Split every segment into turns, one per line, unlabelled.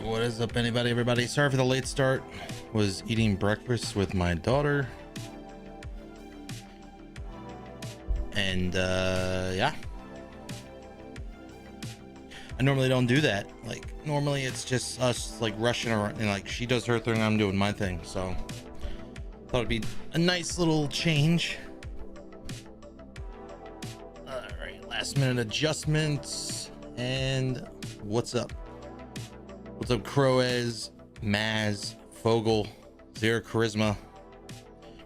What is up, everybody? Sorry for the late start. Was eating breakfast with my daughter, and yeah, I normally don't do that. Like, normally it's just us like rushing around, and like she does her thing, I'm doing my thing. So thought it'd be a nice little change. All right, last minute adjustments. And what's up? What's up, Croez, Maz, Fogel, Zero Charisma?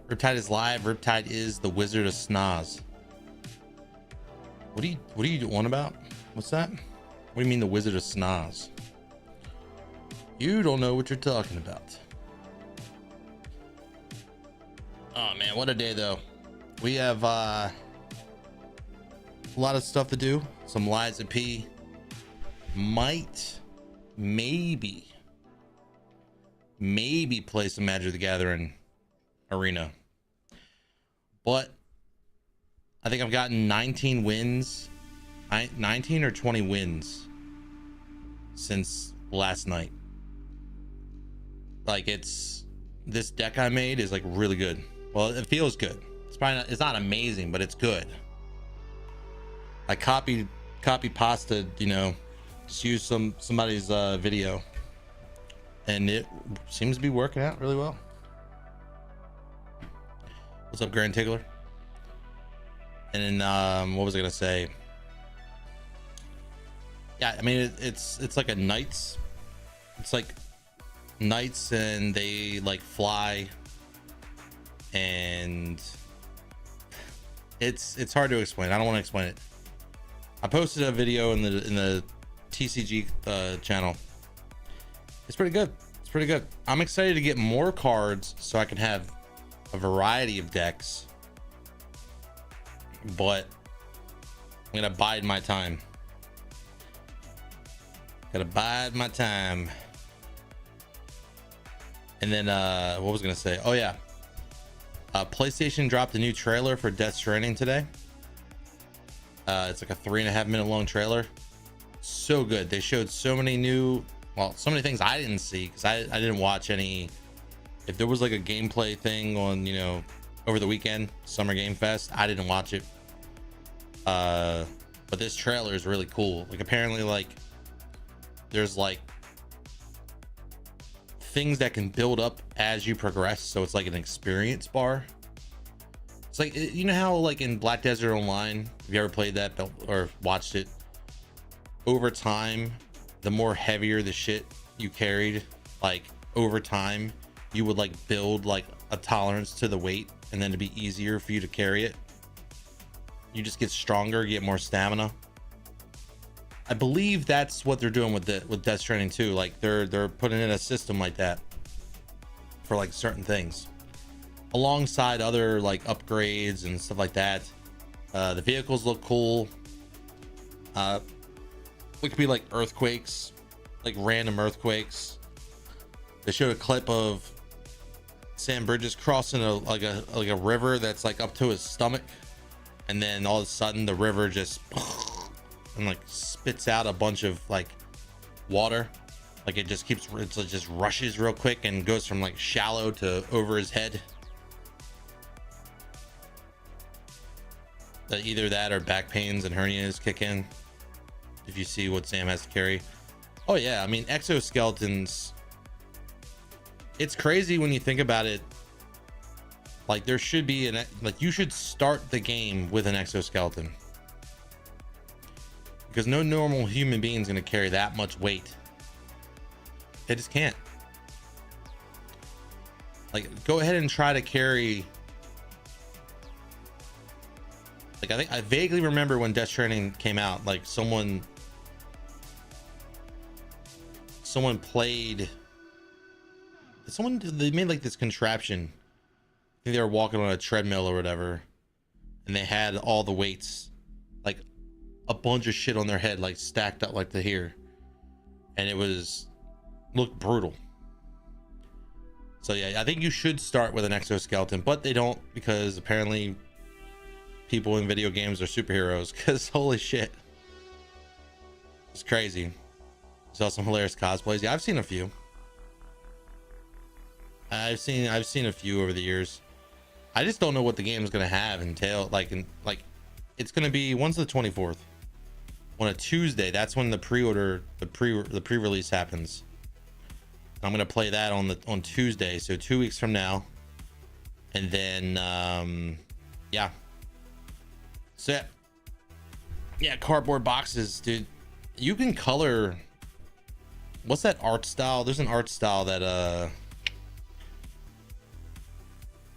Riptide is live. Riptide is the Wizard of Snaz. What are you on about? What's that? What do you mean the Wizard of Snaz? You don't know what you're talking about. Oh man, what a day though. We have a lot of stuff to do. Some Lies of P. Maybe play some Magic the Gathering Arena, but I think I've gotten 19 wins, 19 or 20 wins since last night. Like, this deck I made is like really good. Well, it feels good. It's probably not, it's not amazing, but it's good. I copy pasta, you know, just use somebody's video, and it seems to be working out really well. What's up, Grand Tiggler? And then what was I gonna say? Yeah, I mean, it's like a knights. It's like knights, and they like fly, and it's hard to explain. I don't want to explain it. I posted a video in the TCG channel. It's pretty good. It's pretty good. I'm excited to get more cards so I can have a variety of decks, but I'm gonna bide my time Gotta bide my time. And then what was I gonna say? Oh yeah, PlayStation dropped a new trailer for Death Stranding today. It's like a 3.5 minute long trailer. So good. They showed so many so many things I didn't see because I didn't watch any. If there was like a gameplay thing on, you know, over the weekend, Summer Game Fest, I didn't watch it. But this trailer is really cool. Like apparently, like there's like things that can build up as you progress, so it's like an experience bar. It's like, you know how like in Black Desert Online, have you ever played that or watched it? Over time, the more heavier the shit you carried, like over time you would like build like a tolerance to the weight, and then to be easier for you to carry it, you just get stronger, get more stamina. I believe that's what they're doing with Death Stranding 2. Like they're putting in a system like that for like certain things, alongside other like upgrades and stuff like that. The vehicles look cool. It could be like earthquakes, like random earthquakes. They showed a clip of Sam Bridges crossing like a river that's like up to his stomach, and then all of a sudden the river just and like spits out a bunch of like water. Like it just rushes real quick and goes from like shallow to over his head. Either that or back pains and hernias kick in if you see what Sam has to carry. Oh yeah, I mean exoskeletons, it's crazy when you think about it. Like there should be like you should start the game with an exoskeleton, because no normal human being is going to carry that much weight. They just can't. Like go ahead and try to carry. Like I think I vaguely remember when Death Stranding came out, like someone they made like this contraption. I think they were walking on a treadmill or whatever, and they had all the weights, like a bunch of shit on their head, like stacked up like to here, and looked brutal. So yeah, I think you should start with an exoskeleton, but they don't, because apparently people in video games are superheroes, because holy shit, it's crazy. Saw some hilarious cosplays. Yeah, I've seen a few. I've seen a few over the years. I just don't know what the game is gonna have entail. Like it's gonna be, when's the 24th? On a Tuesday. That's when the pre-release happens. I'm gonna play that on Tuesday, so 2 weeks from now. And then yeah. So yeah, cardboard boxes, dude. You can color. What's that art style? There's an art style that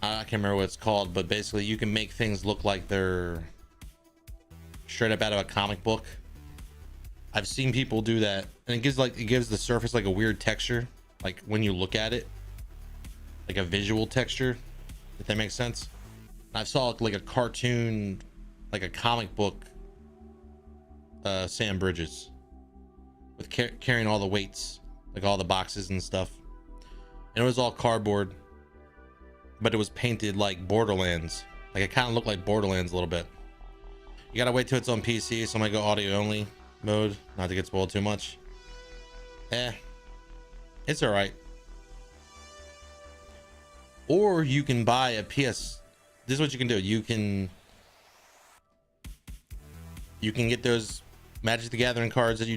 I can't remember what it's called, but basically you can make things look like they're straight up out of a comic book. I've seen people do that, and it gives the surface like a weird texture, like when you look at it, like a visual texture, if that makes sense. I saw like a cartoon, like a comic book Sam Bridges with carrying all the weights, like all the boxes and stuff, and it was all cardboard, but it was painted like Borderlands. Like it kind of looked like Borderlands a little bit. You gotta wait till it's on PC, so I might go audio only mode, not to get spoiled too much. It's all right. Or you can buy a PS. This is what you can do. You can get those Magic the Gathering cards that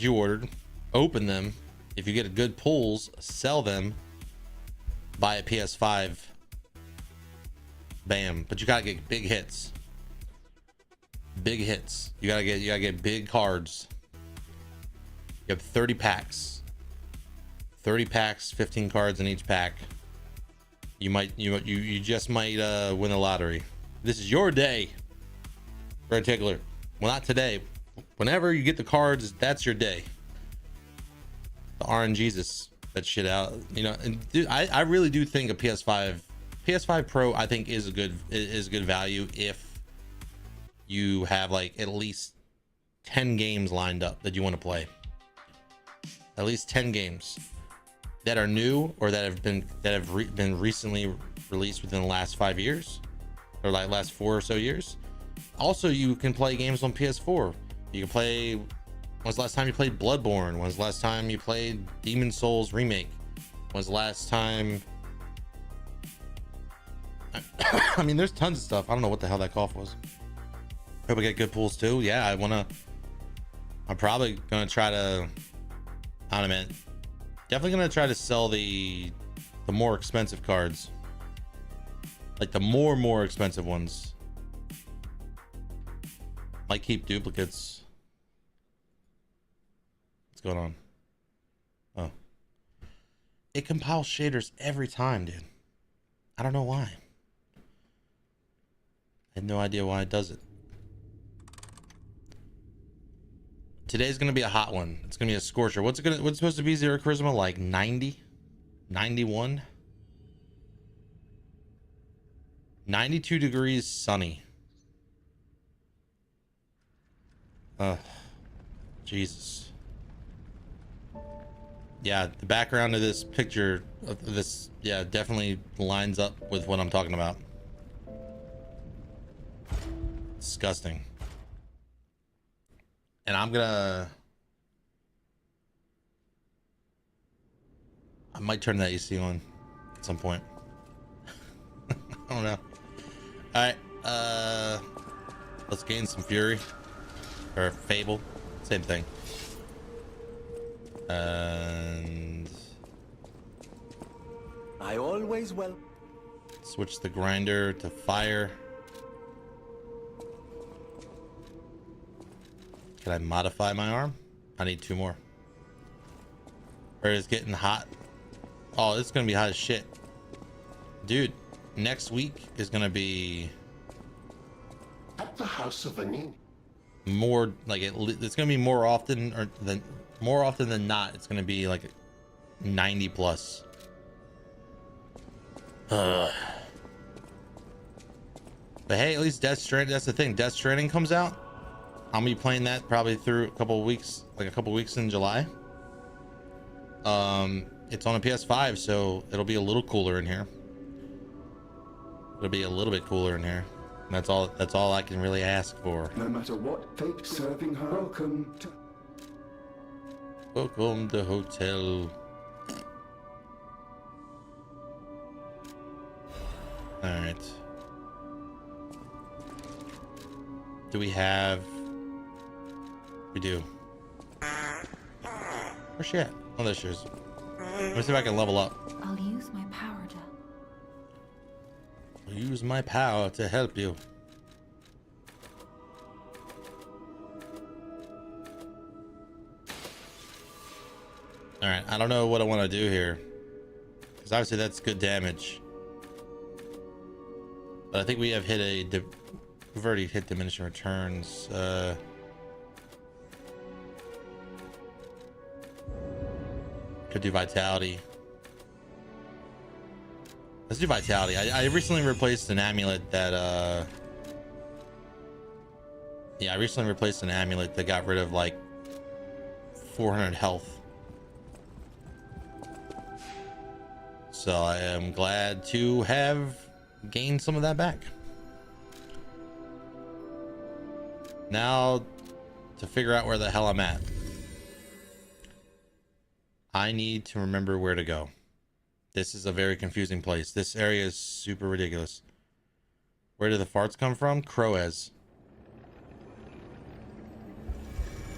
you ordered, open them. If you get good pulls, sell them, buy a PS5. Bam. But you gotta get big hits. Big hits. You gotta get big cards. You have 30 packs. 30 packs, 15 cards in each pack. You just might win the lottery. This is your day. Red Tickler. Well, not today. Whenever you get the cards, that's your day. The RNGesus, that shit out. You know, and dude, I really do think a PS5 Pro, I think is good value if you have like at least 10 games lined up that you want to play. At least 10 games that are new or that have been recently released within the last 5 years, or like last 4 or so years. Also, you can play games on PS4. You can play. When's the last time you played Bloodborne? When's the last time you played Demon Souls Remake? When's the last time? I mean, there's tons of stuff. I don't know what the hell that cough was. Hope we get good pools too. Yeah, I'm probably gonna try to. I don't know, man. Definitely gonna try to sell the more expensive cards, like the more expensive ones. Might keep duplicates. What's going on? Oh, it compiles shaders every time, dude. I don't know why. I had no idea why it does it. Today's gonna be a hot one. It's gonna be a scorcher. What's supposed to be zero charisma? Like 90, 91, 92 degrees sunny. Jesus. Yeah, the background of this picture of this, yeah, definitely lines up with what I'm talking about. Disgusting. And I might turn that AC on at some point. I don't know. All right, let's gain some fury or fable, same thing. And
I always will.
Switch the grinder to fire. Can I modify my arm? I need 2 more. Or it's getting hot. Oh, it's gonna be hot as shit, dude. Next week is gonna be
at the House of Anin.
More like it's gonna be more often than not. It's gonna be like 90 plus. But hey, at least Death Stranding. That's the thing. Death Stranding comes out. I'll be playing that probably through a couple of weeks, like a couple of weeks in July. It's on a PS5, so it'll be a little cooler in here. It'll be a little bit cooler in here. And that's all I can really ask for.
No matter what fate serving her, welcome
to hotel. All right. Do we have? We do. Where's she at? Oh, there she is. Let me see if I can level up.
I'll use my power to...
I'll use my power to help you. Alright, I don't know what I want to do here. Because obviously that's good damage. But I think we have hit we've already hit diminishing returns. Could do vitality. Let's do vitality. I recently replaced an amulet that yeah, I recently replaced an amulet that got rid of like 400 health. So I am glad to have gained some of that back. Now to figure out where the hell I'm at. I need to remember where to go. This is a very confusing place. This area is super ridiculous. Where did the farts come from? Croaz.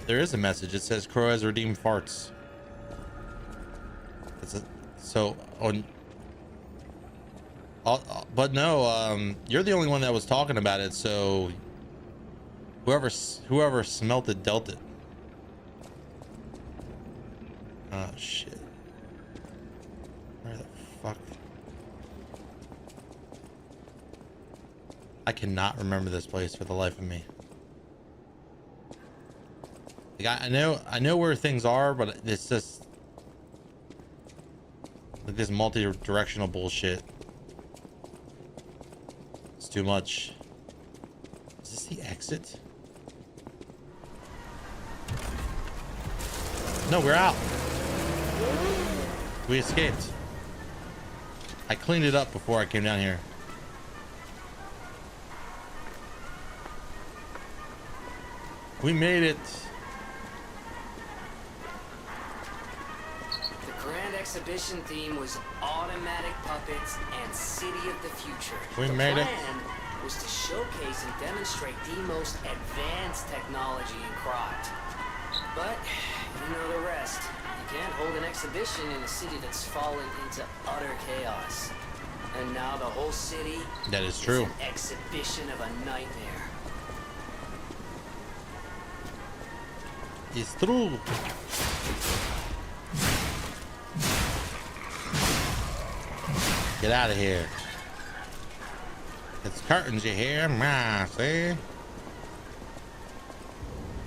There is a message. It says Croaz redeemed farts. But no, you're the only one that was talking about it. So whoever smelt it dealt it. Oh shit. Where the fuck? I cannot remember this place for the life of me. Like, I know where things are, but it's just like this multi-directional bullshit. It's too much. Is this the exit? No, we're out. We escaped. I cleaned it up before I came down here. We made it.
The Grand Exhibition theme was automatic puppets and City of the Future.
We made it.
The plan was to showcase and demonstrate the most advanced technology in Krot. But you know the rest. You can't hold an exhibition in a city that's fallen into utter chaos. And now the whole city
That is true.
an exhibition of a nightmare.
It's true. Get out of here. It's curtains, you hear? See?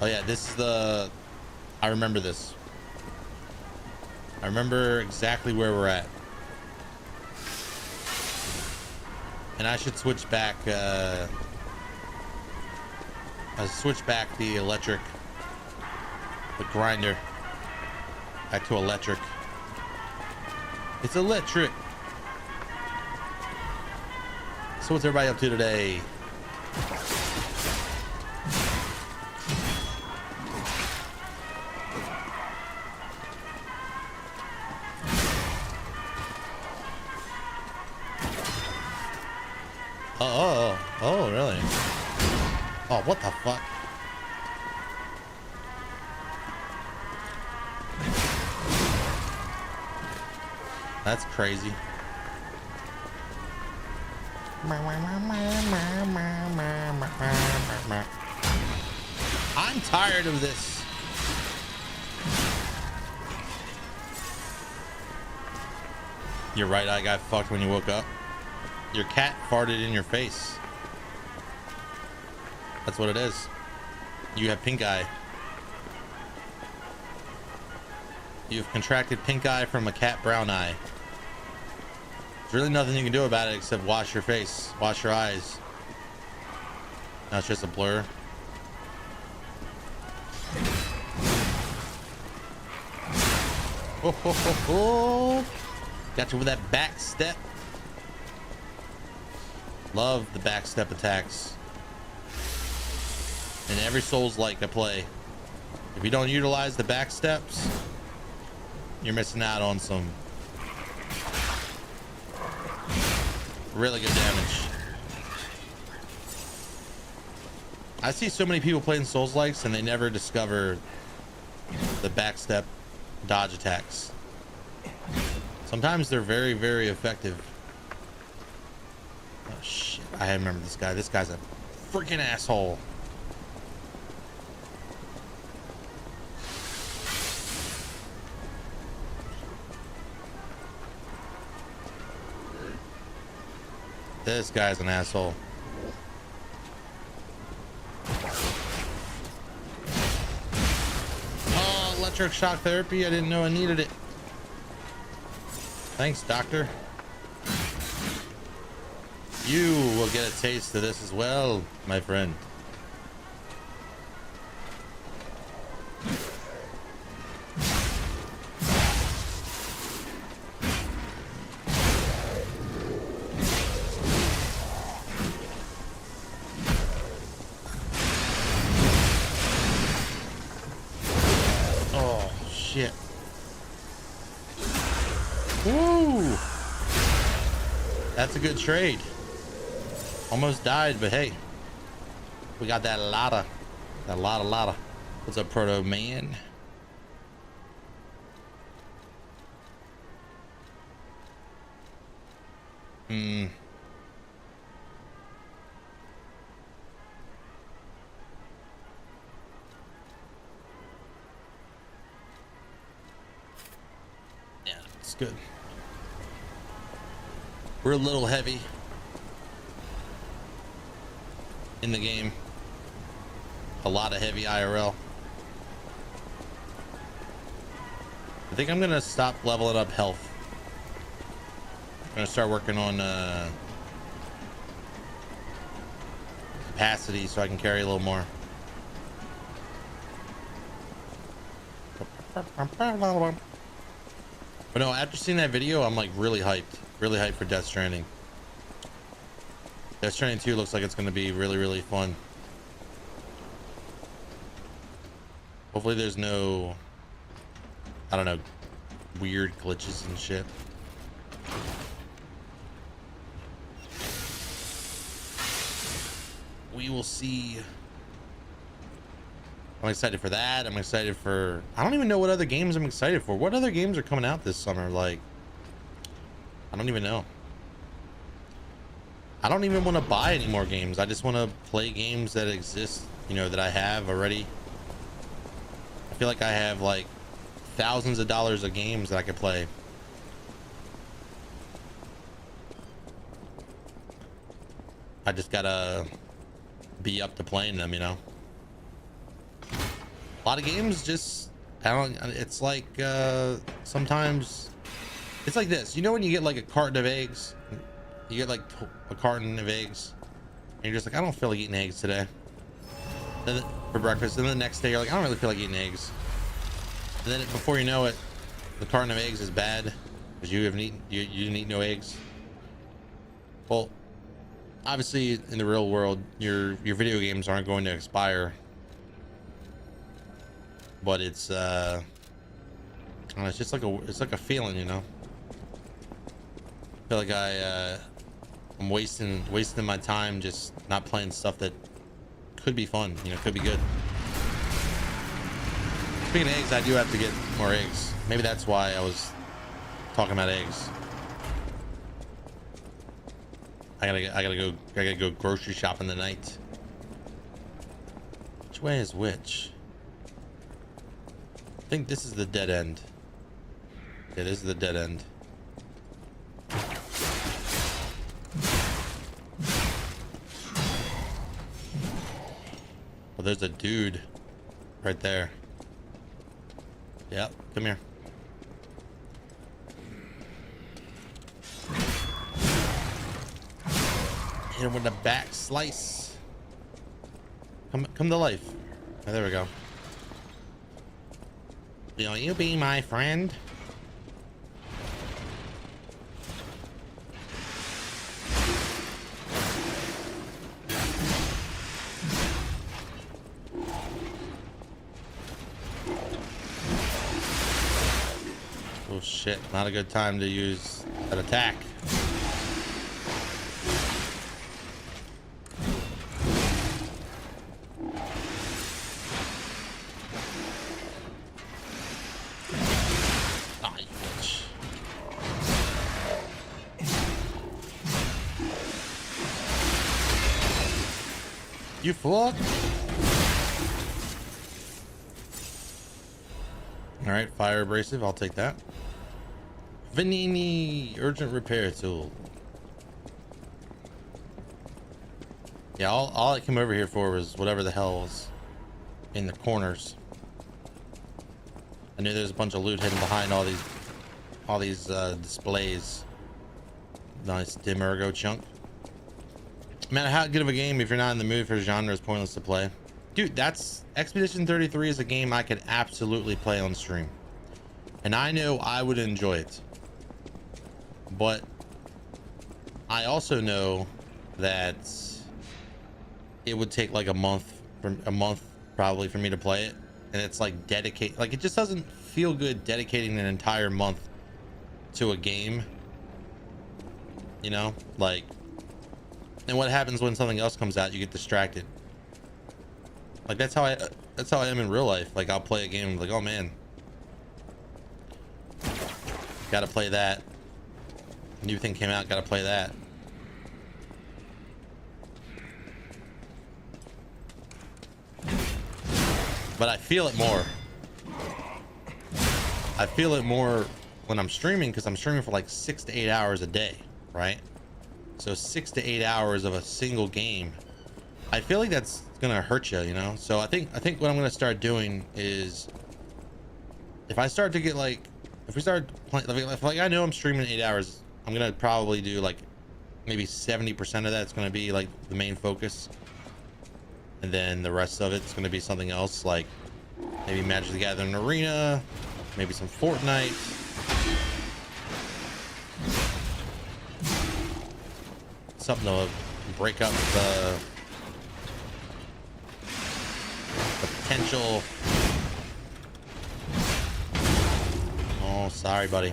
Oh yeah, this is the... I remember this. I remember exactly where we're at. And I should switch back, I switch back the electric, the grinder, back to electric. It's electric. So what's everybody up to today? Oh, really? Oh, what the fuck? That's crazy. I'm tired of this. You're right, I got fucked when you woke up. Your cat farted in your face. That's what it is. You have pink eye. You've contracted pink eye from a cat brown eye. There's really nothing you can do about it except wash your face, wash your eyes. Now it's just a blur. Oh, ho, ho, ho. Got you with that back step. Love the back step attacks. In every Souls-like I play. If you don't utilize the back steps, you're missing out on some really good damage. I see so many people playing Souls-likes and they never discover the backstep dodge attacks. Sometimes they're very, very effective. Oh shit, I remember this guy. This guy's a freaking asshole. This guy's an asshole. Oh, electric shock therapy. I didn't know I needed it. Thanks, doctor. You will get a taste of this as well, my friend. Shit. Woo! That's a good trade. Almost died, but hey, we got that lotta. That lotta. What's up, Proto Man? Good. We're a little heavy in the game. A lot of heavy IRL. I think I'm gonna stop leveling up health. I'm gonna start working on capacity so I can carry a little more. But no, after seeing that video, I'm like really hyped for Death Stranding. Death Stranding 2 looks like it's going to be really fun. Hopefully there's no, I don't know, weird glitches and shit. We will see. I'm excited for that. I'm excited for, I don't even know what other games I'm excited for. What other games are coming out this summer? Like, I don't even know. I don't even want to buy any more games. I just want to play games that exist, you know, that I have already. I feel like I have like thousands of dollars of games that I could play. I just gotta be up to playing them, you know. A lot of games just, I don't, it's like sometimes it's like this, you know, when you get like a carton of eggs, you get like a carton of eggs and you're just like, I don't feel like eating eggs today, then for breakfast, and then the next day you're like, I don't really feel like eating eggs, and then before you know it, the carton of eggs is bad because you haven't eaten, you didn't eat no eggs. Well, obviously in the real world your video games aren't going to expire, but it's I don't know, it's just like a feeling, you know. I feel like I'm wasting my time just not playing stuff that could be fun, you know, could be good. Speaking of eggs, I do have to get more eggs. Maybe that's why I was talking about eggs. I gotta go grocery shopping tonight. Which way is which? I think this is the dead end. Yeah, this is the dead end. Well, there's a dude right there. Yep, come here. Hit him with the back slice. Come to life. Oh, there we go. Will you be my friend? Oh shit, not a good time to use an attack. You fuck. All right, fire abrasive. I'll take that. Vanini urgent repair tool. Yeah, all I came over here for was whatever the hell was in the corners. I knew there's a bunch of loot hidden behind all these displays. Nice Demergo chunk. No matter how good of a game, if you're not in the mood for genre, it's pointless to play. Dude, that's Expedition 33 is a game I could absolutely play on stream. And I know I would enjoy it. But I also know that it would take like a month probably for me to play it. And it's like like it just doesn't feel good dedicating an entire month to a game. You know, like, and what happens when something else comes out? You get distracted. Like that's how I am in real life. Like I'll play a game like, oh man, gotta play that. New thing came out, gotta play that. But I feel it more. I feel it more when I'm streaming, because I'm streaming for like 6 to 8 hours a day, right? So 6 to 8 hours of a single game. I feel like that's gonna hurt you, you know? So I think what I'm gonna start doing is, if I start to get like, if we start playing, like I know I'm streaming 8 hours, I'm gonna probably do like maybe 70% of that's gonna be like the main focus, and then the rest of it's gonna be something else, like maybe Magic the Gathering Arena, maybe some Fortnite, something to break up the potential. Oh, sorry, buddy.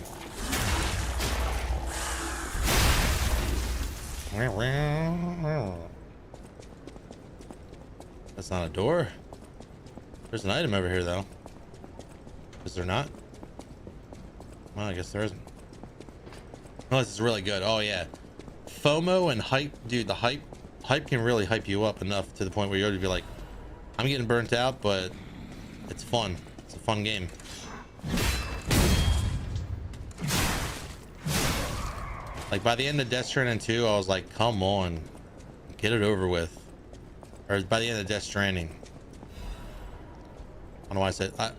That's not a door. There's an item over here, though. Is there not? Well, I guess there isn't. Oh, this is really good. Oh, yeah. FOMO and hype. Dude, the hype can really hype you up enough to the point where you're going to be like, I'm getting burnt out, but it's fun. It's a fun game. Like, by the end of Death Stranding 2, I was like, come on. Get it over with. Or by the end of Death Stranding. I don't know why I said... I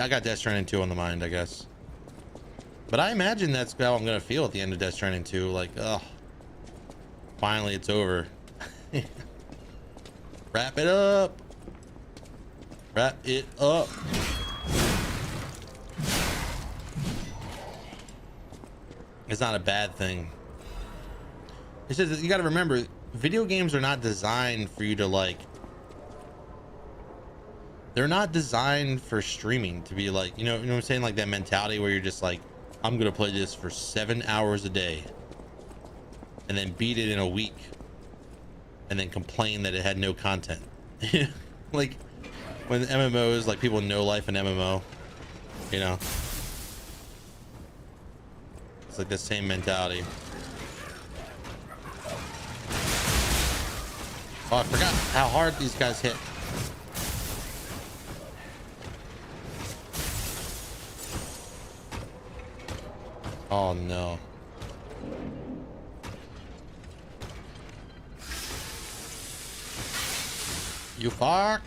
got Death Stranding 2 on the mind, I guess. But I imagine that's how I'm going to feel at the end of Death Stranding 2. Like, ugh. Finally, it's over. Wrap it up. Wrap it up. It's not a bad thing. It's just that you got to remember, video games are not designed for you to like. They're not designed for streaming to be like, you know what I'm saying? Like that mentality where you're just like, I'm going to play this for 7 hours a day and then beat it in a week and then complain that it had no content. Like when MMOs, like people know life in MMO, you know, it's like the same mentality. Oh, I forgot how hard these guys hit. Oh no. You fuck.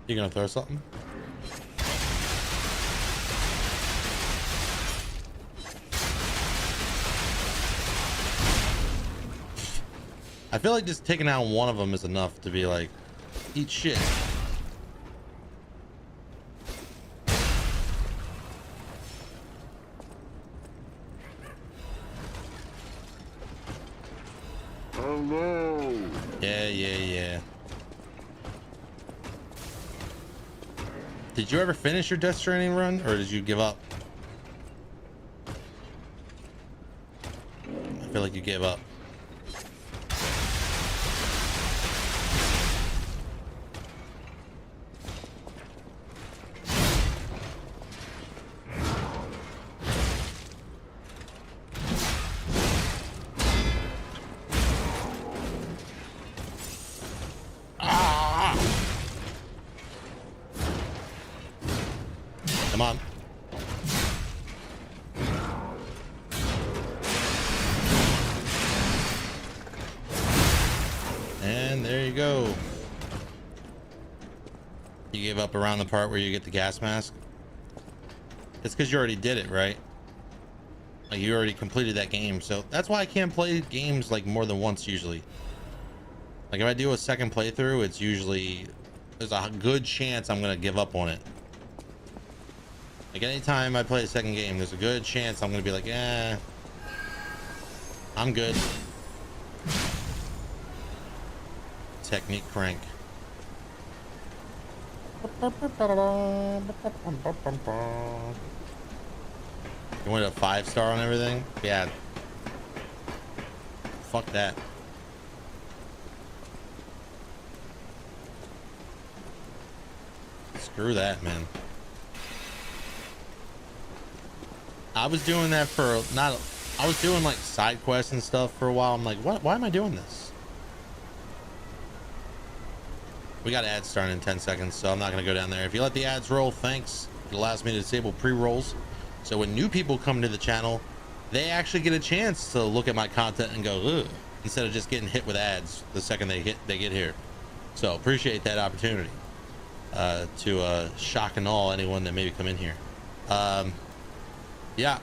You gonna throw something? I feel like just taking out one of them is enough to be like, eat shit.
Oh no.
Yeah. Did you ever finish your Death Stranding run, or did you give up? I feel like you gave up. Come on. And there you go. You gave up around the part where you get the gas mask? It's because you already did it, right? Like you already completed that game. So that's why I can't play games like more than once usually. Like if I do a second playthrough, it's usually, there's a good chance I'm going to give up on it. Like anytime I play a second game, there's a good chance I'm gonna be like, I'm good. Technique crank. You want a 5-star on everything? Yeah. Fuck that. Screw that, man. I was doing that for I was doing like side quests and stuff for a while. I'm like, why am I doing this? We got ads starting in 10 seconds, so I'm not going to go down there. If you let the ads roll, thanks. It allows me to disable pre-rolls. So when new people come to the channel, they actually get a chance to look at my content and go, ugh, instead of just getting hit with ads the second they get here. So appreciate that opportunity to shock and awe anyone that maybe come in here. Yeah,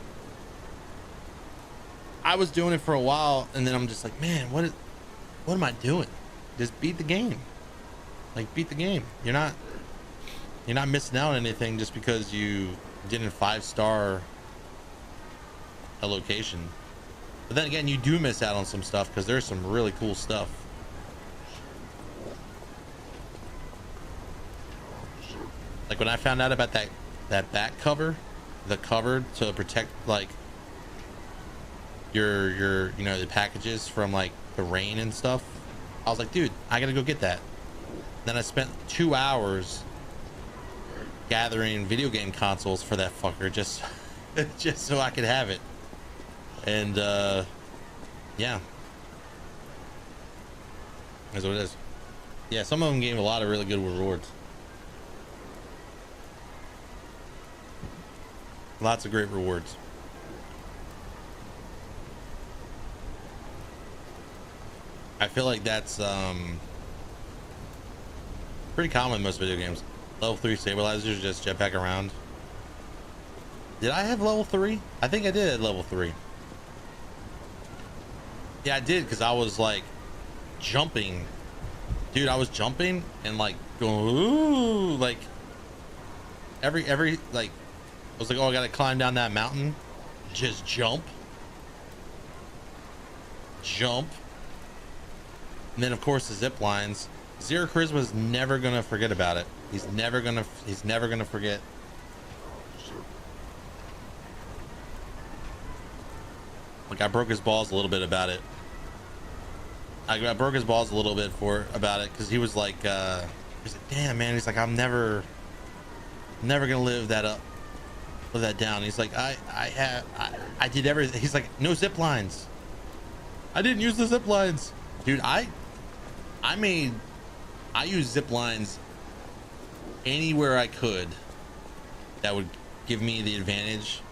I was doing it for a while, and then I'm just like, man, what am I doing? Just beat the game. Like, beat the game. You're not missing out on anything just because you didn't 5-star a location. But then again, you do miss out on some stuff because there's some really cool stuff. Like when I found out about that back cover, the cover to protect like your you know, the packages from like the rain and stuff, I was like, dude, I gotta go get that. Then I spent 2 hours gathering video game consoles for that fucker just just so I could have it. And yeah, that's what it is. Yeah, some of them gave a lot of really good rewards. Lots of great rewards. I feel like that's pretty common in most video games. Level 3 stabilizers, just jetpack around. Did I have level 3? I think I did at level 3. Yeah, I did, because I was like jumping. Dude, I was jumping and like going, ooh, like every like, I was like, oh, I gotta climb down that mountain. Just jump. And then of course the zip lines. Zero Charisma's never gonna forget about it. He's never gonna forget. Like I broke his balls a little bit about it. I broke his balls a little bit about it because he was like, damn man, he's like, I'm never gonna live that down. He's like, I did everything. He's like, no zip lines. I didn't use the zip lines, dude. I use zip lines anywhere I could that would give me the advantage.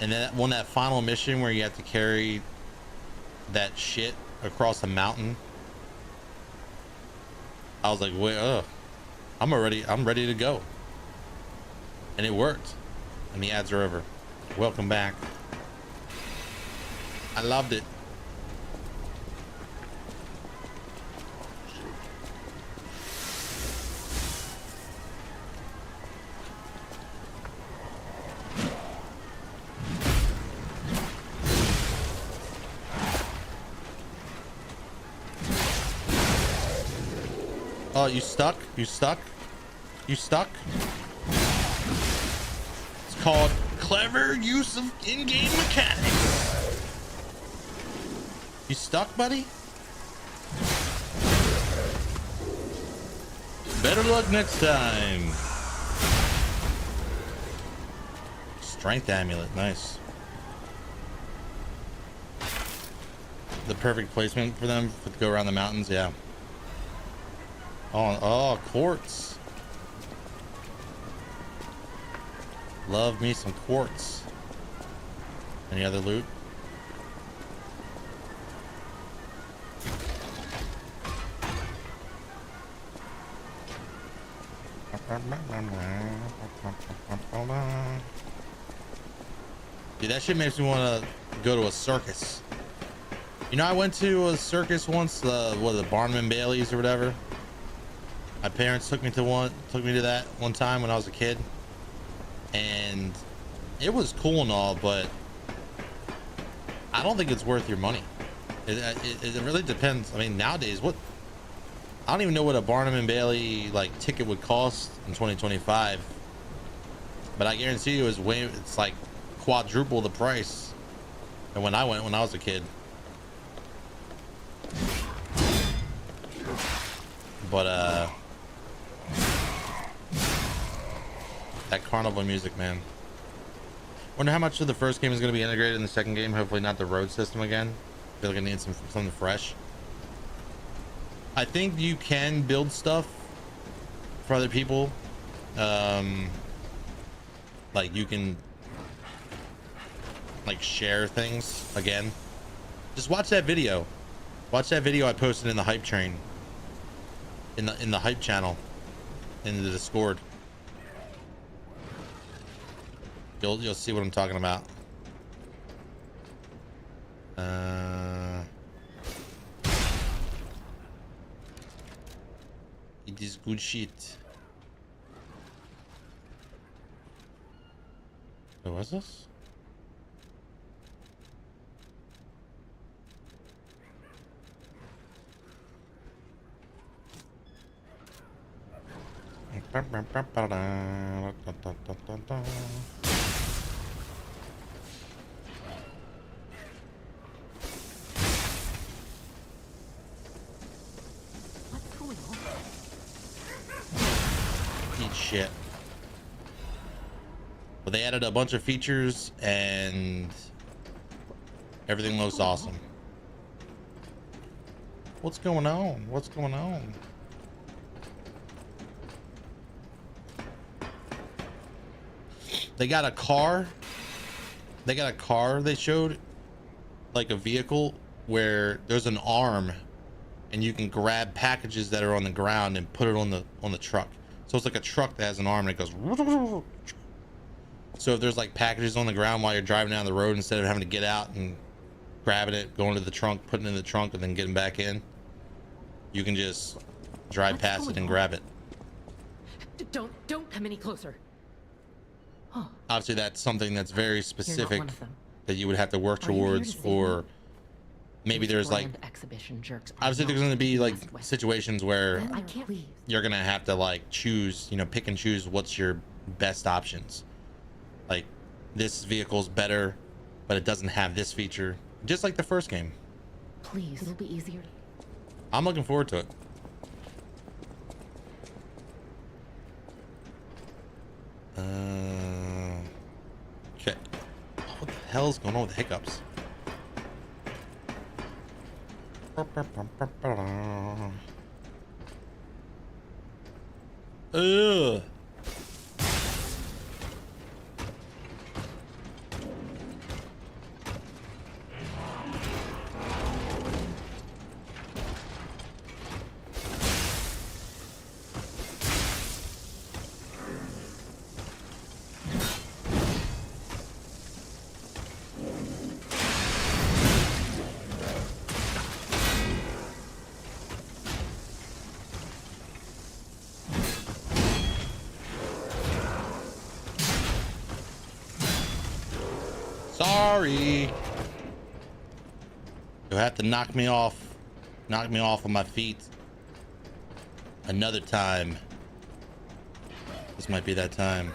And then that final mission where you have to carry that shit across a mountain, I was like, wait, I'm ready to go. And it worked. And the ads are over. Welcome back. I loved it. Oh, you stuck? You stuck? You stuck? It's called clever use of in-game mechanics. You stuck, buddy? Better luck next time. Strength amulet, nice. The perfect placement for them to go around the mountains, yeah. Oh, quartz. Love me some quartz. Any other loot? Dude, that shit makes me want to go to a circus. You know, I went to a circus once, the Barnum and Bailey's or whatever. My parents took me to that one time when I was a kid, and it was cool and all, but I don't think it's worth your money. It really depends. I mean, nowadays, I don't even know what a Barnum and Bailey like ticket would cost in 2025, but I guarantee you it's like quadruple the price than when I went when I was a kid. But that carnival music, man. Wonder how much of the first game is going to be integrated in the second game. Hopefully not the road system again. I feel like I need something fresh. I think you can build stuff for other people. Like you can like share things again. Just watch that video. Watch that video I posted in the hype train. In the hype channel. In the Discord. You'll see what I'm talking about. It is good shit. What was this?
What's going on?
Eat shit. But they added a bunch of features and everything looks awesome. What's going on? What's going on? They got a car. They got a car they showed, like a vehicle where there's an arm and you can grab packages that are on the ground and put it on the truck. So it's like a truck that has an arm and it goes. So if there's like packages on the ground while you're driving down the road, instead of having to get out and grabbing it, going to the trunk, putting it in the trunk, and then getting back in, you can just drive
What's
past it
going
and
on?
grab it.
Don't come any closer. Oh,
Obviously, that's something that's very
you're not
specific
one of them.
that you would have to work
Are you here
towards,
to save
or
me?
maybe
These
there's like,
bland exhibition jerks. are
obviously there's
not
going to be like
messed with.
situations where
I can't leave.
you're going to have to like choose, you know, pick and choose what's your best options. Like, this vehicle's better, but it doesn't have this feature, just like the first game.
Please, it'll be easier.
I'm looking forward to it. Okay. What the hell's going on with the hiccups? Ugh. Sorry. You'll have to knock me off of my feet another time. This might be that time.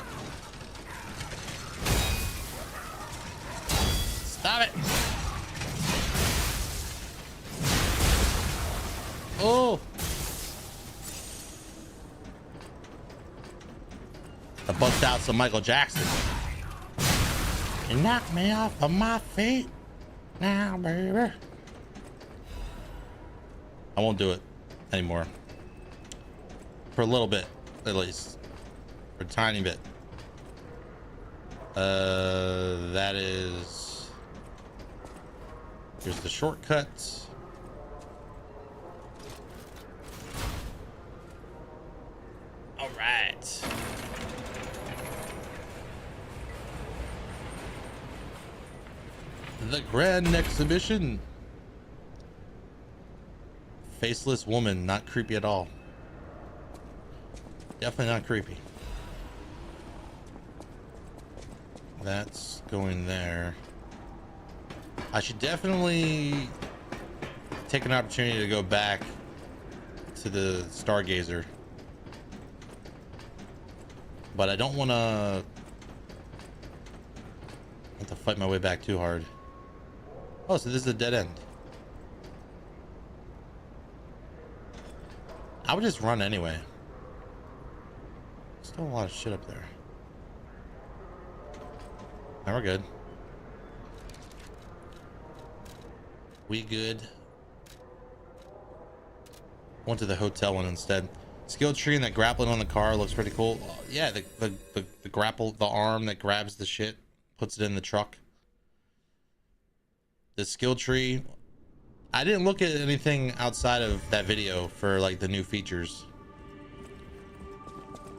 Stop it. Oh. I bust out some Michael Jackson. You knock me off of my feet now, baby. I won't do it anymore. For a little bit, at least. For a tiny bit. That is... Here's the shortcut. All right. The Grand Exhibition. Faceless woman, not creepy at all. Definitely not creepy. That's going there. I should definitely take an opportunity to go back to the Stargazer. But I don't want to have to fight my way back too hard. Oh, so this is a dead end. I would just run anyway. Still a lot of shit up there. Now we're good. We good. Went to the hotel one instead. Skill tree and that grappling on the car looks pretty cool. Yeah, the grapple, the arm that grabs the shit, puts it in the truck. The skill tree. I didn't look at anything outside of that video for like the new features,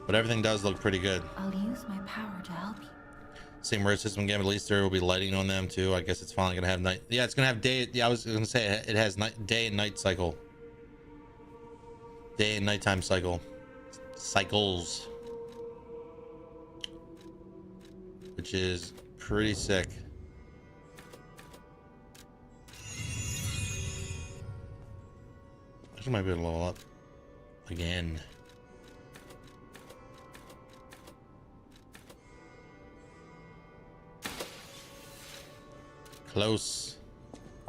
but everything does look pretty good.
I'll use my power to help you.
Same road system game. At least there will be lighting on them too. I guess it's finally gonna have night. Yeah, it's gonna have day. Yeah, I was gonna say it has night, day and night cycle. Day and nighttime cycles, which is pretty sick. I might be able to level up again. close,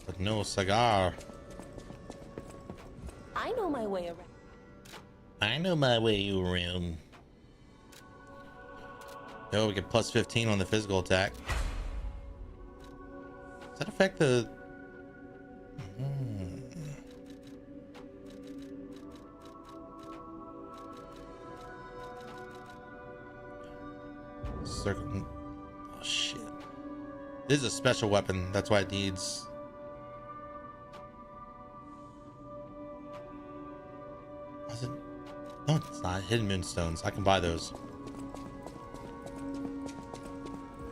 but no cigar.
I know my way around.
I know my way around. Oh, we get plus 15 on the physical attack. Does that affect the... Circle... Oh, shit. This is a special weapon. That's why it needs... Was it? No, it's not. Hidden Moonstones. I can buy those.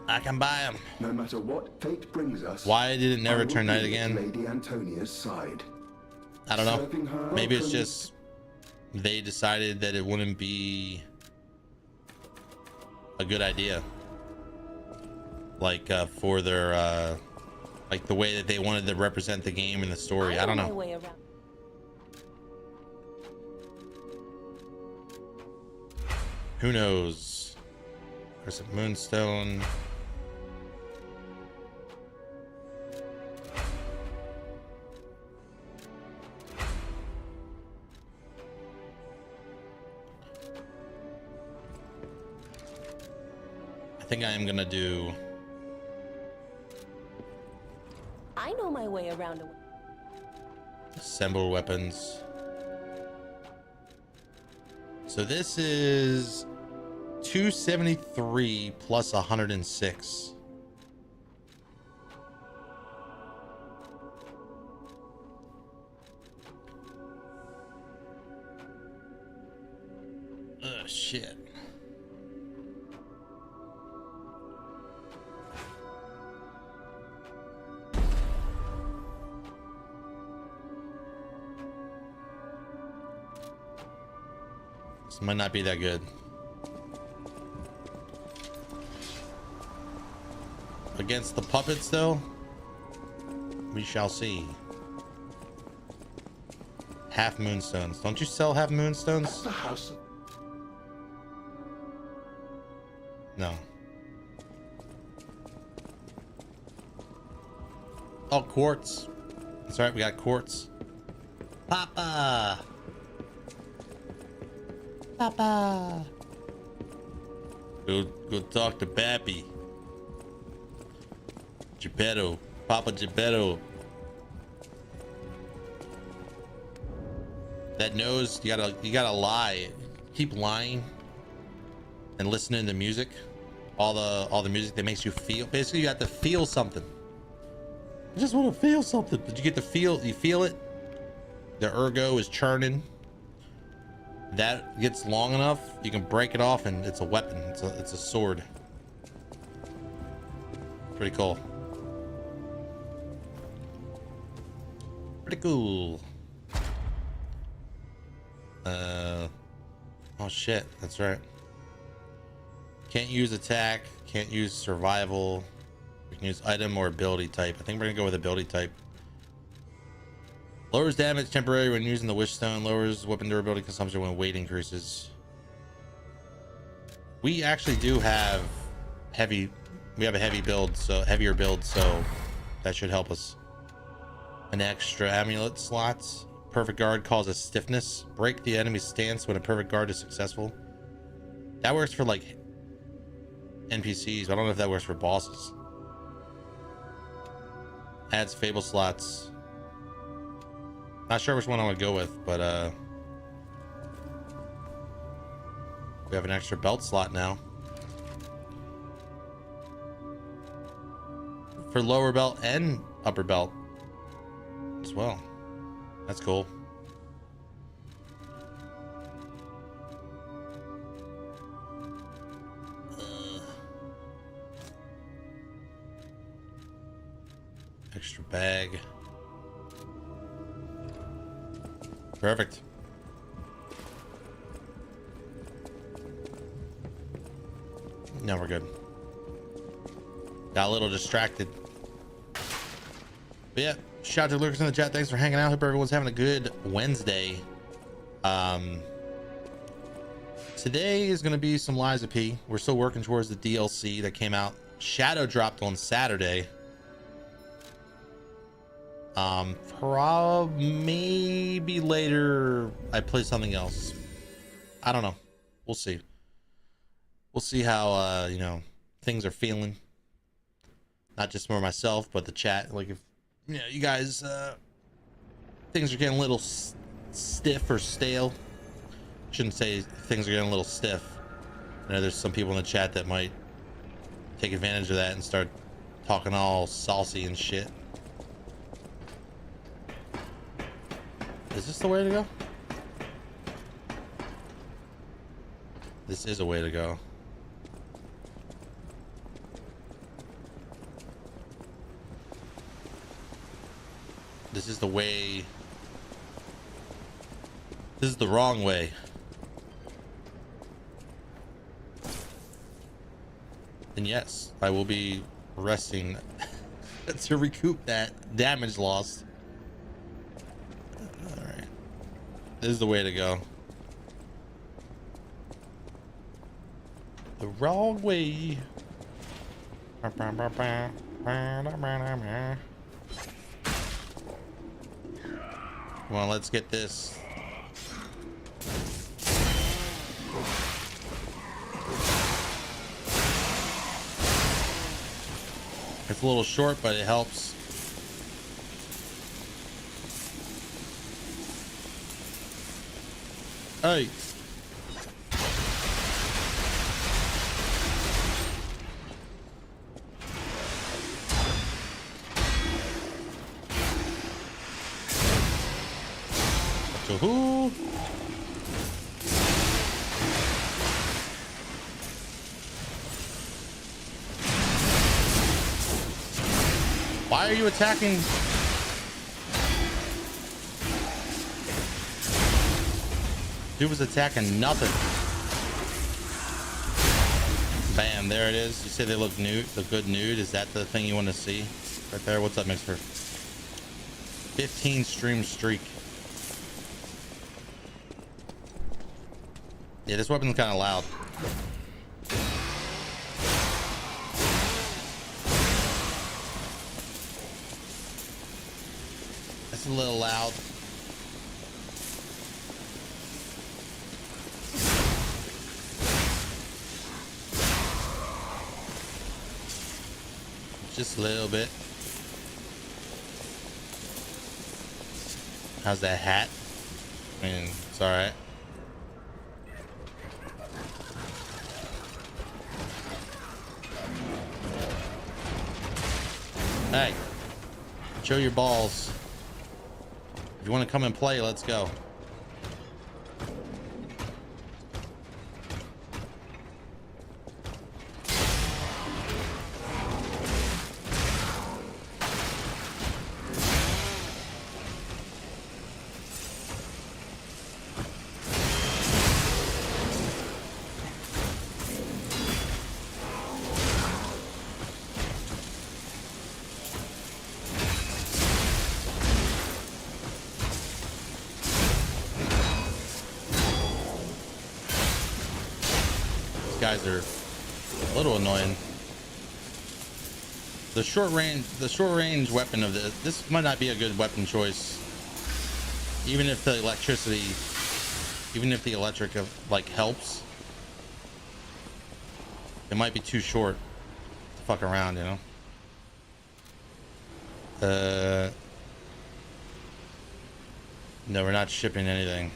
I can buy them.
No matter what fate brings us,
Why did it never
I will
turn night
be at
again?
Lady Antonia's side.
I don't know.
Serving her
Maybe it's
from-
just they decided that it wouldn't be a good idea. Like for their like the way that they wanted to represent the game and the story. I don't
My
know.
way around.
Who knows? There's a Moonstone. I think I am gonna do...
I know my way around.
Assemble weapons. So this is 273 plus 106. Oh shit. This might not be that good. Against the puppets, though, we shall see. Half Moonstones. Don't you sell half Moonstones?
The house of
No. Oh, quartz. That's right, we got quartz. Papa! Papa! Go talk to Pappy. Geppetto. Papa Geppetto. That nose, you gotta lie. Keep lying and listening to music. All the music that makes you feel. Basically, you have to feel something. I just want to feel something. But you get to feel, you feel it. The ergo is churning. That gets long enough, you can break it off and it's a weapon. It's a sword. Pretty cool. Pretty cool. Oh shit, that's right. Can't use attack, can't use survival. We can use item or ability type. I think we're gonna go with ability type. Lowers damage temporarily when using the wish stone. Lowers weapon durability consumption when weight increases. We actually do have heavy. We have a heavy build, so heavier build, so that should help us. An extra amulet slots. Perfect guard causes stiffness. Break the enemy's stance when a perfect guard is successful. That works for like NPCs, but I don't know if that works for bosses. Adds fable slots. Not sure which one I want to go with, but we have an extra belt slot now. For lower belt and upper belt as well. That's cool. Extra bag. Perfect. Now we're good. Got a little distracted. But yeah, shout out to Lucas in the chat. Thanks for hanging out. Hope everyone's having a good Wednesday. Today is going to be some Lies of P. We're still working towards the DLC that came out. Shadow dropped on Saturday. Maybe later I play something else. I don't know. We'll see. We'll see how you know, things are feeling. Not just for myself, but the chat. Like if you know, you guys things are getting a little stiff or stale. Shouldn't say things are getting a little stiff. I know there's some people in the chat that might take advantage of that and start talking all saucy and shit. Is this the way to go? This is a way to go. This is the way. This is the wrong way. Then yes, I will be resting to recoup that damage loss. Alright. This is the way to go. The wrong way. Well, let's get this. It's a little short, but it helps. Hey. So who? Why are you attacking? Dude was attacking nothing. Bam, there it is. You say they look nude, the good nude. Is that the thing you want to see? Right there. What's up, Mixer? 15 stream streak. Yeah, this weapon's kind of loud. It's a little loud. Just a little bit. How's that hat? I mean, it's all right. Hey, show your balls. If you want to come and play, let's go. Guys are a little annoying. The short range weapon of this might not be a good weapon choice. Even if the electric like helps, it might be too short to fuck around, you know. No, we're not shipping anything.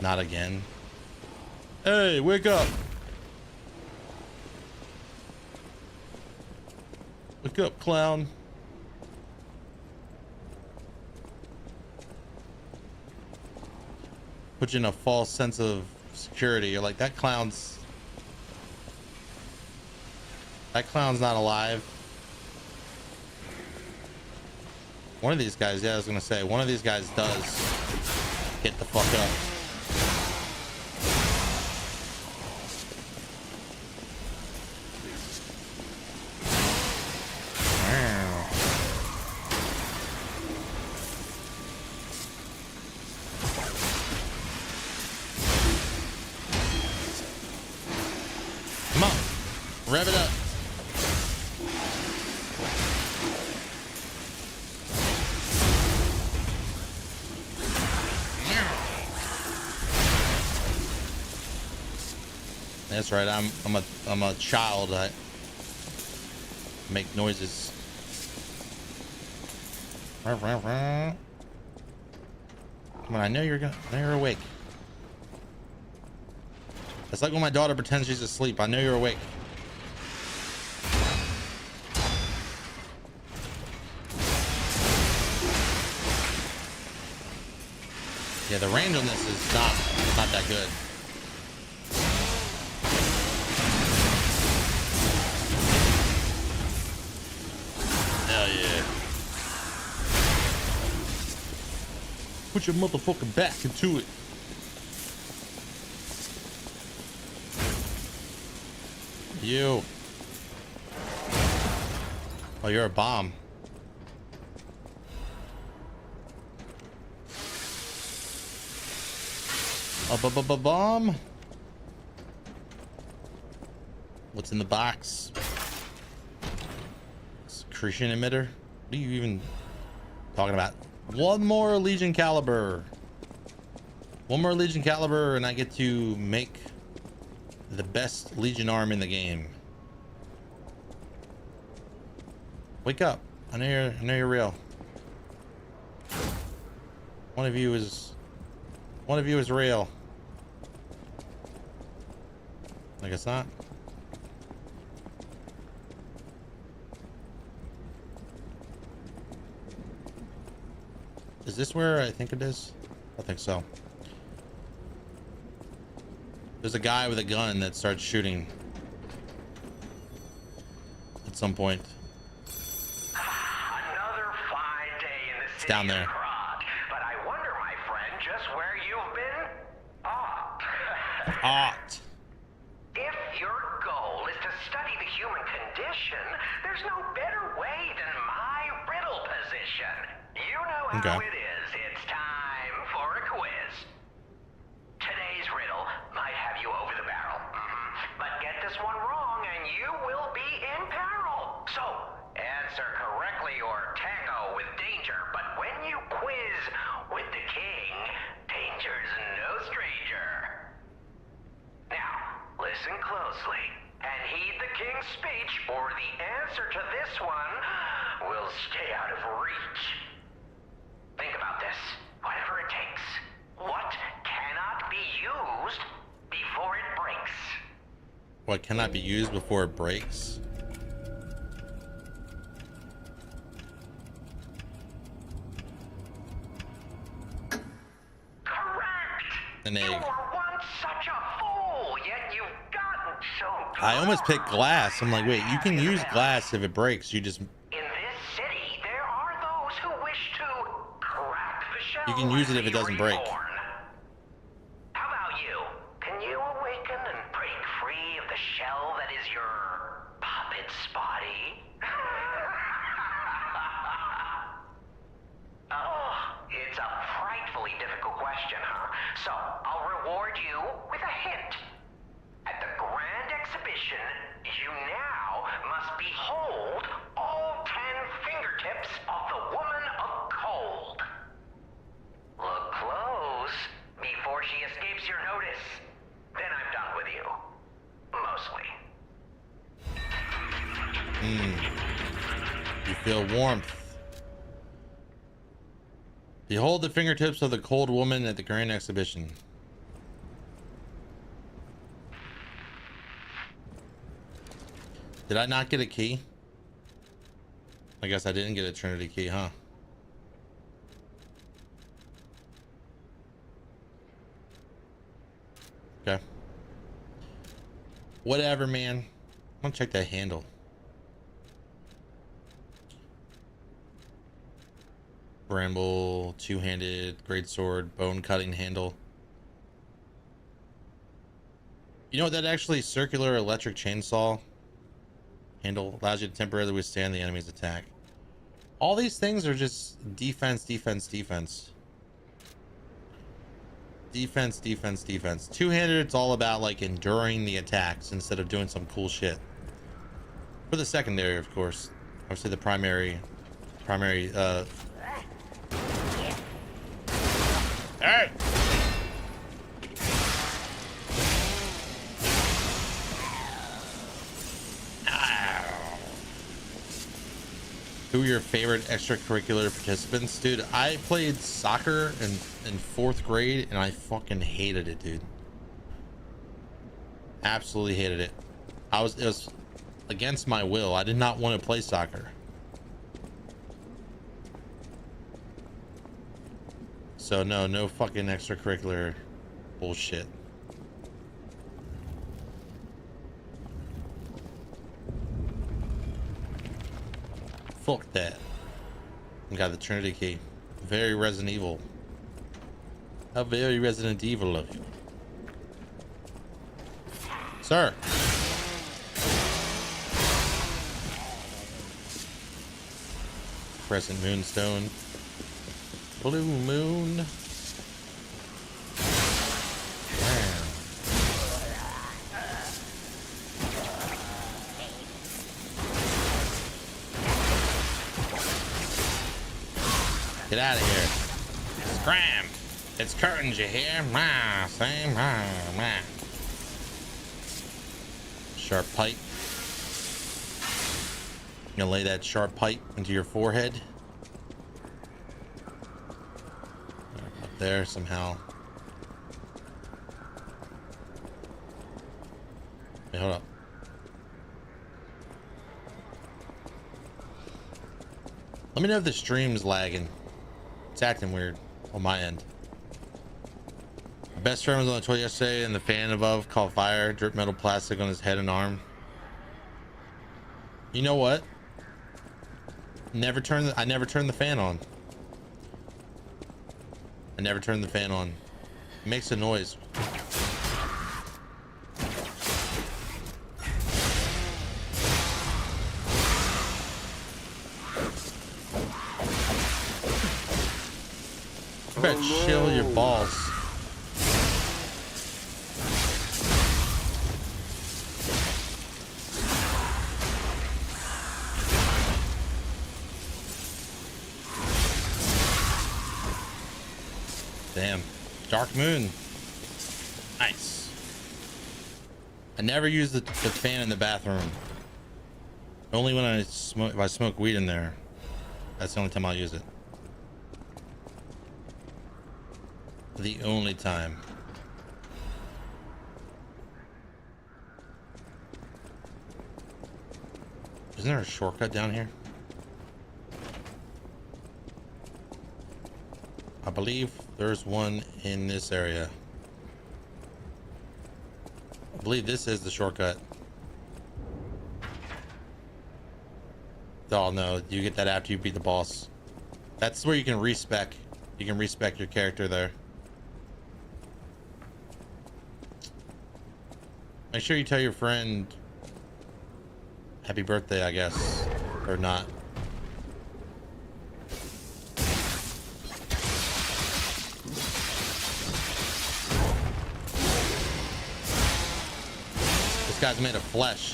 Not again. Hey, wake up. Wake up, clown. Put you in a false sense of security. You're like, that clown's not alive. One of these guys, yeah, I was gonna say, one of these guys does get the fuck up. Rev it up. That's right. I'm a child. I make noises. Come on, I know you're awake. It's like when my daughter pretends she's asleep. I know you're awake. Yeah, the range on this is not that good. Hell yeah. Put your motherfucking back into it. You. Oh, you're a bomb. A bomb. What's in the box? Secretion emitter. What are you even talking about? One more Legion caliber. One more Legion caliber, and I get to make the best Legion arm in the game. Wake up! I know you're real. One of you is real. I guess not. Is this where I think it is? I think so. There's a guy with a gun that starts shooting at some point.
Another fine day in the city
down there.
of Krat. But I wonder, my friend, just where you've been?
Art.
If your goal is to study the human condition, there's no better way than my riddle position. You know how
Okay.
it is. It's time for a quiz. Today's riddle might have you over the barrel. But get this one wrong and you will be in peril. So, answer correctly or tango with danger. But when you quiz with the king, danger's no stranger. Now, listen closely and heed the king's speech, or the answer to this one will stay out of reach. Think about this. Whatever it takes. What cannot be used before it breaks?
What cannot be used before it breaks?
Correct!
An egg.
You were once such a fool, yet you've gotten so
I almost picked
clever.
glass. I'm like, wait, you can use glass if it breaks. You just
In this city, there are those who wish to crack the shell.
You can use it if
and
it doesn't
be
break.
reborn. How about you? Can you awaken and break free of the shell that is your puppet's body? Oh, it's a frightfully difficult question, huh? So, I'll reward you with a hint. At the grand exhibition, you now must behold all 10 fingertips of the woman of cold. Look close before she escapes your notice. Then I'm done with you. Mostly.
you feel warmth. Behold the fingertips of the cold woman at the grand exhibition. Did I not get a key? I guess I didn't get a Trinity key, huh? Okay. Whatever, man. I'm gonna check that handle. Bramble, two-handed, greatsword, bone-cutting handle. You know what? That actually circular electric chainsaw handle allows you to temporarily withstand the enemy's attack. All these things are just defense, defense, defense. Defense, defense, defense. Two-handed, it's all about like enduring the attacks instead of doing some cool shit. For the secondary, of course. Obviously the primary, Hey! Who are your favorite extracurricular participants? Dude, I played soccer in 4th grade and I fucking hated it, dude. Absolutely hated it. It was against my will. I did not want to play soccer. So no fucking extracurricular bullshit. Fuck that. I got the Trinity key. Very Resident Evil. How very Resident Evil of you. Sir. Crescent Moonstone. Blue Moon. Wow. Get out of here. Scram! It's curtains, you hear? Same. Sharp pipe. You gonna lay that sharp pipe into your forehead? Up there somehow. Wait, hold up. Let me know if the stream's lagging. It's acting weird on my end. My best friend was on the toilet yesterday and the fan above caught fire, dripped metal plastic on his head and arm. You know what? I never turned the fan on. I never turned the fan on. It makes a noise. You better chill your balls. Damn. Dark Moon. Nice. I never use the fan in the bathroom. Only when I smoke, if I smoke weed in there. That's the only time I'll use it. The only time. Isn't there a shortcut down here? I believe there's one in this area. I believe this is the shortcut. Oh no, you get that after you beat the boss. That's where you can respec. You can respec your character there. Make sure you tell your friend happy birthday, I guess, or not. This guy's made of flesh.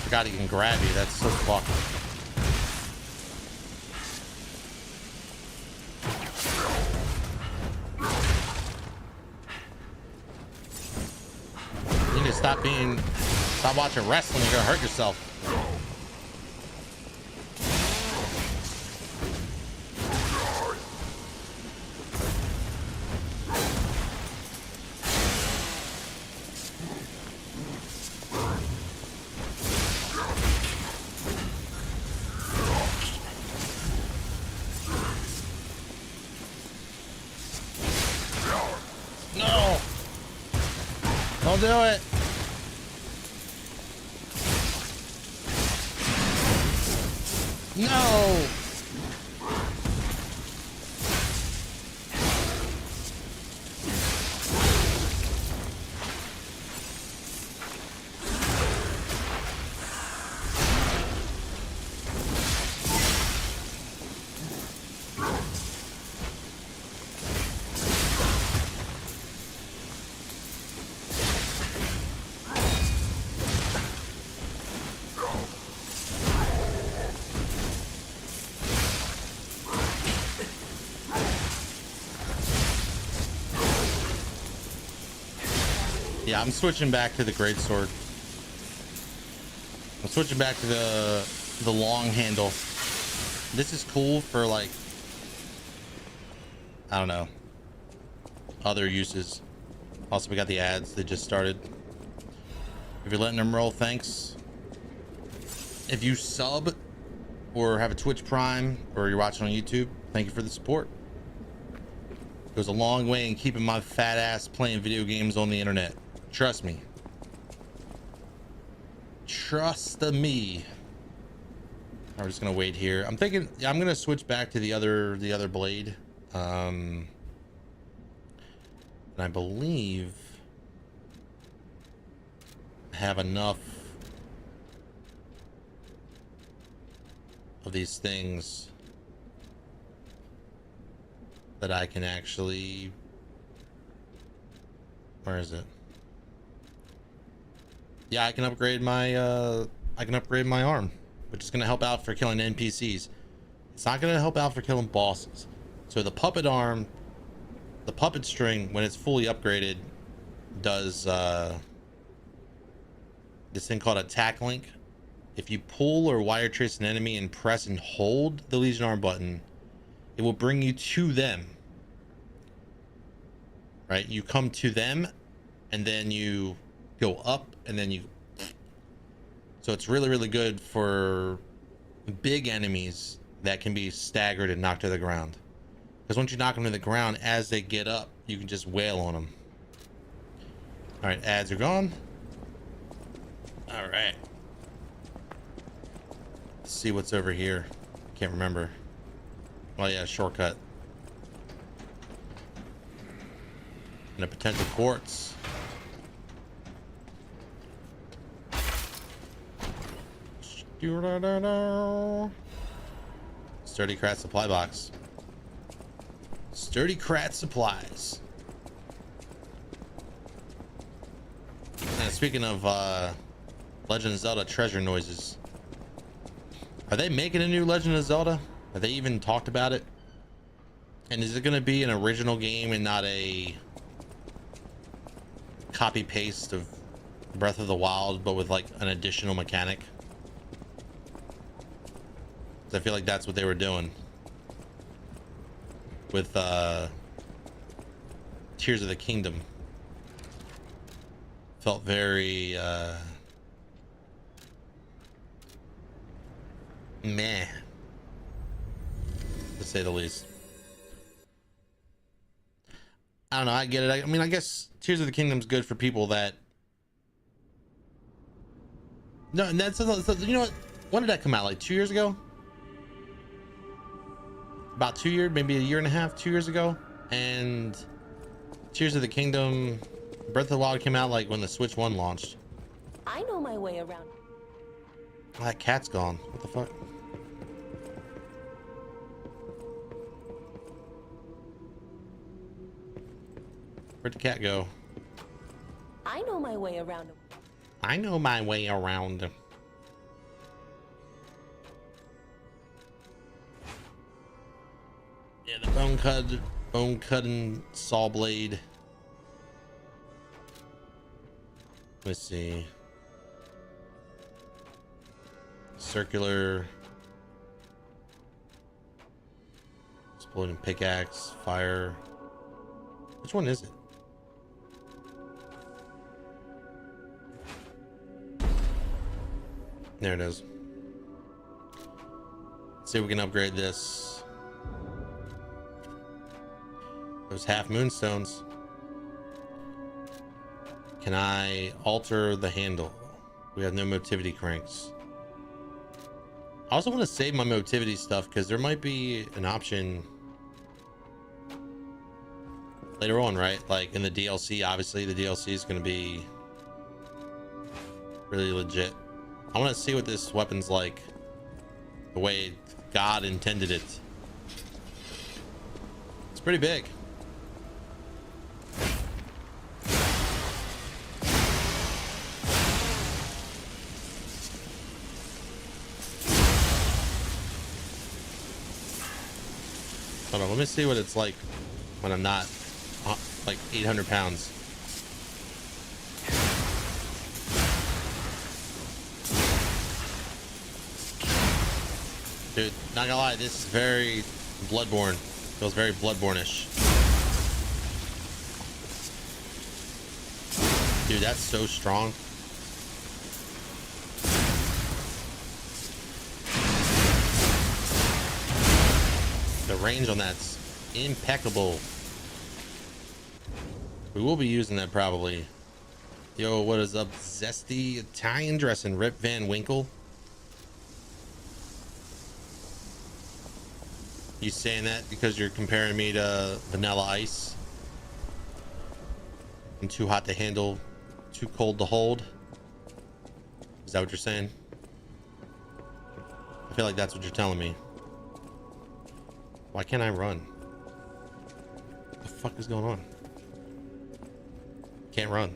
Forgot he can grab you. That's so fucked. You need to stop watching wrestling. You're gonna hurt yourself. No! Don't do it! No! Yeah, I'm switching back to the greatsword. I'm switching back to the the long handle. This is cool for like, I don't know, other uses. Also, we got the ads that just started. If you're letting them roll, thanks. If you sub or have a Twitch Prime or you're watching on YouTube, thank you for the support. It goes a long way in keeping my fat ass playing video games on the internet. Trust me. Trust me. I'm just gonna wait here. I'm thinking I'm gonna switch back to the other blade. And I believe I have enough of these things that I can actually, where is it? Yeah, I can upgrade my arm, which is going to help out for killing NPCs. It's not going to help out for killing bosses. So the puppet arm, the puppet string, when it's fully upgraded, does this thing called attack link. If you pull or wire trace an enemy and press and hold the Legion arm button, it will bring you to them. Right? You come to them and then you go up and then you. So it's really, really good for big enemies that can be staggered and knocked to the ground. Because once you knock them to the ground, as they get up, you can just wail on them. All right, ads are gone. All right. Let's see what's over here. Can't remember. Oh yeah, shortcut. And a potential quartz. Sturdy Krat supply box. Sturdy Krat supplies. And speaking of Legend of Zelda treasure noises, are they making a new Legend of Zelda? Have they even talked about it? And is it going to be an original game and not a copy paste of Breath of the Wild, but with like an additional mechanic? I feel like that's what they were doing with Tears of the Kingdom. Felt very meh, to say the least. I don't know, I get it. I mean, I guess Tears of the Kingdom's good for people that, no, and that's, you know what, when did that come out? Like 2 years ago? About 2 years, maybe a year and a half, 2 years ago. And Tears of the Kingdom, Breath of the Wild came out like when the Switch 1 launched.
I know my way around.
Oh, that cat's gone. What the fuck? Where'd the cat go?
I know my way around.
I know my way around. Yeah, the bone cutting saw blade. Let's see. Circular. Exploding pickaxe, fire. Which one is it? There it is. Let's see if we can upgrade this. Those half moonstones. Can I alter the handle? We have no motivity cranks. I also want to save my motivity stuff because there might be an option later on, right? Like in the DLC, obviously the DLC is going to be really legit. I want to see what this weapon's like the way God intended it. It's pretty big. Hold on, let me see what it's like when I'm not like 800 pounds. Dude, not gonna lie, this is very Bloodborne. Feels very Bloodborne-ish. Dude, that's so strong. The range on that's impeccable. We will be using that probably. Yo, what is up? Zesty Italian dressing, Rip Van Winkle. You saying that because you're comparing me to Vanilla Ice? I'm too hot to handle, too cold to hold. Is that what you're saying? I feel like that's what you're telling me. Why can't I run? What the fuck is going on? Can't run.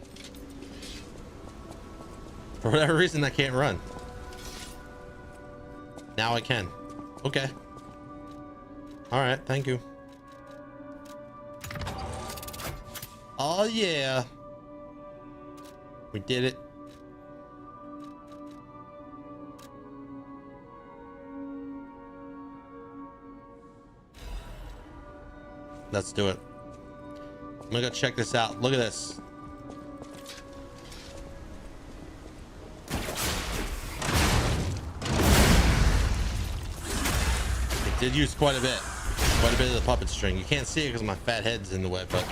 For whatever reason, I can't run. Now I can. Okay. All right, thank you. Oh yeah. We did it. Let's do it. I'm gonna go check this out. Look at this. It did use quite a bit of the puppet string. You can't see it because my fat head's in the way, but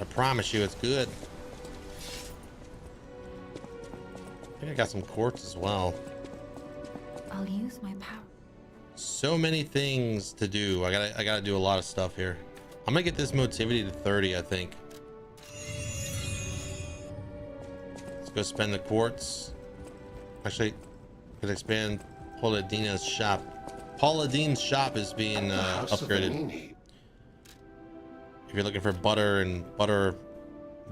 I promise you it's good. I think I got some quartz as well.
I'll use my power.
So many things to do. I gotta do a lot of stuff here. I'm gonna get this motivity to 30, I think. Let's go spend the quartz. Actually, could expand Paula Dina's shop. Paula Dean's shop is being upgraded. If you're looking for butter and butter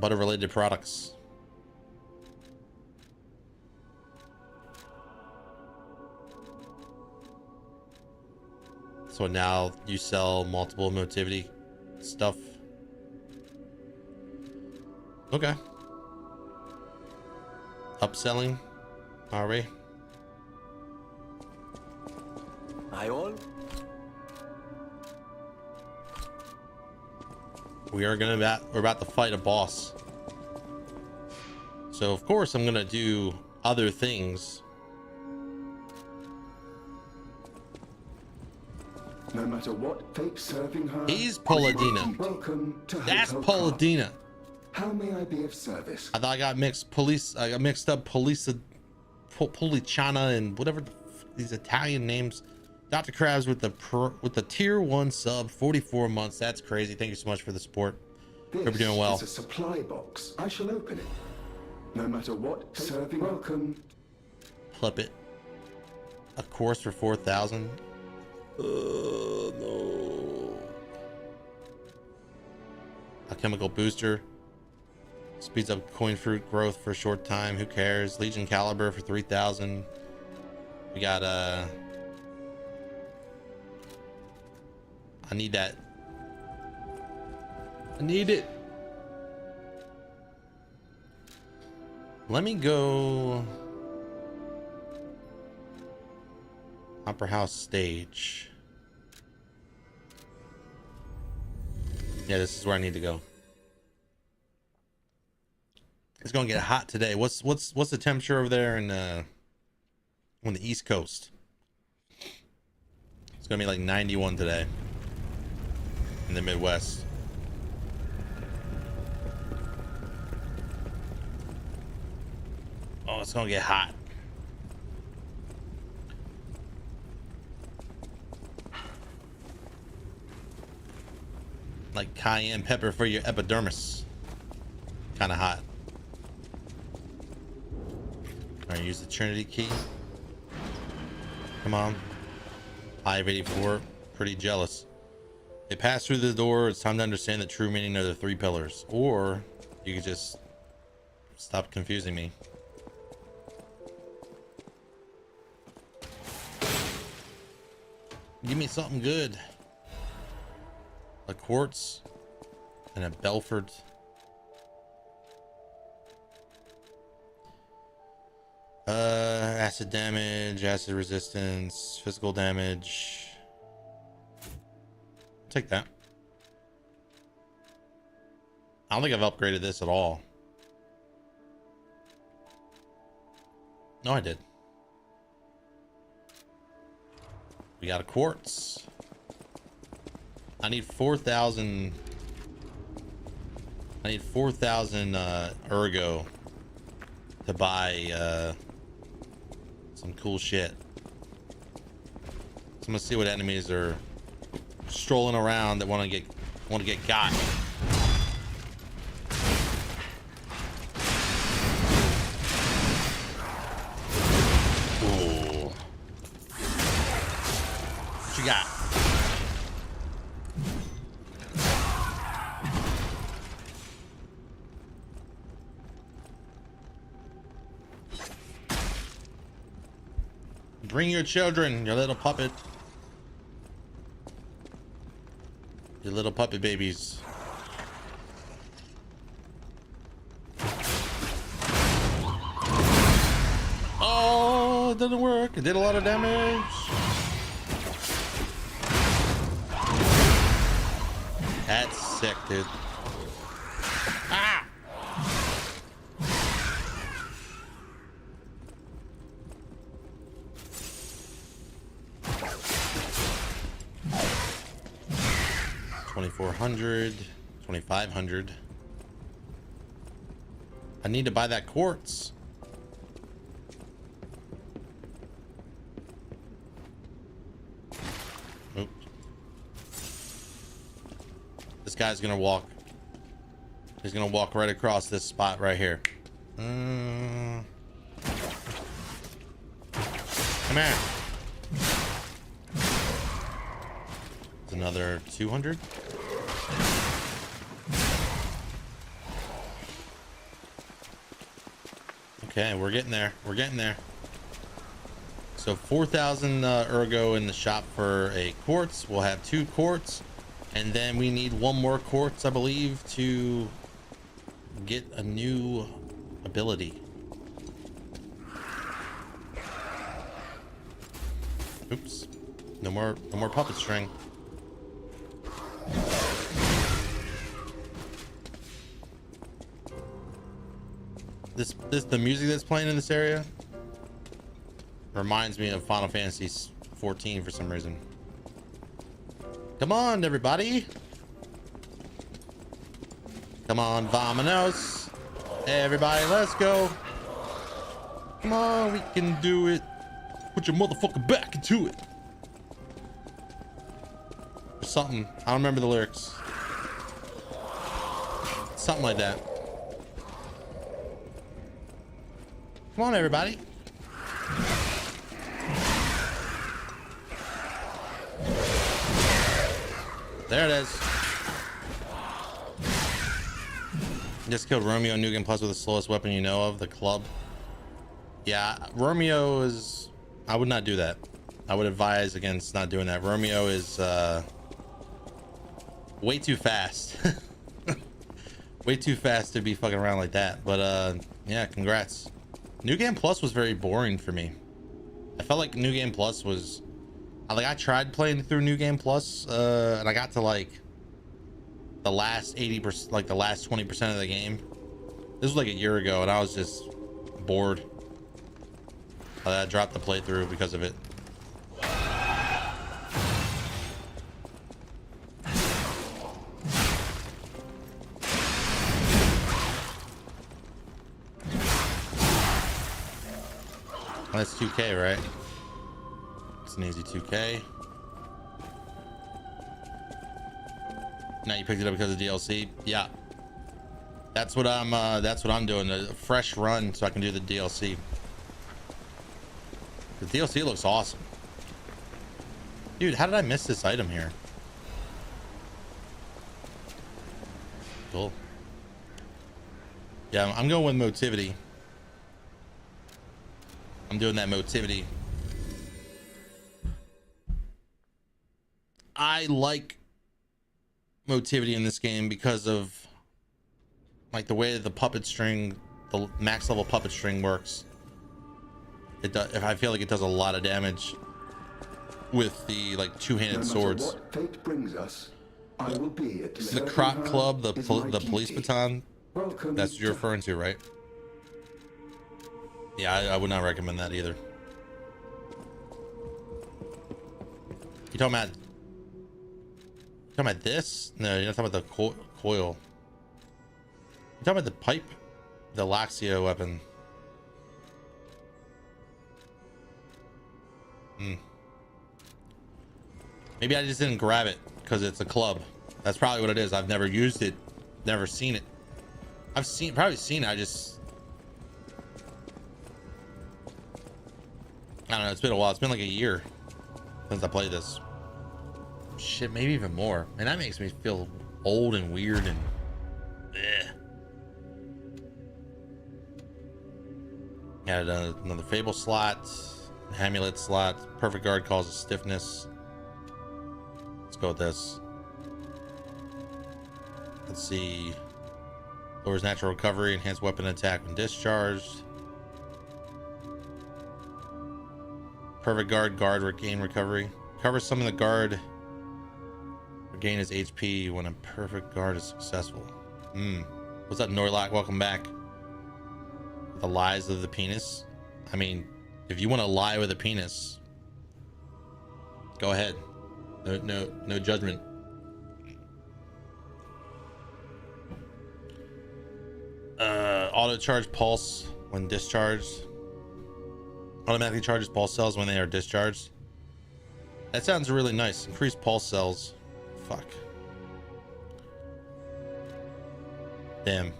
related products. So now you sell multiple motivity stuff. Okay. Upselling, are we?
Aye all.
We're about to fight a boss. So of course I'm gonna do other things.
No matter what fate serving her.
He's Polladina.
Welcome to
That's
Hotel
Polladina.
How may I be of service?
I thought I got mixed up Policiana and whatever these Italian names. Dr. Krabs with the tier 1 sub, 44 months. That's crazy. Thank you so much for the support. Hope you're doing well.
This is a supply box. I shall open it. No matter what serving. Welcome.
Flip it. A course for 4,000. No. A chemical booster. Speeds up coin fruit growth for a short time. Who cares? Legion caliber for 3,000. We got I need that. I need it. Let me go. Opera House stage. Yeah, this is where I need to go. It's gonna get hot today. What's the temperature over there in on the East Coast? It's gonna be like 91 today in the Midwest. Oh, it's gonna get hot. Like cayenne pepper for your epidermis. Kind of hot. All right, use the Trinity key. Come on. Hive 84. Pretty jealous. They pass through the door. It's time to understand the true meaning of the 3 pillars. Or you could just stop confusing me. Give me something good. A quartz and a Belford. Acid damage, acid resistance, physical damage. Take that. I don't think I've upgraded this at all. No, I did. We got a quartz. I need 4,000. I need 4,000 ergo to buy some cool shit. So I'm gonna see what enemies are strolling around that want to get got. Ooh. What you got? Bring your children, your little puppet. Your little puppet babies. Oh, it didn't work. It did a lot of damage. That's sick, dude. Ah! $2,400, $2,500. I need to buy that quartz. Oops. This guy's gonna walk. He's gonna walk right across this spot right here. Come here. It's another 200. Okay, we're getting there. We're getting there. So 4,000 ergo in the shop for a quartz. We'll have 2 quartz, and then we need 1 more quartz, I believe, to get a new ability. Oops. No more puppet string. The music that's playing in this area reminds me of Final Fantasy 14 for some reason. Come on, everybody. Come on, vamonos. Everybody, let's go. Come on, we can do it. Put your motherfucking back into it. Or something. I don't remember the lyrics. Something like that. Come on, everybody. There it is. Just killed Romeo New Game Plus with the slowest weapon you know of, the club. Yeah, Romeo is... I would not do that. I would advise against not doing that. Romeo is way too fast. Way too fast to be fucking around like that. But yeah, congrats. New Game Plus was very boring for me. I felt like New Game Plus was... I tried playing through New Game Plus, and I got to like the last 80%, like the last 20% of the game. This was like a year ago, and I was just bored. I dropped the playthrough because of it. Oh, that's 2K, right? It's an easy 2K. Now you picked it up because of DLC. Yeah, that's what I'm doing. A fresh run so I can do the DLC. The DLC looks awesome. Dude, how did I miss this item here? Cool. Yeah, I'm going with Motivity. I'm doing that Motivity. I like Motivity in this game because of like the way that the puppet string, the max level puppet string works. It does. If I feel like it does a lot of damage with the like two-handed
No matter
swords.
what fate brings us, I will be at
The Crot Club, the police baton.
Welcome.
That's what you're referring to, right? Yeah, I would not recommend that either. You talking about this? No, you're not talking about the coil. You're talking about the pipe, the Laxia weapon. Maybe I just didn't grab it because it's a club. That's probably what it is. I've never used it, never seen it. I've probably seen it. I don't know. It's been a while. It's been like a year since I played this. Shit, maybe even more. And that makes me feel old and weird and Got another Fable slot, Amulet slot. Perfect Guard causes stiffness. Let's go with this. Let's see. Lowers natural recovery, enhanced weapon attack when discharged. Perfect Guard, guard regain recovery. Covers some of the guard. Regain his HP when a perfect guard is successful. What's up, Norlock? Welcome back. The lies of the penis. I mean, if you want to lie with a penis, go ahead. No judgment. Auto charge pulse when discharged. Automatically charges pulse cells when they are discharged. That sounds really nice. Increase pulse cells. Fuck. Damn.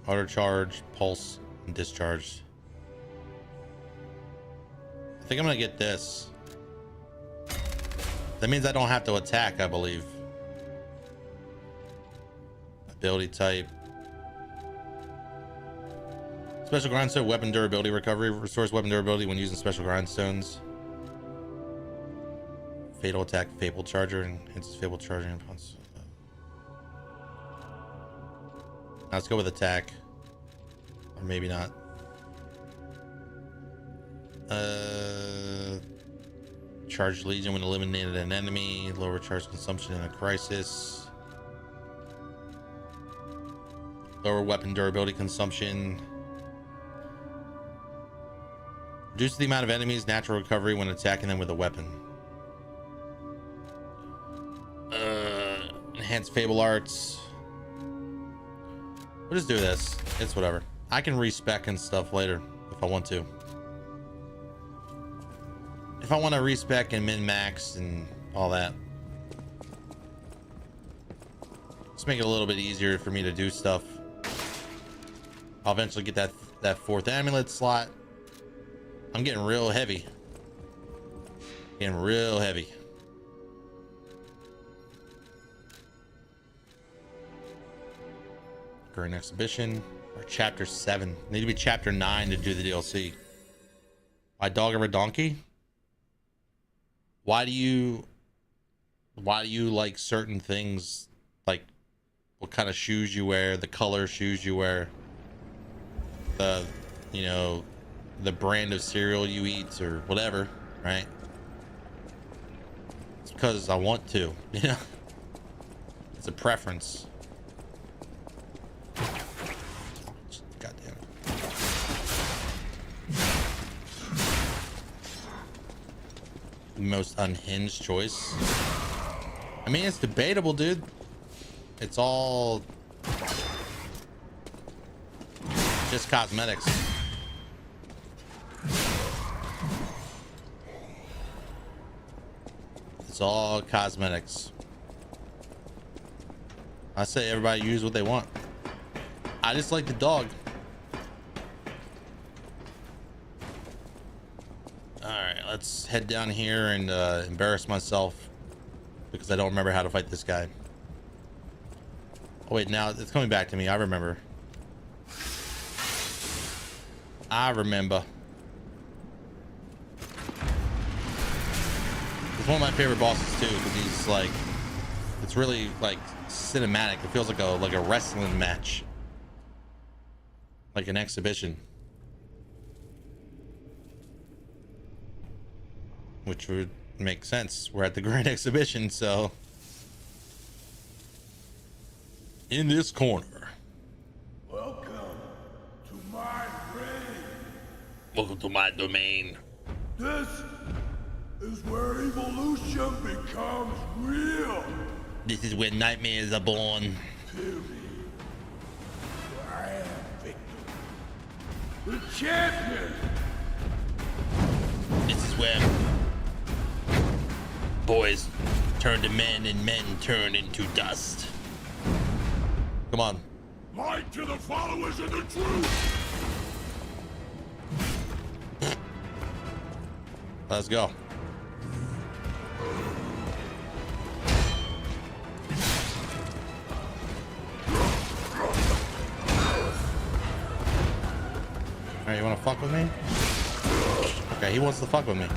Auto charge, pulse, and discharge. I think I'm gonna get this. That means I don't have to attack, I believe. Ability type. Special grindstone weapon durability recovery. Restores weapon durability when using special grindstones. Fatal attack, Fable charger, and enhances Fable charging response. Now let's go with attack. Or maybe not. Charge Legion when eliminated an enemy. Lower charge consumption in a crisis. Lower weapon durability consumption. Reduce the amount of enemies' natural recovery when attacking them with a weapon. Enhance Fable arts. We'll just do this. It's whatever. I can respec and stuff later if I want to. If I want to respec and min-max and all that. Let's make it a little bit easier for me to do stuff. I'll eventually get that fourth amulet slot. I'm getting real heavy. Getting real heavy. Current exhibition or chapter 7. Need to be chapter 9 to do the DLC. Why dog over donkey? Why do you like certain things, like what kind of shoes you wear, the color shoes you wear, the the brand of cereal you eat or whatever, right? It's because I want to, it's a preference. God damn it. Most unhinged choice. I mean, it's debatable, dude. It's all just cosmetics. It's all cosmetics. I say everybody use what they want. I just like the dog. Alright, let's head down here and embarrass myself because I don't remember how to fight this guy. Oh wait, now it's coming back to me. I remember. It's one of my favorite bosses too because he's like, it's really like cinematic. It feels like a wrestling match, like an exhibition. which would make sense. We're at the Grand Exhibition, so in this corner.
Welcome to my reign.
Welcome to my domain.
This is where evolution becomes real.
This is where nightmares are born.
Period. I am Victor, the champion.
This is where boys turn to men and men turn into dust. Come on.
Light to the followers of the truth.
Let's go. Alright, you wanna fuck with me? Okay, he wants to fuck with me.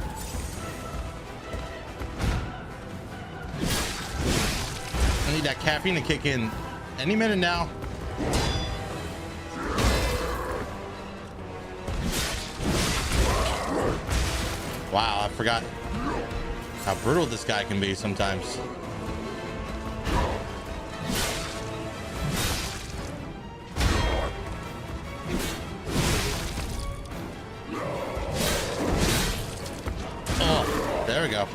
I need that caffeine to kick in any minute now. Wow, I forgot how brutal this guy can be sometimes. Oh, there we go.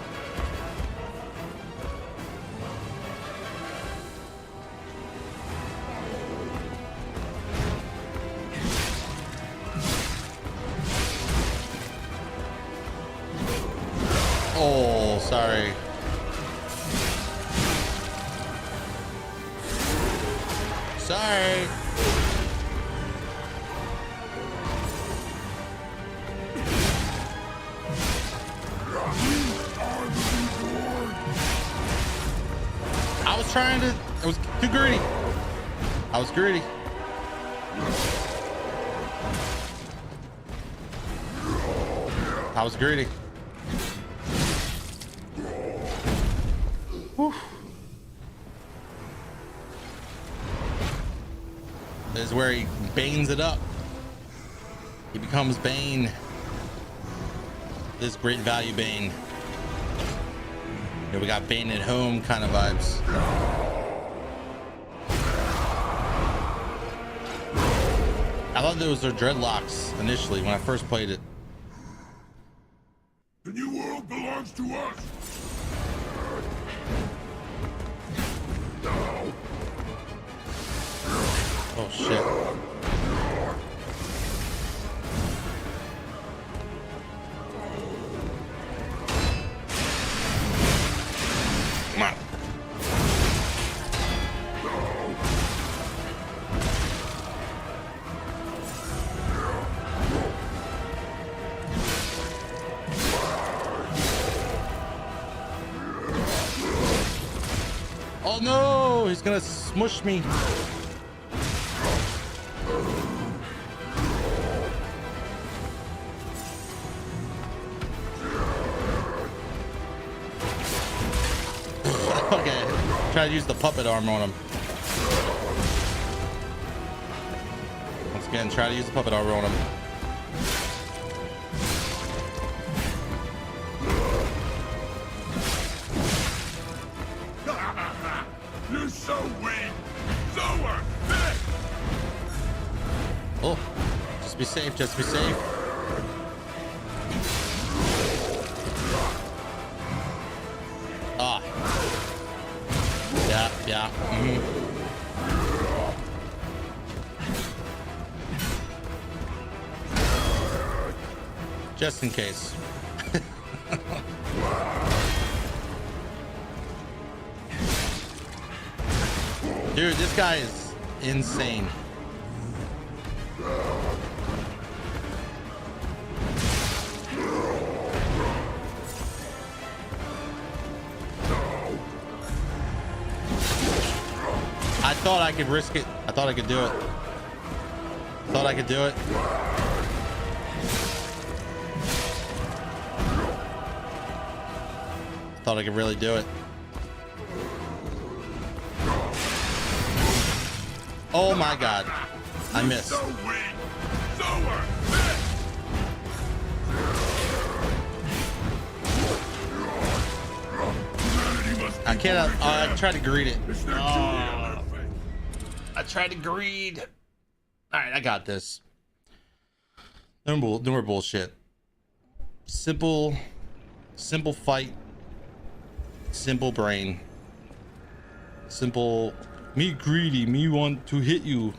Oh, sorry. Sorry. I was trying to. I was too greedy. I was greedy. I was greedy. Whew. This is where he banes it up. He becomes Bane. This great value Bane. Yeah, we got Bane at home kind of vibes. I thought those were dreadlocks initially when I first played it.
The new world belongs to us.
Oh shit. Come on. Oh no, he's gonna smush me. Okay, try to use the puppet arm on him. Once again, try to use the puppet arm on him.
You're so weak. So thick.
Oh, just be safe, just be safe. Ah. Yeah, yeah. Just in case. Dude, this guy is insane. I thought I could risk it. I thought I could do it. Thought I could do it. Thought I could really do it. Oh my god. I missed.
So weak. So thick.
can't. I tried to greed it. I tried to greed. All right, I got this. No more bullshit. Simple fight. Simple brain. Simple. Me greedy. Me want to hit you.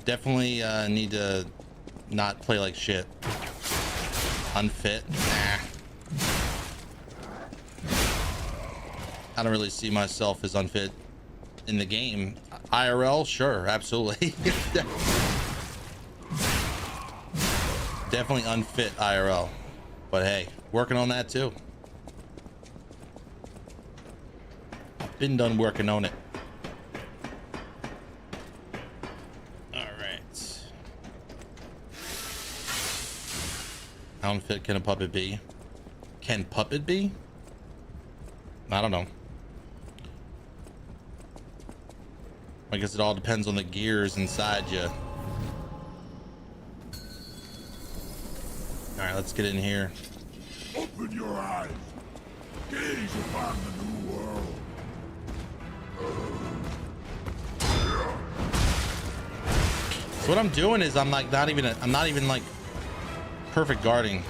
Definitely need to not play like shit. Unfit. Nah. I don't really see myself as unfit in the game. IRL, sure, absolutely. Definitely unfit IRL. But hey, working on that too. Been done working on it. Alright. How unfit can a puppet be? Can puppet be? I don't know. I guess it all depends on the gears inside you. All right, let's get in here.
Open your eyes. Gaze upon the new world.
So what I'm doing is I'm like not even like perfect guarding.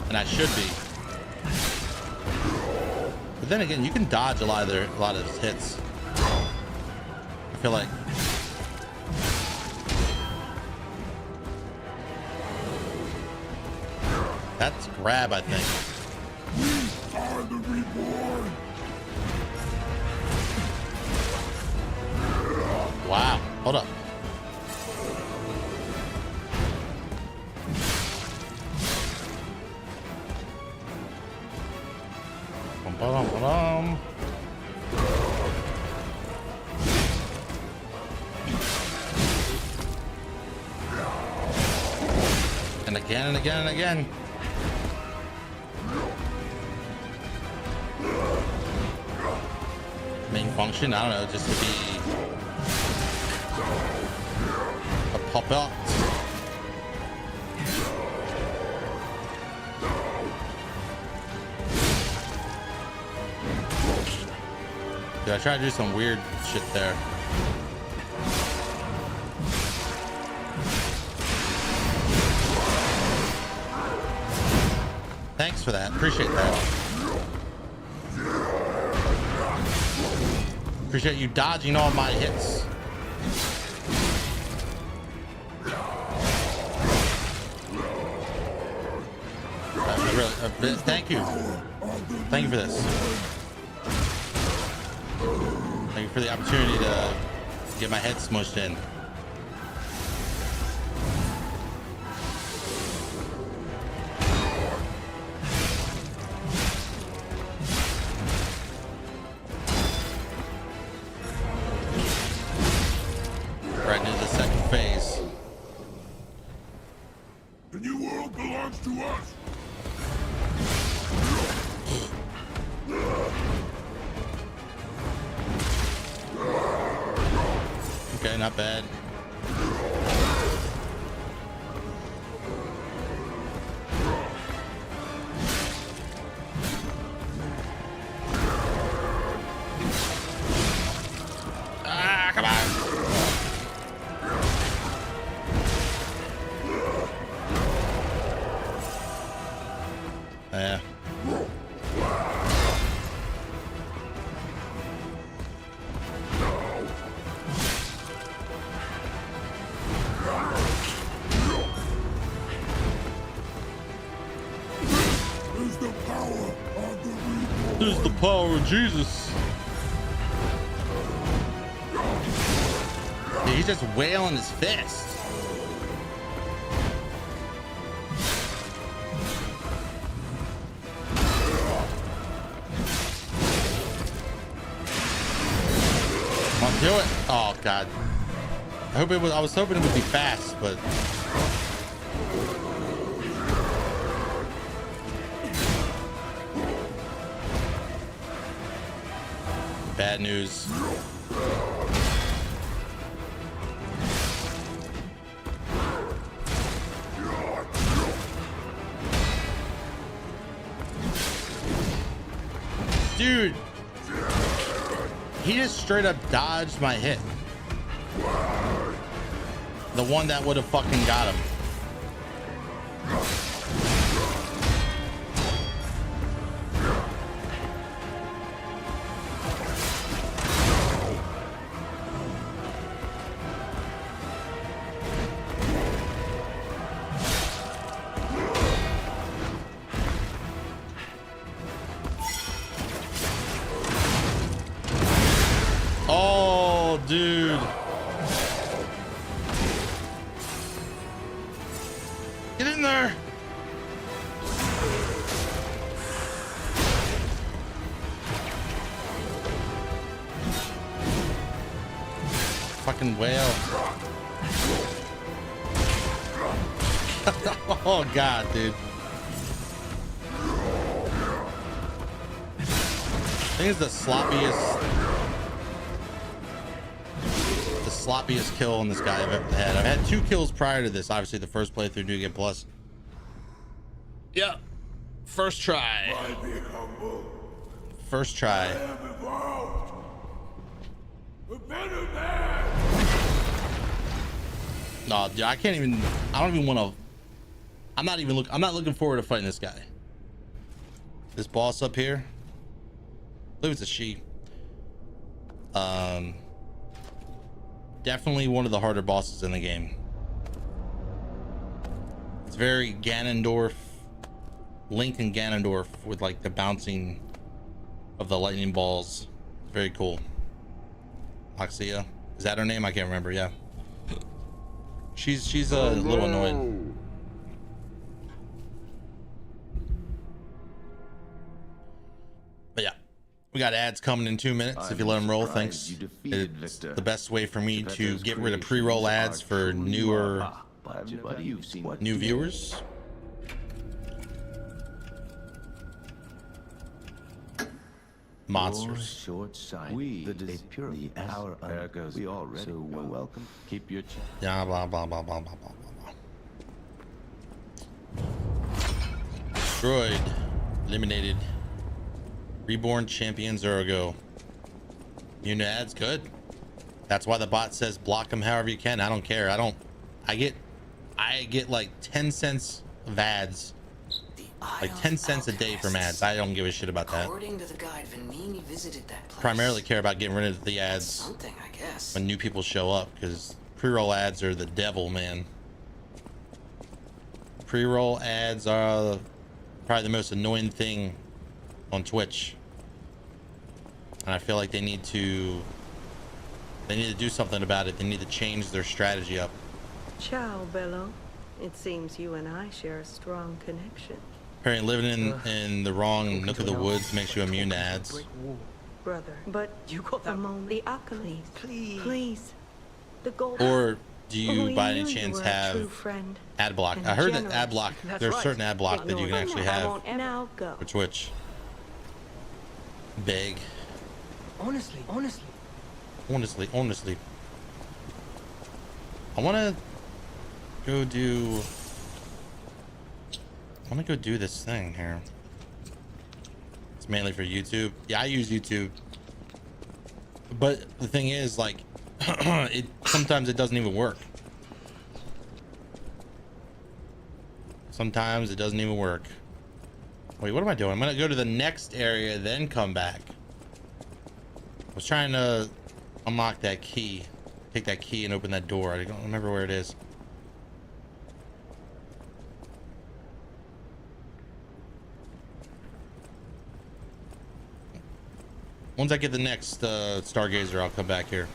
And I should be. But then again, you can dodge a lot of his hits. I feel like. That's grab, I think.
We are the reborn.
Wow. Hold up. Ba-dum-ba-dum. And again and again and again. Main function, I don't know, just to be a pop-out. Dude, I tried to do some weird shit there. Thanks for that. Appreciate that. Appreciate you dodging all my hits. Thank you. Thank you for this. Thank you for the opportunity to get my head smushed in. Right into the second phase.
The new world belongs to us.
Okay, not bad. Ah, come on. Yeah. This is the power of Jesus. Yeah, he's just wailing his fist. I'll do it. Oh God. I was hoping it would be fast, but bad news. Dude, he just straight up dodged my hit. The one that would have fucking got him. Oh, dude. Get in there. Fucking whale. Oh, God, dude. I think it's the sloppiest kill on this guy I've ever had. I've had 2 kills prior to this. Obviously, the first playthrough New Game Plus. Yeah, first try.
Be humble.
First try.
I am evolved. A better man.
No, dude, I can't even. I don't even want to. I'm not looking forward to fighting this guy. This boss up here. I believe it's a she. Definitely one of the harder bosses in the game. It's very Ganondorf, Link and Ganondorf with like the bouncing of the lightning balls. Very cool. Oxia, is that her name? I can't remember. Yeah, she's a little annoying. But yeah. We got ads coming in 2 minutes. If you let them roll, thanks. It's the best way for me to get rid of pre-roll ads for new viewers. Monsters.
Short sight. We our Argos. We already so welcome. Keep your
Yeah, blah blah blah blah blah blah blah. Destroyed. Eliminated. Reborn champion Zergo. New ads, good. That's why the bot says block them however you can. I don't care. I get like 10 cents of ads. Like 10 cents a day from ads. I don't give a shit about that.
According to the guide, Venini visited that place.
Primarily care about getting rid of the ads
Something, I guess.
when new people show up, because pre-roll ads are the devil, man. Pre-roll ads are probably the most annoying thing on Twitch, and I feel like they need to do something about it. They need to change their strategy up.
Ciao, Bello. It seems you and I share a strong connection.
Apparently living in the wrong nook of the woods makes you immune to ads.
Brother, but you got that moment. The Achilles, please. The gold.
Or do you by any chance have ad block? I heard that ad block, there's certain ad block that you can actually have for Twitch. Big.
Honestly.
Honestly. I want to go do this thing here. It's mainly for YouTube. Yeah, I use YouTube. But the thing is, like, sometimes it doesn't even work. Sometimes it doesn't even work. Wait, what am I doing? I'm gonna go to the next area, then come back. I was trying to unlock that key. Take that key and open that door. I don't remember where it is. Once I get the next Stargazer, I'll come back here.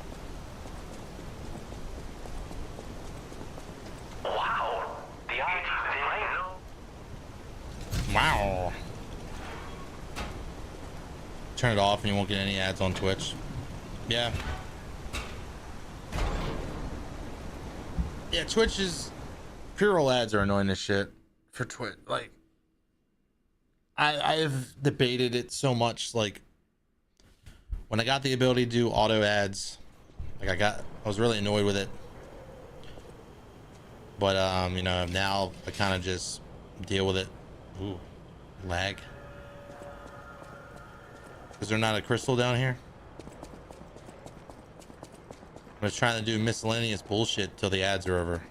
Wow. The odds are
Wow. Turn it off and you won't get any ads on Twitch. Yeah. Yeah, Twitch is... Pre-roll ads are annoying as shit for Twitch. Like, I've debated it so much. Like, when I got the ability to do auto ads, like I was really annoyed with it. But, you know, now I kind of just deal with it. Ooh, lag. Is there not a crystal down here? I was trying to do miscellaneous bullshit till the ads are over.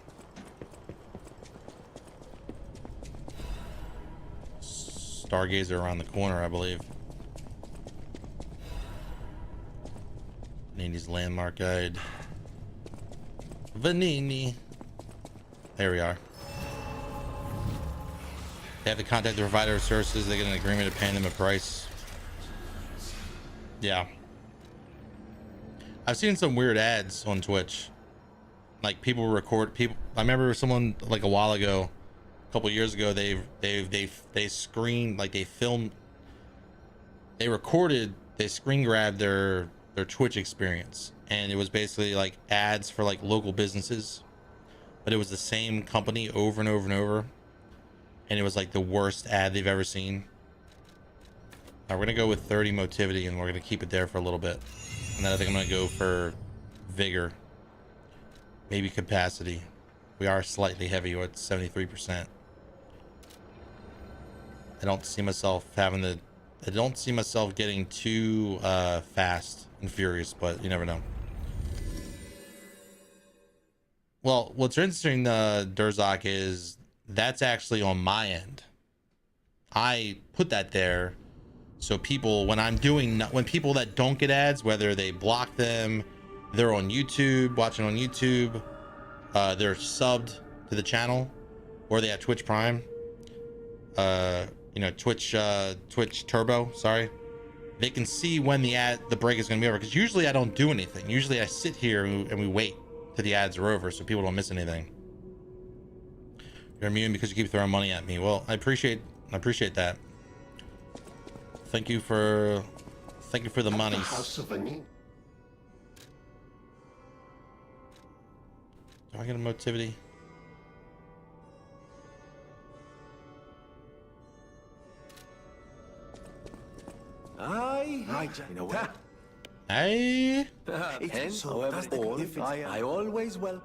Stargazer around the corner, I believe. Vanini's landmark guide. Vanini. There we are. They have to contact the provider of services. They get an agreement to pay them a price. Yeah. I've seen some weird ads on Twitch. Like people record people. I remember someone like a while ago, a couple years ago, they screened, like they filmed, they recorded, they screen grabbed their Twitch experience, and it was basically like ads for like local businesses, but it was the same company over and over and over, and it was like the worst ad they've ever seen. Now we're gonna go with 30 motivity, and we're gonna keep it there for a little bit, and then I think I'm gonna go for vigor, maybe capacity. We are slightly heavy. We're at 73%. I don't see myself having the, I don't see myself getting too fast and furious, but you never know. Well, what's interesting, Durzak, is that's actually on my end. I put that there so people, when I'm doing, when people that don't get ads, whether they block them, they're on YouTube, watching on YouTube, they're subbed to the channel, or they have Twitch Prime, you know, Twitch Turbo, sorry, they can see when the break is going to be over, because usually I don't do anything. Usually I sit here and we wait till the ads are over so people don't miss anything. You're immune because you keep throwing money at me. Well, I appreciate that. Thank you for the money. Do I get a motivity?
You know what?
Hey.
Hence, however, I always will.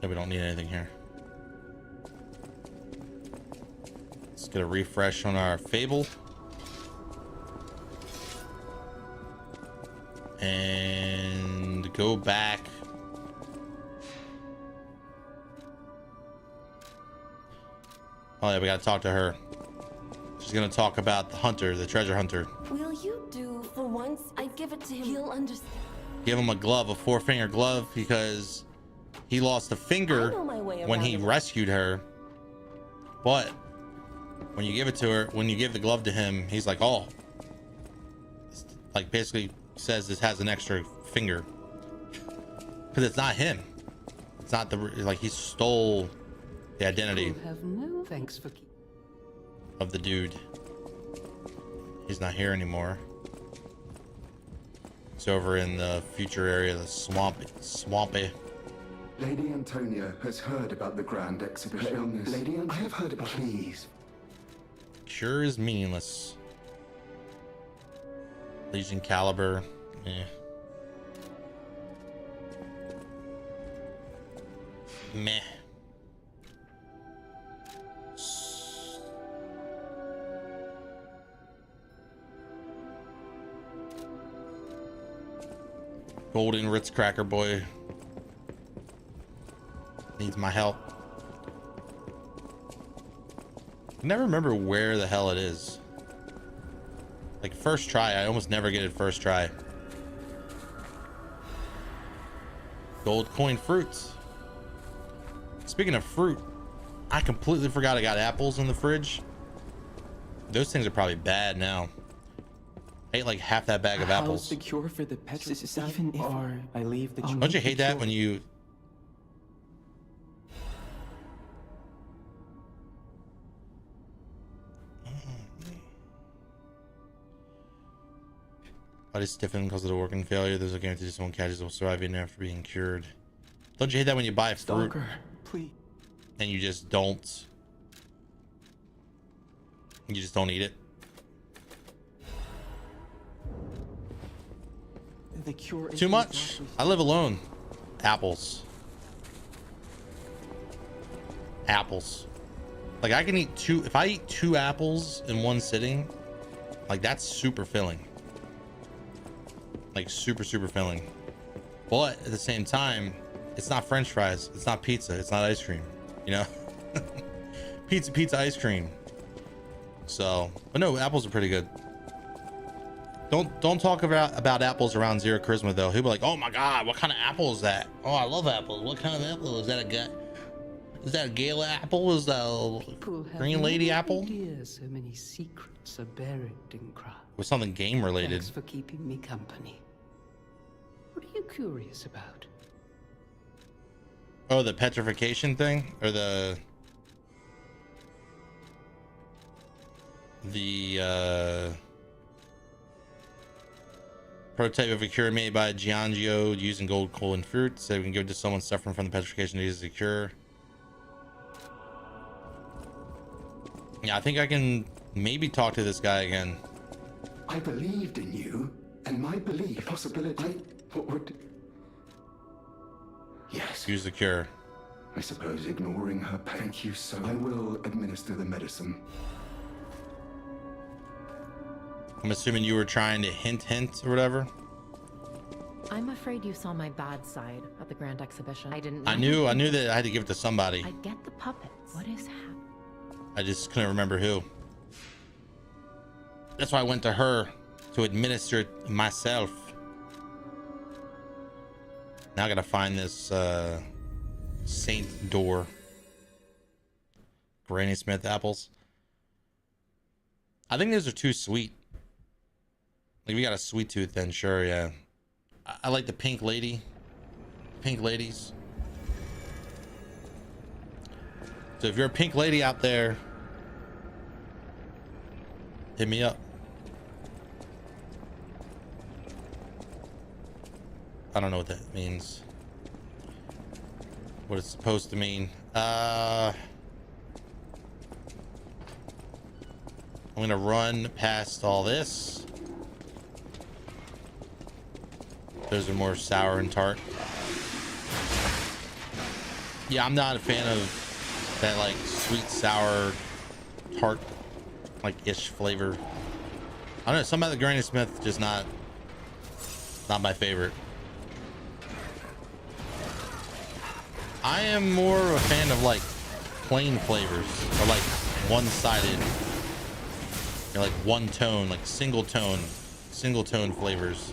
Yeah, we don't need anything here. Let's get a refresh on our Fable. And go back. Oh yeah, we gotta talk to her. She's gonna talk about the hunter, the treasure hunter.
Will you do for once? I give it to him. He'll understand.
Give him a glove, a 4-finger glove, because he lost a finger when he rescued her. But when you give it to her, when you give the glove to him, he's like, oh, like basically says this has an extra finger, because it's not him. It's not the, like, he stole the identity of the dude. He's not here anymore. It's over in the future area, the swampy.
Lady Antonia has heard about the grand exhibition. Lady Antonia, I have heard about. Please.
Cure is meaningless. Legion Caliber. Yeah. Meh. Golden Ritz Cracker Boy needs my help. I never remember where the hell it is. Like first try, I almost never get it first try. Gold coin fruits. Speaking of fruit, I completely forgot I got apples in the fridge. Those things are probably bad now. I ate like half that bag of apples.
How's the cure for the petricide? Even if I leave the
Don't you hate that when you... Body stiffened because of the organ failure. There's a guarantee someone catches will survive even after being cured. Don't you hate that when you buy fruit
please,
and you just don't eat it?
the cure
Too much. I live alone. Apples. Like I can eat two, if I eat 2 apples in one sitting, like that's super filling. Like super filling. But at the same time, it's not French fries, it's not pizza, it's not ice cream, you know. pizza, ice cream. So, but no, apples are pretty good. Don't talk about apples around Zero Charisma though. He'll be like, oh my god, what kind of apple is that? Oh, I love apples. What kind of apple is that? Is that a Gala apple? Is that a Green Lady apple?
So many secrets are buried in Krat.
With something game related.
Thanks for keeping me company. What are you curious about?
Oh, the petrification thing, or the prototype of a cure made by Giangio using gold, coal, and fruit, so we can give it to someone suffering from the petrification to use as a cure. Yeah, I think I can maybe talk to this guy again.
I believed in you, and my belief possibility. What would? Yes.
Use the cure.
I suppose ignoring her. Thank you so. I will administer the medicine.
I'm assuming you were trying to hint or whatever.
I'm afraid you saw my bad side at the Grand Exhibition. I didn't.
I knew that I had to give it to somebody.
I get the puppets. What is happening?
I just couldn't remember who. That's why I went to her to administer it myself. Now I gotta find this Saint Door. Granny Smith apples. I think those are too sweet. Like if you got a sweet tooth, then sure, yeah. I like the pink lady. Pink ladies. So if you're a pink lady out there, hit me up. I don't know what that means. What it's supposed to mean. I'm gonna run past all this. Those are more sour and tart. Yeah, I'm not a fan of that like sweet, sour, tart, like ish flavor. I don't know, some about the Granny Smith just not my favorite. I am more of a fan of like plain flavors, or like one-sided, like one tone, like single tone flavors.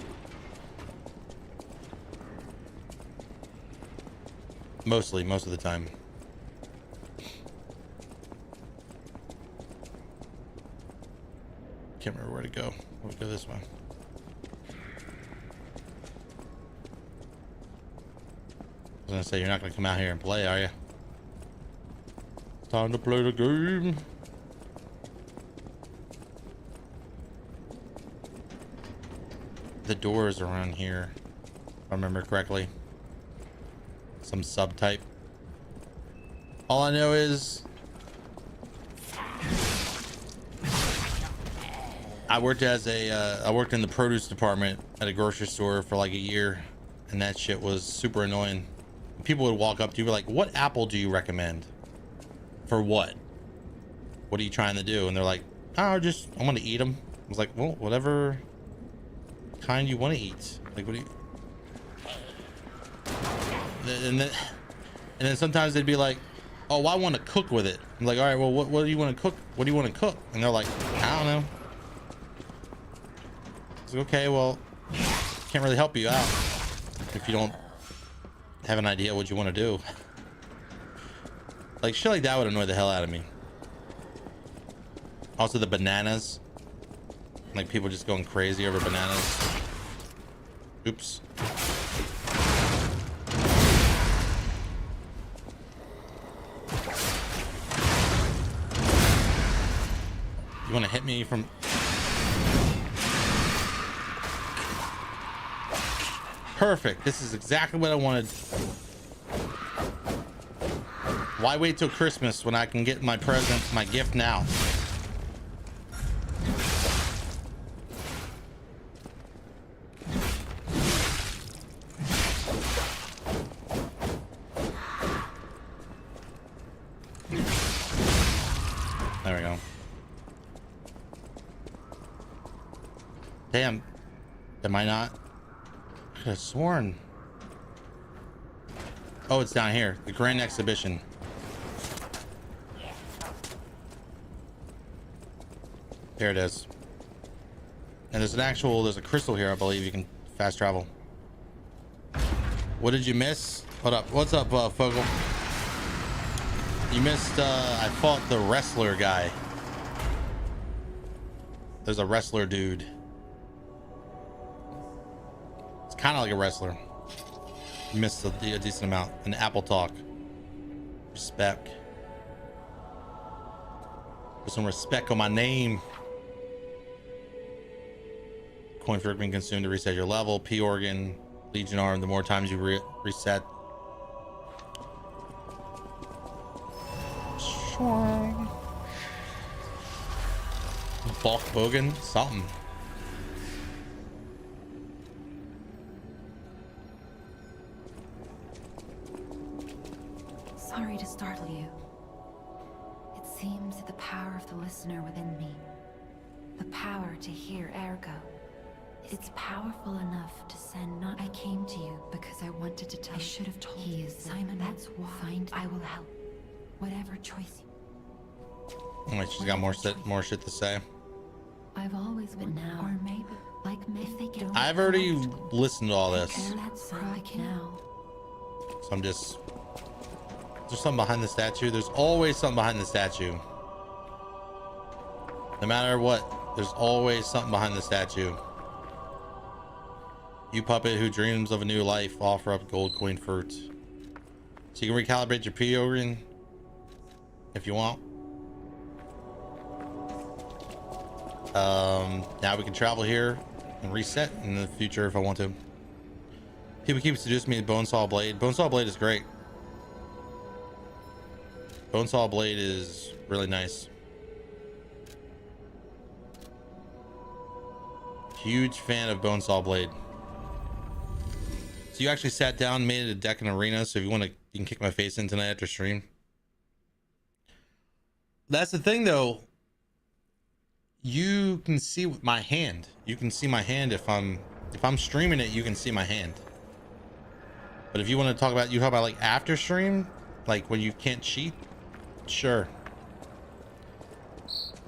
Most of the time. Can't remember where to go. We'll go this way. I was gonna say, you're not gonna come out here and play, are you? It's time to play the game. The door is around here, if I remember correctly. Some subtype. All I know is I worked in the produce department at a grocery store for like a year, and that shit was super annoying. People would walk up to you, be like, what apple do you recommend? For what? What are you trying to do? And they're like, oh, I want to eat them. I was like, well, whatever kind you want to eat. Like, what do you? And then sometimes they'd be like, oh, well, I want to cook with it. I'm like, all right, well, what do you want to cook? What do you want to cook? And they're like, I don't know. It's like, okay, well, can't really help you out if you don't have an idea what you want to do. Like shit like that would annoy the hell out of me. Also the bananas, like people just going crazy over bananas. Oops. You want to hit me from? Perfect. This is exactly what I wanted. Why wait till Christmas when I can get my present, my gift now? Damn. Am I not? I could have sworn. Oh, it's down here. The Grand Exhibition. There it is. And there's a crystal here, I believe. You can fast travel. What did you miss? Hold up. What's up, Fogel? You missed, I fought the wrestler guy. There's a wrestler dude. It's kind of like a wrestler. You missed a decent amount. An apple talk. Respect. Put some respect on my name. Coin for being consumed to reset your level. P organ. Legion arm. The more times you reset. Sure. Bulk Bogan. Something.
Sorry to startle you. It seems that the power of the listener within me, the power to hear ergo, it's powerful enough to send not I came to you because I wanted to tell you. I should have told you. Simon, that's why. Find I will help. Whatever choice you.
Oh, wait, she's got more shit to say.
I've always been now. Or maybe like if they get
I've already listened to all this.
That's I can now.
So I'm just. There's something behind the statue. There's always something behind the statue. No matter what, there's always something behind the statue. You puppet who dreams of a new life, offer up gold coin fruit. So you can recalibrate your P organ if you want. Now we can travel here and reset in the future if I want to. People keep seducing me to Bonesaw Blade. Bonesaw Blade is great. Bonesaw Blade is really nice. Huge fan of Bonesaw Blade. So you actually sat down, made it a deck and arena. So if you want to, you can kick my face in tonight after stream. That's the thing, though. You can see my hand. You can see my hand if I'm streaming it. You can see my hand. But if you want to talk about like after stream, like when you can't cheat, sure.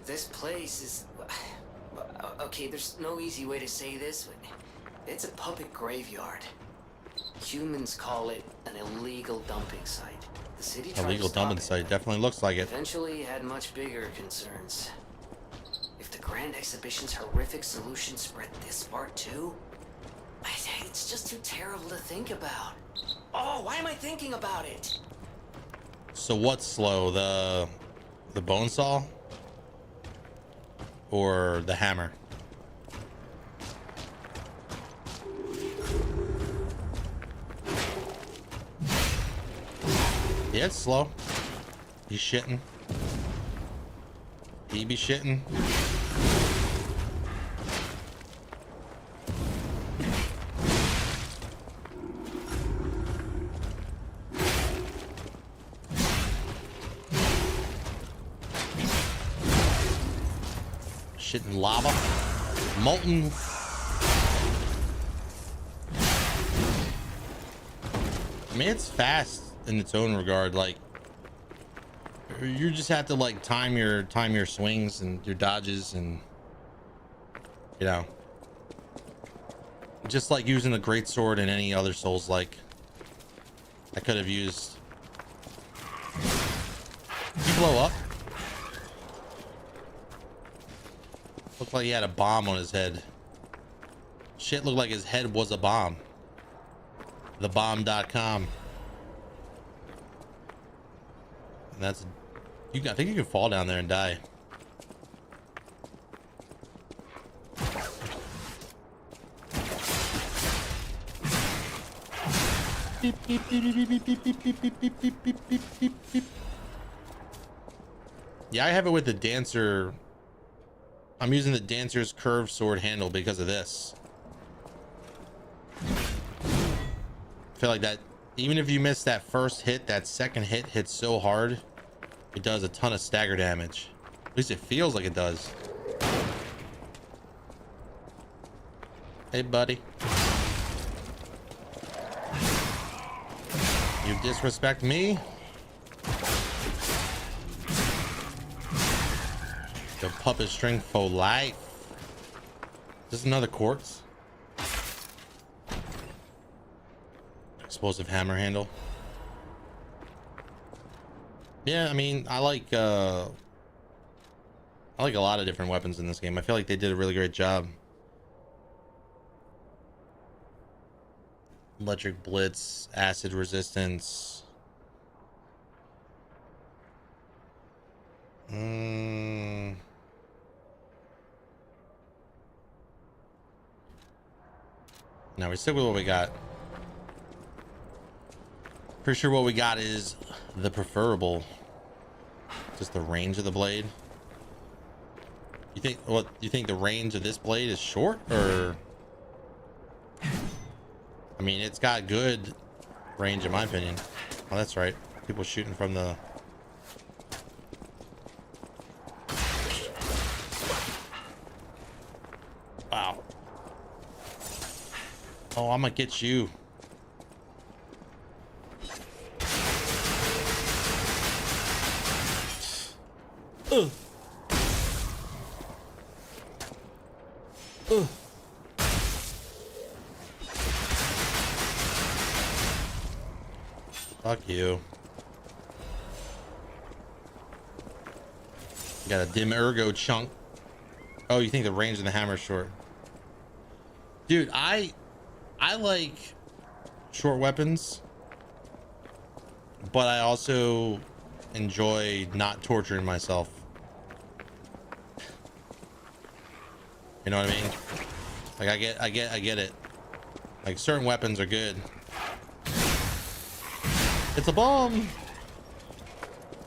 This place is... Okay, there's no easy way to say this, but it's a public graveyard. Humans call it an illegal dumping site. The city tried
Illegal
to stop
dumping
it,
site definitely looks like it.
Eventually had much bigger concerns. If the Grand Exhibition's horrific solution spread this far too, it's just too terrible to think about. Oh, why am I thinking about it?
So what's slow? The bone saw or the hammer? Yeah, it's slow. He's shitting. He be shitting. Shitting lava. Molten. I mean, it's fast in its own regard. Like, you just have to like time your swings and your dodges, and you know, just like using a great sword in any other Souls, like I could have used. Did he blow up? Looked like he had a bomb on his head. Shit looked like his head was a bomb. Thebomb.com. And that's you. I think you can fall down there and die. Beep, beep, beep, beep, beep, beep, beep, beep, beep, beep, beep, beep, beep, beep. Yeah, I have it with the dancer. I'm using the dancer's curved sword handle because of this. I feel like that even if you miss that first hit, that second hit hits so hard, it does a ton of stagger damage. At least it feels like it does. Hey, buddy. You disrespect me? The puppet string for life. Is this another quartz? Explosive hammer handle. Yeah, I mean, I like a lot of different weapons in this game. I feel like they did a really great job. Electric blitz, acid resistance. Now we stick with what we got. Pretty sure what we got is the preferable. Just the range of the blade. You think what? You think the range of this blade is short, or? I mean, it's got good range in my opinion. Oh, that's right. People shooting from the. Wow. Oh, I'm gonna get you. Ugh. Ugh. Fuck you. Got a dim ergo chunk. Oh, you think the range of the hammer is short? Dude, I like short weapons, but I also enjoy not torturing myself. You know what I mean? Like I get it. Like certain weapons are good. It's a bomb.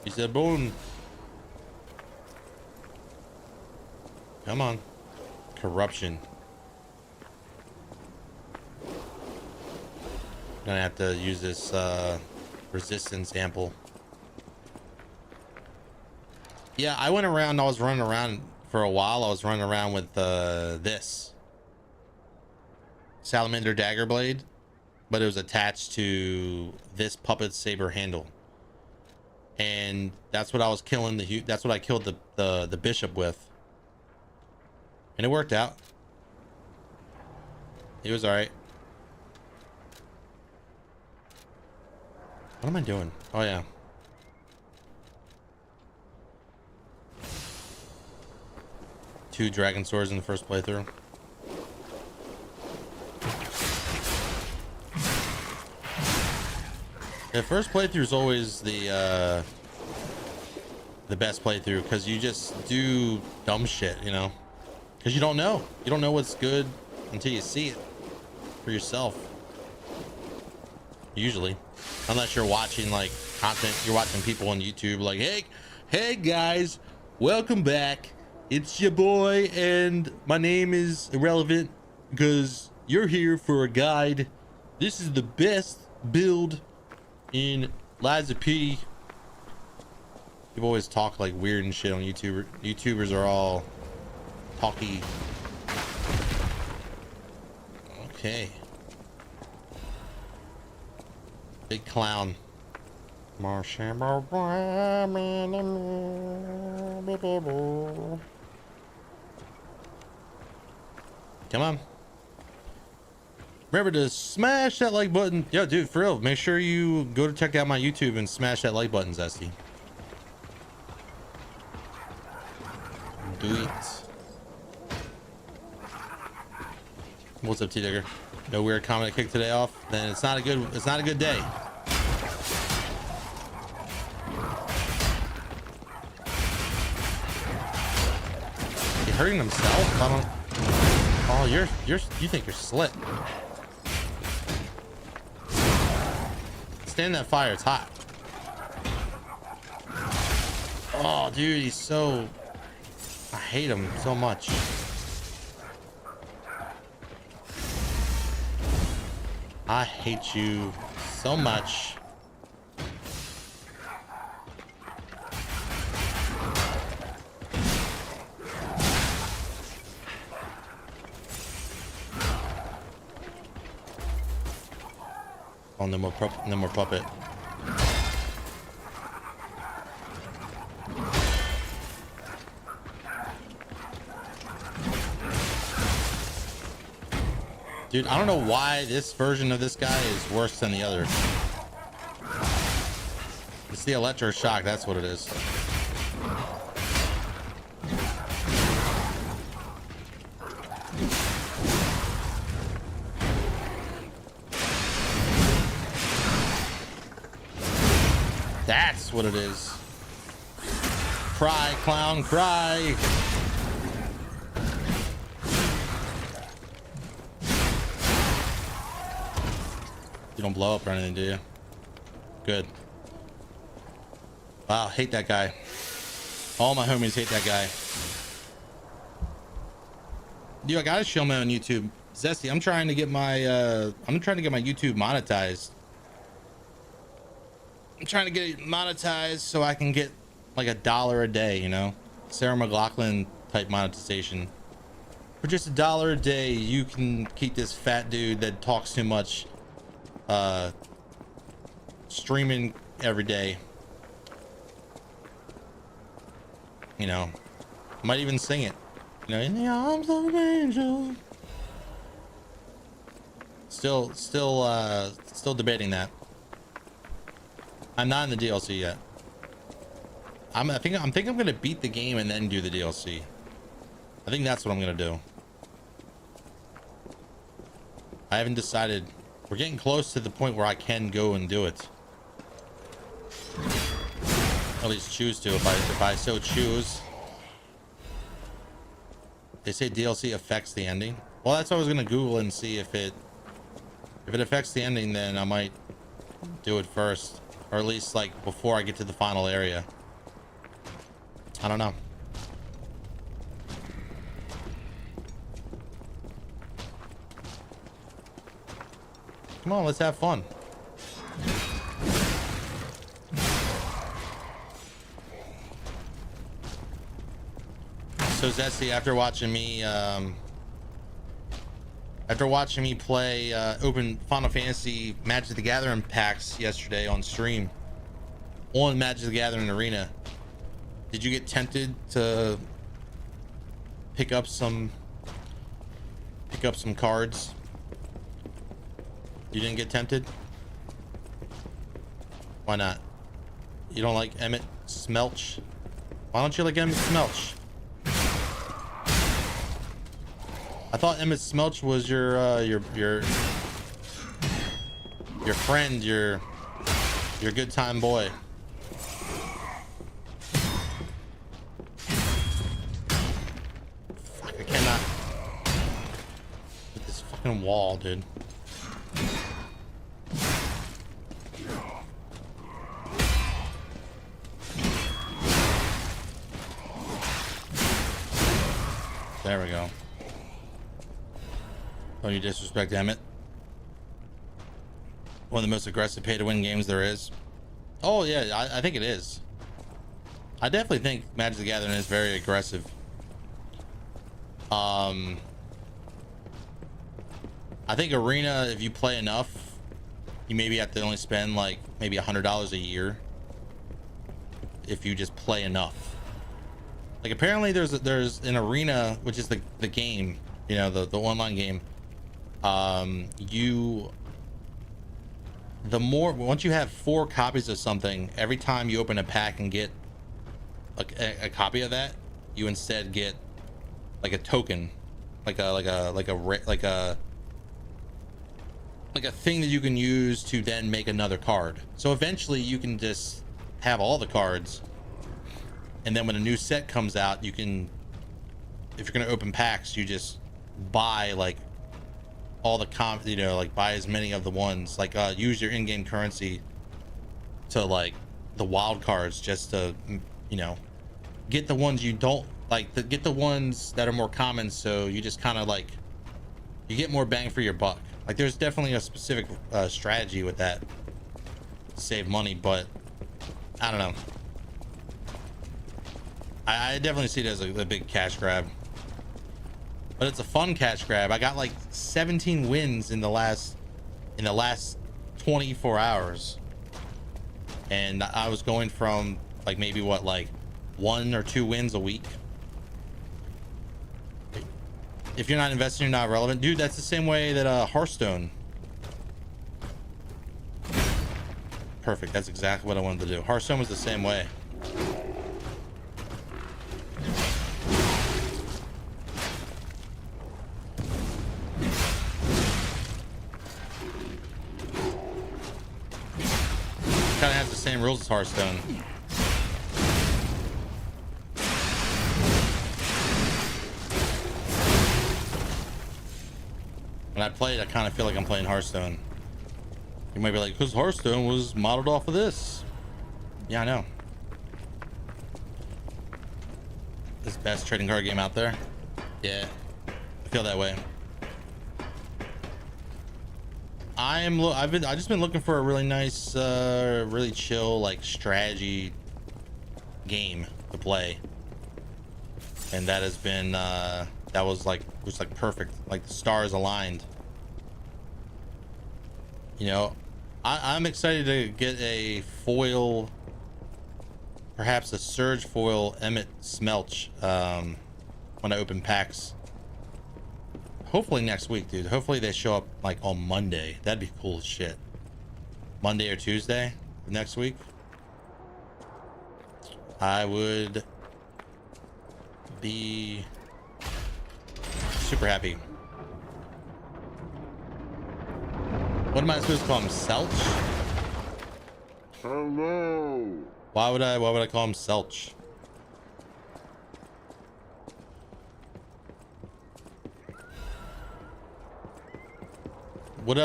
He said boom. Come on. Corruption. Gonna have to use this resistance ample. Yeah, I went around. I was running around for a while. I was running around with this salamander dagger blade, but it was attached to this puppet saber handle, and that's what I was killing that's what I killed the bishop with, and it worked out. He was all right. What am I doing? Oh yeah. Two dragon swords in the first playthrough. The first playthrough is always the best playthrough, because you just do dumb shit, you know, because you don't know what's good until you see it for yourself. Usually, unless you're watching like content, you're watching people on YouTube like, hey guys, welcome back. It's your boy, and my name is irrelevant because you're here for a guide. This is the best build in Lies of P. People always talk like weird and shit on YouTube. YouTubers are all talky. Okay. Big clown. Marshmallow. Come on. Remember to smash that like button. Yo, dude, for real, make sure you go to check out my YouTube and smash that like button, Zesty. Do it. What's up, T-Digger? No weird comment to kick today off? Then it's not a good day. He hurting himself? I don't. Oh, you think you're slick. Stand in that fire, it's hot. Oh, dude, he's so... I hate him so much. I hate you so much. Oh, no more puppet. Dude, I don't know why this version of this guy is worse than the other. It's the electroshock, that's what it is. That's what it is. Cry, clown, cry. You don't blow up or anything, do you? Good. Wow, hate that guy. All my homies hate that guy. Dude, I gotta show me on YouTube. Zesty, I'm trying to get my YouTube monetized. I'm trying to get it monetized so I can get like $1 a day, you know? Sarah McLachlan type monetization. For just $1 a day, you can keep this fat dude that talks too much streaming every day. You know, might even sing it. You know, in the arms of an angel. Still debating that. I'm not in the DLC yet. I think I'm gonna beat the game and then do the DLC. I think that's what I'm gonna do. I haven't decided. We're getting close to the point where I can go and do it. At least choose to, if I so choose. They say DLC affects the ending. Well, that's what I was gonna Google and see if it affects the ending, then I might do it first, or at least like before I get to the final area. I don't know. Come on, let's have fun. So Zesty, after watching me play open Final Fantasy Magic the Gathering packs yesterday on stream on Magic the Gathering Arena, did you get tempted to pick up some cards? You didn't get tempted? Why not? You don't like Emmett Smelch? Why don't you like Emmett Smelch? I thought Emmett Smelch was your friend, your good time boy. Fuck, I cannot with this fucking wall, dude. There we go. Don't you disrespect Emmett? One of the most aggressive pay-to-win games there is. Oh yeah, I think it is. I definitely think Magic the Gathering is very aggressive. I think Arena, if you play enough, you maybe have to only spend like maybe $100 a year if you just play enough. Like apparently there's an Arena, which is the game, you know, the online game. Once you have 4 copies of something, every time you open a pack and get a copy of that, you instead get like a token, like a thing that you can use to then make another card. So eventually you can just have all the cards, and then when a new set comes out, you can, if you're going to open packs, you just buy like all the like buy as many of the ones, like use your in-game currency to like the wild cards, just to, you know, get the ones you don't like, get the ones that are more common, so you just kind of like, you get more bang for your buck. Like there's definitely a specific strategy with that to save money, but I don't know. I definitely see it as a big cash grab, but it's a fun cash grab. I got like 17 wins in the last 24 hours, and I was going from like maybe what, like 1 or 2 wins a week. If you're not investing, you're not relevant, dude. That's the same way that Hearthstone. Perfect. That's exactly what I wanted to do. Hearthstone was the same way. Kind of has the same rules as Hearthstone. When I play it, I kind of feel like I'm playing Hearthstone. You might be like, because Hearthstone was modeled off of this. Yeah, I know. This best trading card game out there. Yeah, I feel that way. I've just been looking for a really nice, really chill, like strategy game to play, and that has been that was like perfect, like the stars aligned. You know, I'm excited to get a foil, perhaps a Surge foil Emmett Smelch when I open packs. Hopefully next week, dude. Hopefully they show up like on Monday. That'd be cool as shit. Monday or Tuesday next week. I would be super happy. What am I supposed to call him? Selch?
Hello.
Why would I call him Selch? What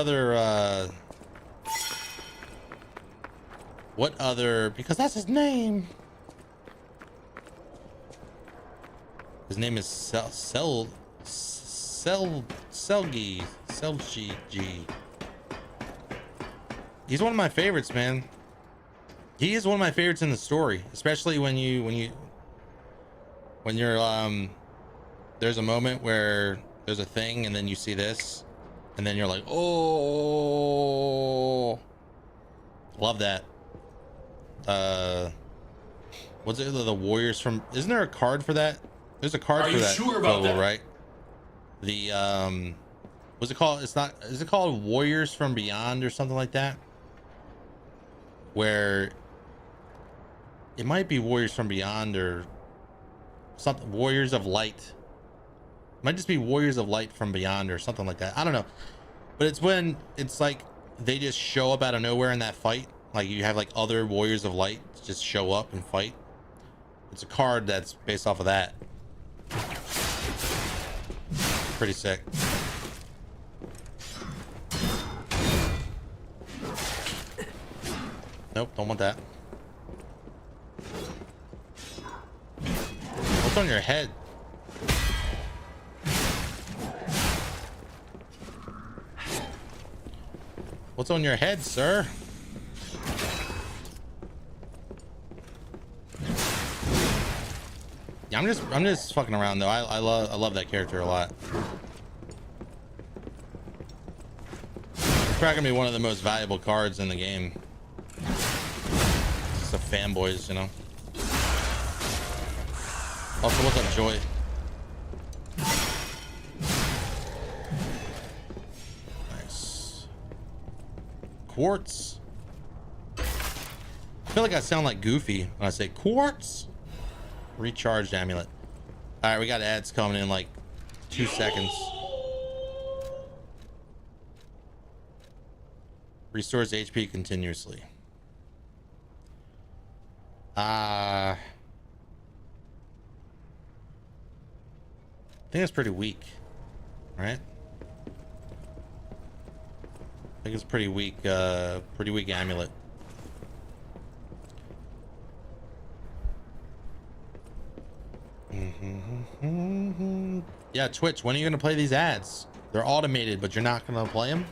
other, because that's his name. His name is Selgi. He's one of my favorites, man. He is one of my favorites in the story, especially when you're there's a moment where there's a thing and then you see this and then you're like, oh, love that. What's it, the Warriors from, isn't there a card for that? There's a card for that. Are you sure about that? Right? The what's it called? It's not, is it called Warriors from Beyond or something like that? Where it might be Warriors from Beyond or something, Warriors of Light. It might just be Warriors of Light from Beyond or something like that. I don't know. But it's when it's like they just show up out of nowhere in that fight. Like you have like other Warriors of Light just show up and fight. It's a card that's based off of that. Pretty sick. Nope, don't want that. What's on your head? What's on your head, sir? Yeah, I'm just fucking around though. I love that character a lot. It's probably gonna be one of the most valuable cards in the game. It's the fanboys, you know. Also, look up Joy. Nice. Quartz. I feel like I sound like Goofy when I say quartz. Recharged amulet. All right, we got ads coming in like 2 seconds. Restores HP continuously. I think it's pretty weak, right? I think it's pretty weak amulet. Yeah, Twitch, when are you gonna play these ads? They're automated, but you're not gonna play them?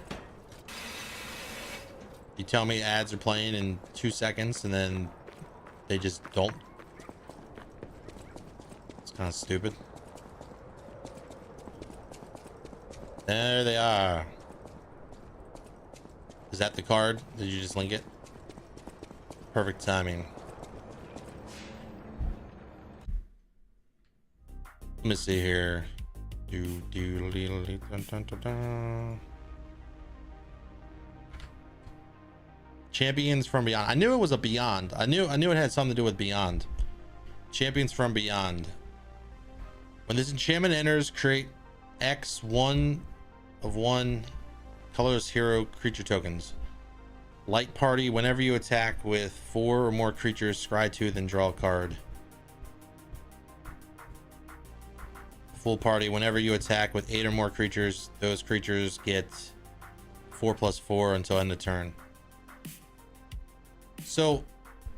You tell me ads are playing in 2 seconds and then they just don't. It's kind of stupid. There they are. Is that the card? Did you just link it? Perfect timing. Let me see here. Champions from Beyond. I knew it was a Beyond. I knew it had something to do with Beyond. Champions from Beyond. When this enchantment enters, create X 1 of 1 colorless hero creature tokens. Light party, whenever you attack with 4 or more creatures, scry 2, then draw a card. Full party, whenever you attack with 8 or more creatures, those creatures get 4+4 until end of turn. So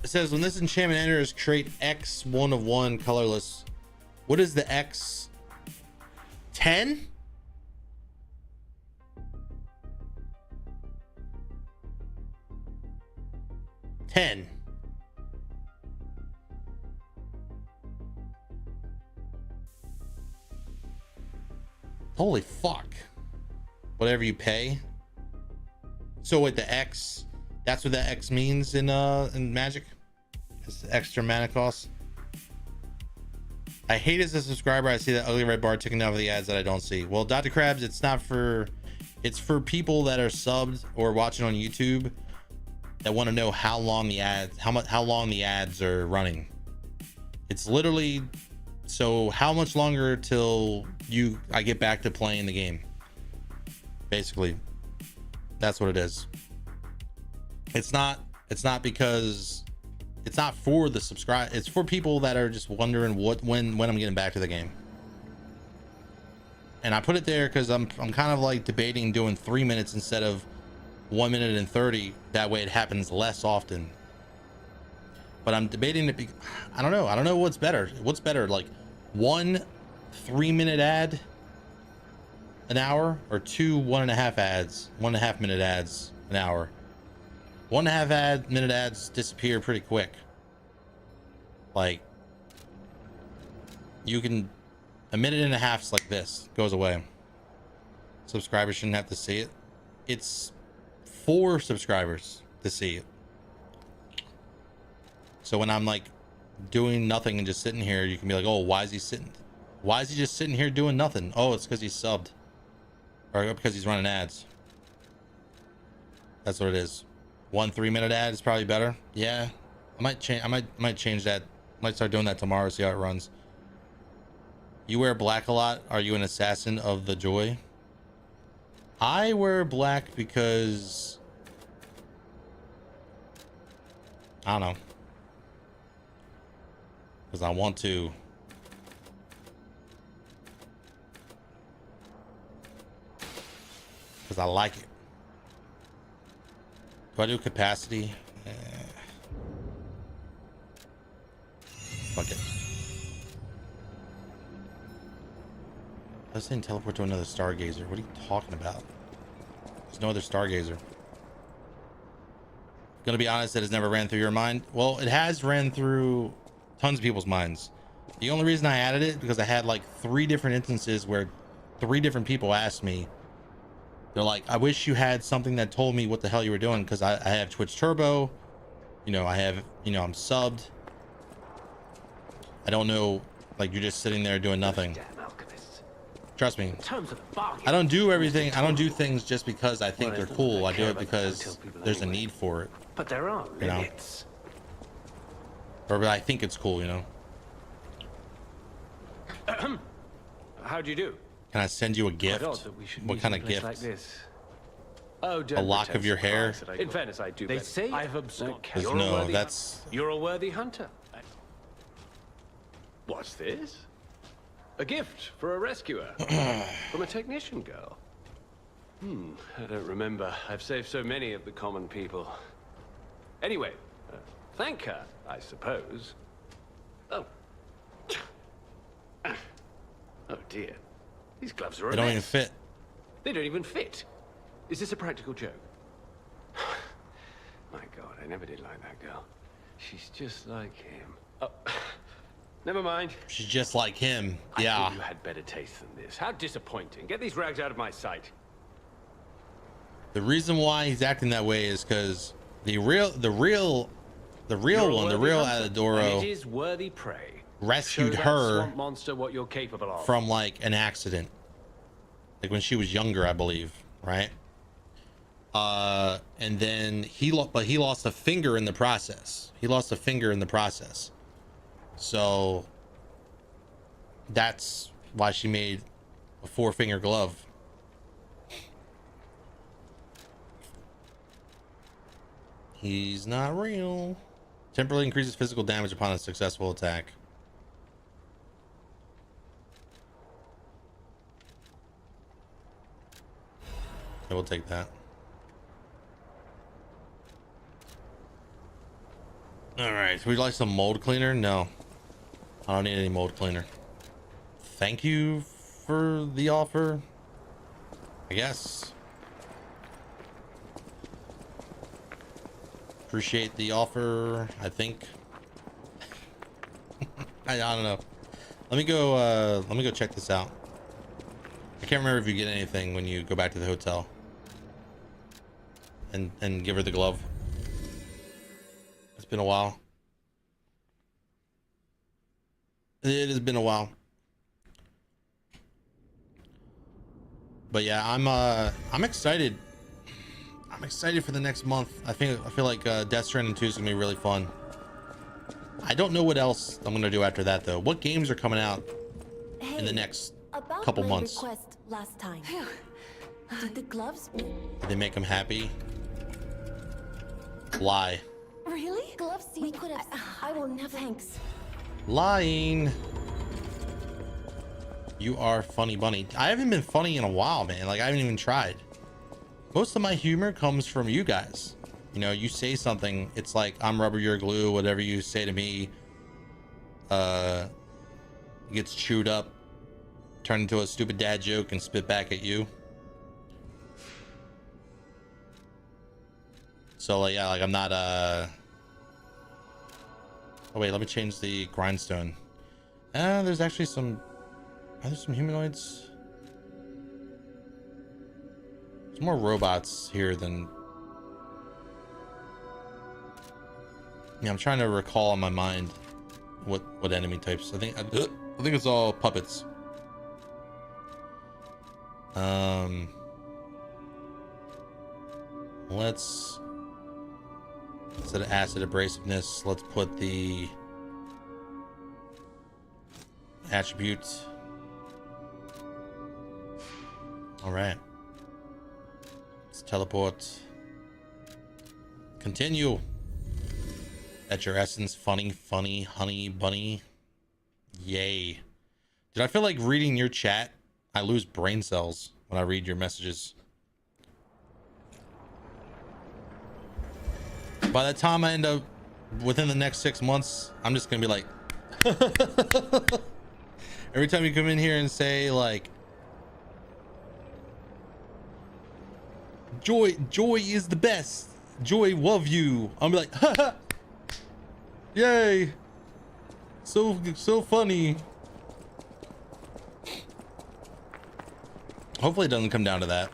it says when this enchantment enters, create X 1 of 1 colorless. What is the X? 10? Holy fuck. Whatever you pay. So with the X, that's what the X means in Magic? It's the extra mana cost. I hate as a subscriber, I see that ugly red bar ticking down for the ads that I don't see. Well, Dr. Krabs, it's for people that are subbed or watching on YouTube that want to know how long the ads, how long the ads are running. It's literally, so how much longer till I get back to playing the game? Basically, that's what it is. It's not because it's not for the subscribe. It's for people that are just wondering when I'm getting back to the game. And I put it there because I'm kind of like debating doing 3 minutes instead of 1 minute and 30. That way it happens less often. But I'm debating it. I don't know what's better. What's better, like 1 3-minute ad an hour, or 2 1.5 ads, 1.5 minute ads an hour? 1.5 minute ads disappear pretty quick. Like, you can, 1.5 minutes like this goes away. Subscribers shouldn't have to see it. It's for subscribers to see it. So when I'm like doing nothing and just sitting here, you can be like, oh, why is he just sitting here doing nothing? Oh, it's because he's subbed, or because he's running ads. That's what it is. 1 3-minute ad is probably better. Yeah, I might change. I might change that. Might start doing that tomorrow. See how it runs. You wear black a lot. Are you an assassin of the joy? I wear black because I don't know. Because I want to. Because I like it. Do I do capacity? Fuck it. I was saying teleport to another Stargazer. What are you talking about? There's no other Stargazer. Gonna be honest, that has never ran through your mind. Well, it has ran through tons of people's minds. The only reason I added it because I had like 3 different instances where 3 different people asked me. They're like, I wish you had something that told me what the hell you were doing, because I have Twitch Turbo, you know, I have, you know, I'm subbed. I don't know, like, you're just sitting there doing nothing. Trust me, I don't do everything. I don't do things just because I think they're cool. I do it because there's a need for it.
But there are limits.
Or I think it's cool, you know.
How'd you do?
Can I send you a gift? What kind of gift?
Like this. Oh,
a lock of your hair?
In fairness, I do. They say I've absconded.
No, that's.
You're a worthy hunter. What's this? A gift for a rescuer from a technician girl. I don't remember. I've saved so many of the common people. Anyway, thank her, I suppose. Oh. Oh dear. These gloves are a
They don't
mess.
even fit.
They don't even fit. Is this a practical joke? My God, I never did like that girl. She's just like him. Oh, never mind.
She's just like him. Yeah.
I thought you had better taste than this. How disappointing. Get these rags out of my sight.
The reason why he's acting that way is because the real one, the real Adadoro,
it is worthy prey.
rescued
Show that
her
swamp monster what you're capable of.
from like an accident, like when she was younger, I believe, right? And then he lost a finger in the process. So that's why she made a 4-finger glove. He's not real. Temporarily increases physical damage upon a successful attack. I will take that. All right, so we'd like some mold cleaner? No, I don't need any mold cleaner. Thank you for the offer, I guess. Appreciate the offer, I think. I don't know. Let me go check this out. I can't remember if you get anything when you go back to the hotel and give her the glove. It's been a while. It has been a while. But yeah, I'm excited. I'm excited for the next month. I feel like Death Stranding 2 is gonna be really fun. I don't know what else I'm gonna do after that though. What games are coming out in the next couple months?
Request last time. Did the gloves?
Did they make them happy? Lie.
Really? Gloves? We could have. I will never. Thanks.
Lying. You are funny bunny. I haven't been funny in a while, man. Like I haven't even tried. Most of my humor comes from you guys. You know, you say something, it's like I'm rubber, you're glue. Whatever you say to me gets chewed up, turned into a stupid dad joke and spit back at you. So like, yeah, like I'm not oh wait, let me change the grindstone. There's actually some, are there some humanoids? There's more robots here than, yeah, I'm trying to recall in my mind what enemy types. I think it's all puppets. Let's, instead of acid abrasiveness, let's put the attribute. All right. Let's teleport. Continue. At your essence, funny, honey bunny. Yay. Did I feel like reading your chat? I lose brain cells when I read your messages. By the time I end up within the next 6 months, I'm just gonna be like, every time you come in here and say like, Joy is the best. Joy, love you. I'm like, haha. Yay. So funny. Hopefully it doesn't come down to that.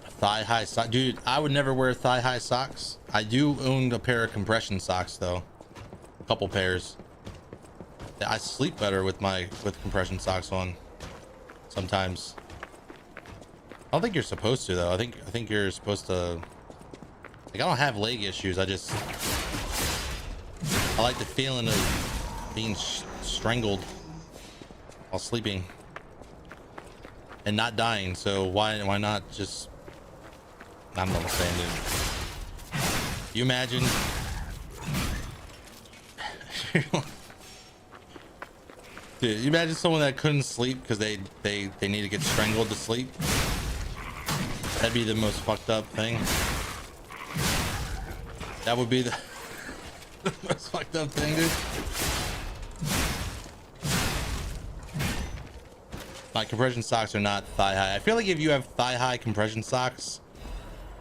Thigh-high sock. Dude, I would never wear thigh-high socks. I do own a pair of compression socks though. A couple pairs. I sleep better with compression socks on sometimes. I don't think you're supposed to though. I think you're supposed to, like, I don't have leg issues. I like the feeling of being strangled while sleeping and not dying. So why not just, I'm not saying it. You imagine dude, you imagine someone that couldn't sleep because they need to get strangled to sleep. That'd be the most fucked up thing. That would be the most fucked up thing, dude. My compression socks are not thigh high. I feel like if you have thigh high compression socks,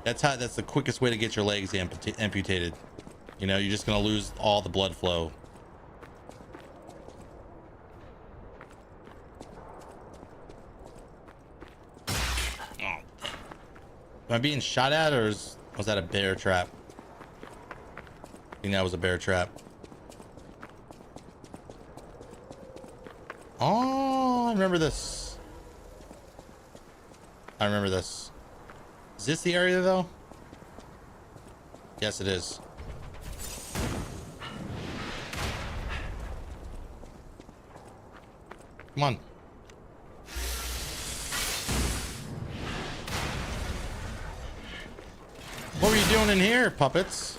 that's the quickest way to get your legs amputated. You know, you're just gonna lose all the blood flow. Am I being shot at, or was that a bear trap? I think that was a bear trap. Oh, I remember this. I remember this. Is this the area though? Yes, it is. Come on. What were you doing in here, puppets?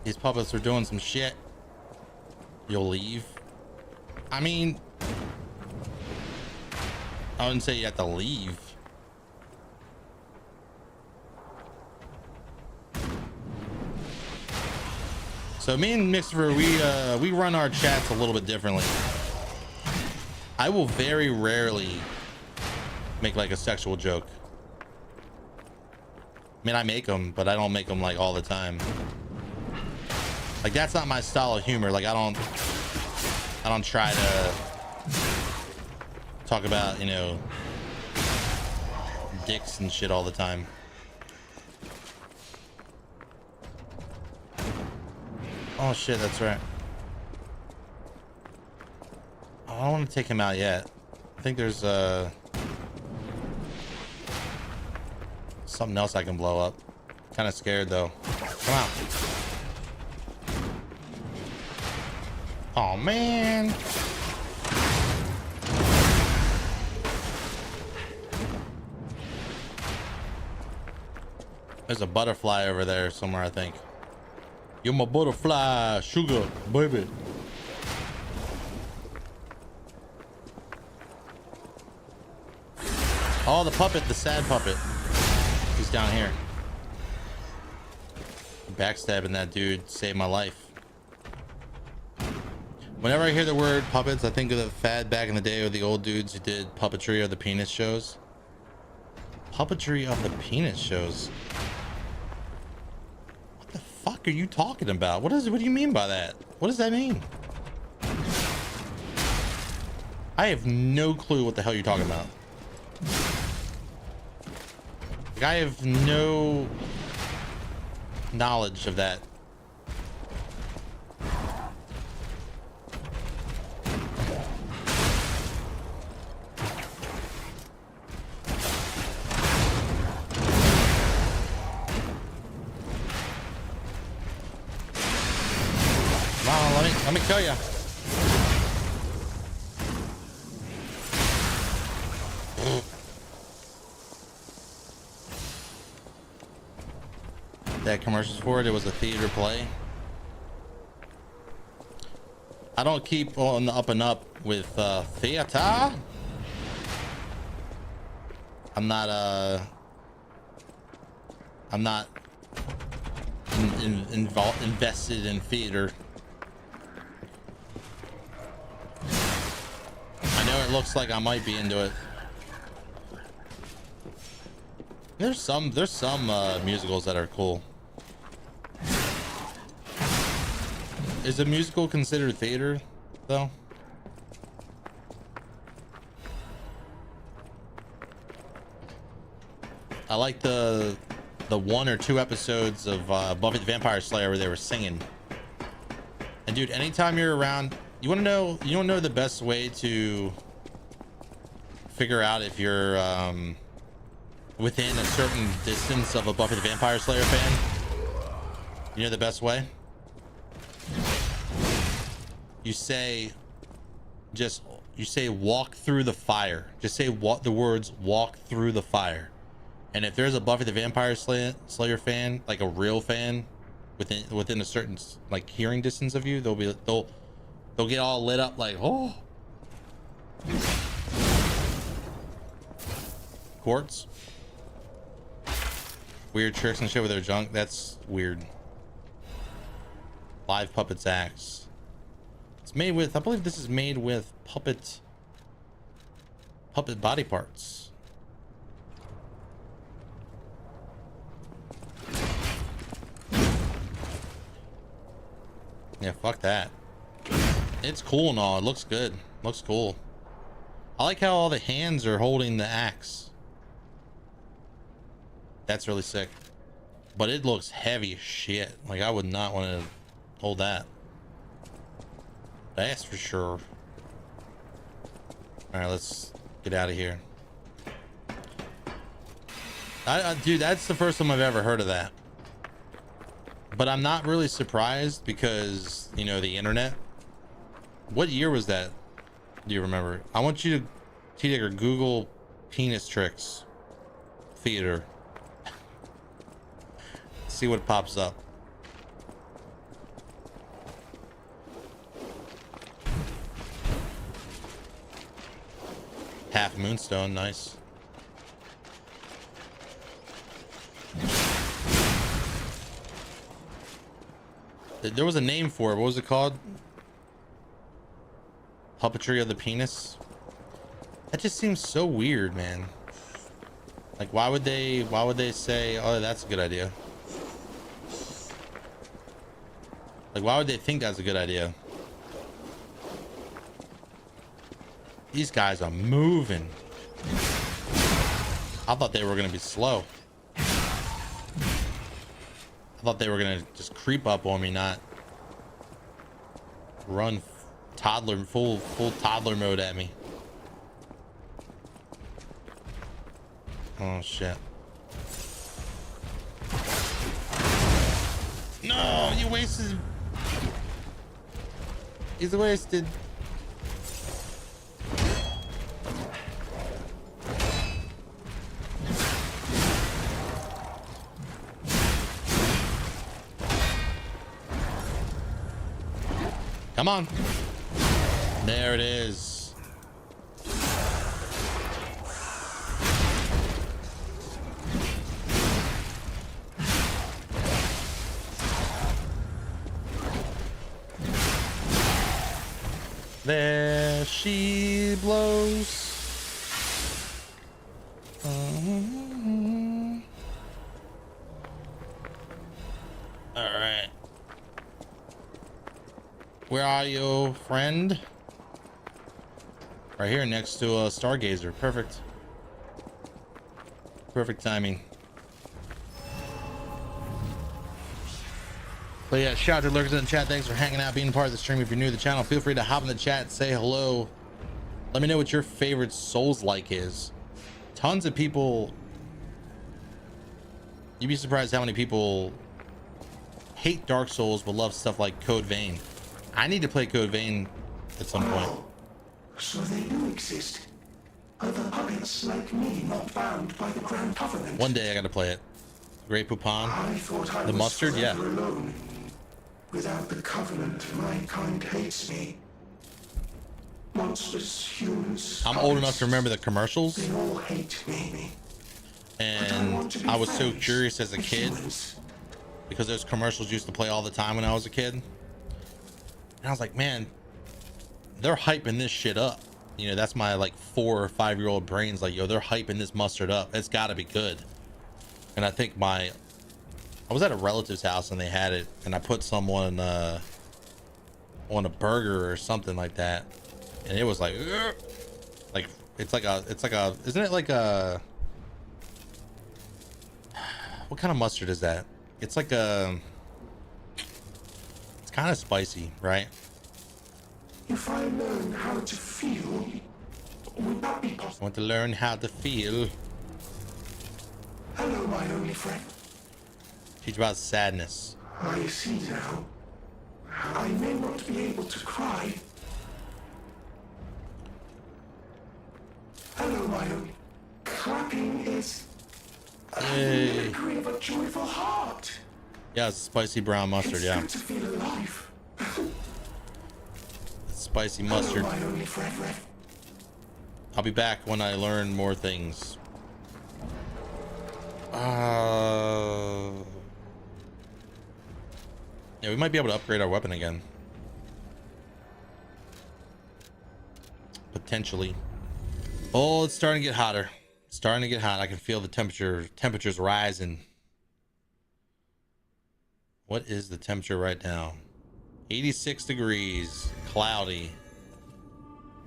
These puppets are doing some shit. You'll leave? I mean, I wouldn't say you have to leave. So me and Mixer, we run our chats a little bit differently. I will very rarely make like a sexual joke. I mean, I make them, but I don't make them like all the time. Like, that's not my style of humor. Like, I don't try to talk about, you know, dicks and shit all the time. Oh shit, that's right. I don't want to take him out yet. I think there's something else I can blow up. Kind of scared though. Come out. Oh man. There's a butterfly over there somewhere, I think. You're my butterfly, sugar, baby. Oh, the puppet, the sad puppet. He's down here. Backstabbing that dude saved my life. Whenever I hear the word puppets, I think of the fad back in the day of the old dudes who did puppetry of the penis shows. Puppetry of the penis shows. What the fuck are you talking about? What do you mean by that? What does that mean? I have no clue what the hell you're talking about. Like, I have no knowledge of that. Let me kill you. That commercials for it. It was a theater play. I don't keep on the up and up with theater. I'm not invested in theater. I know it looks like I might be into it. There's some musicals that are cool. Is a musical considered theater though? I like the 1 or 2 episodes of Buffy the Vampire Slayer where they were singing. And dude, anytime you're around, you want to know the best way to figure out if you're within a certain distance of a Buffy the Vampire Slayer fan? You know the best way? You say walk through the fire. Just say the words walk through the fire. And if there's a Buffy the Vampire Slayer fan, like a real fan, within a certain like hearing distance of you, they'll get all lit up like, oh. Quartz. Weird tricks and shit with their junk. That's weird. Live puppets axe. It's made with, I believe this is made with puppet body parts. Yeah, fuck that. It's cool and all. It looks good. Looks cool. I like how all the hands are holding the axe. That's really sick. But it looks heavy as shit. Like, I would not want to hold that. That's for sure. Alright, let's get out of here. Dude, that's the first time I've ever heard of that. But I'm not really surprised because, you know, the internet. What year was that? Do you remember? I want you to, T-Digger, Google penis tricks theater. See what pops up. Half moonstone, nice. There was a name for it. What was it called? Puppetry of the penis. That just seems so weird, man. Like, why would they say, oh, that's a good idea? Like, why would they think that's a good idea? These guys are moving. I thought they were gonna be slow. I thought they were gonna just creep up on me, not run toddler, full toddler mode at me. Oh shit. No, you wasted. He's wasted. Come on. There it is. There she blows. All right. Where are you, friend? Right here next to a Stargazer. Perfect. Perfect timing. But yeah, shout out to lurkers in the chat. Thanks for hanging out, being part of the stream. If you're new to the channel, feel free to hop in the chat, say hello. Let me know what your favorite Souls-like is. Tons of people. You'd be surprised how many people hate Dark Souls but love stuff like Code Vein. I need to play Code Vein at some point.
So they do exist. Other puppets like me not bound by the Grand Covenant.
One day I gotta play it. Grey Poupon.
I thought I
the
was
mustard, yeah.
alone. Without the Covenant, my kind hates me. Monsters, humans.
I'm old enough to remember the commercials.
They all hate me.
And I was so curious as a kid because those commercials used to play all the time when I was a kid. And I was like, man, they're hyping this shit up. You know, that's my like 4 or 5 year old brain's like, yo, they're hyping this mustard up. It's got to be good. And I think I was at a relative's house and they had it, and I put some on a burger or something like that, and it was like it's like a isn't it like a, what kind of mustard is that? It's like a, it's kind of spicy, right?
If I learn how to feel, would that be possible?
I want to learn how to feel.
Hello, my only friend.
Teach about sadness.
I see now. I may not be able to cry. Hello, my only. Clapping is a mimicry of a joyful heart.
Yeah, it's spicy brown mustard.
It's
Yeah.
good to feel alive.
Spicy mustard.
Hello, my only friend.
I'll be back when I learn more things. Yeah, we might be able to upgrade our weapon again. Potentially. Oh, it's starting to get hotter. It's starting to get hot. I can feel the temperature's rising. What is the temperature right now? 86 degrees, cloudy.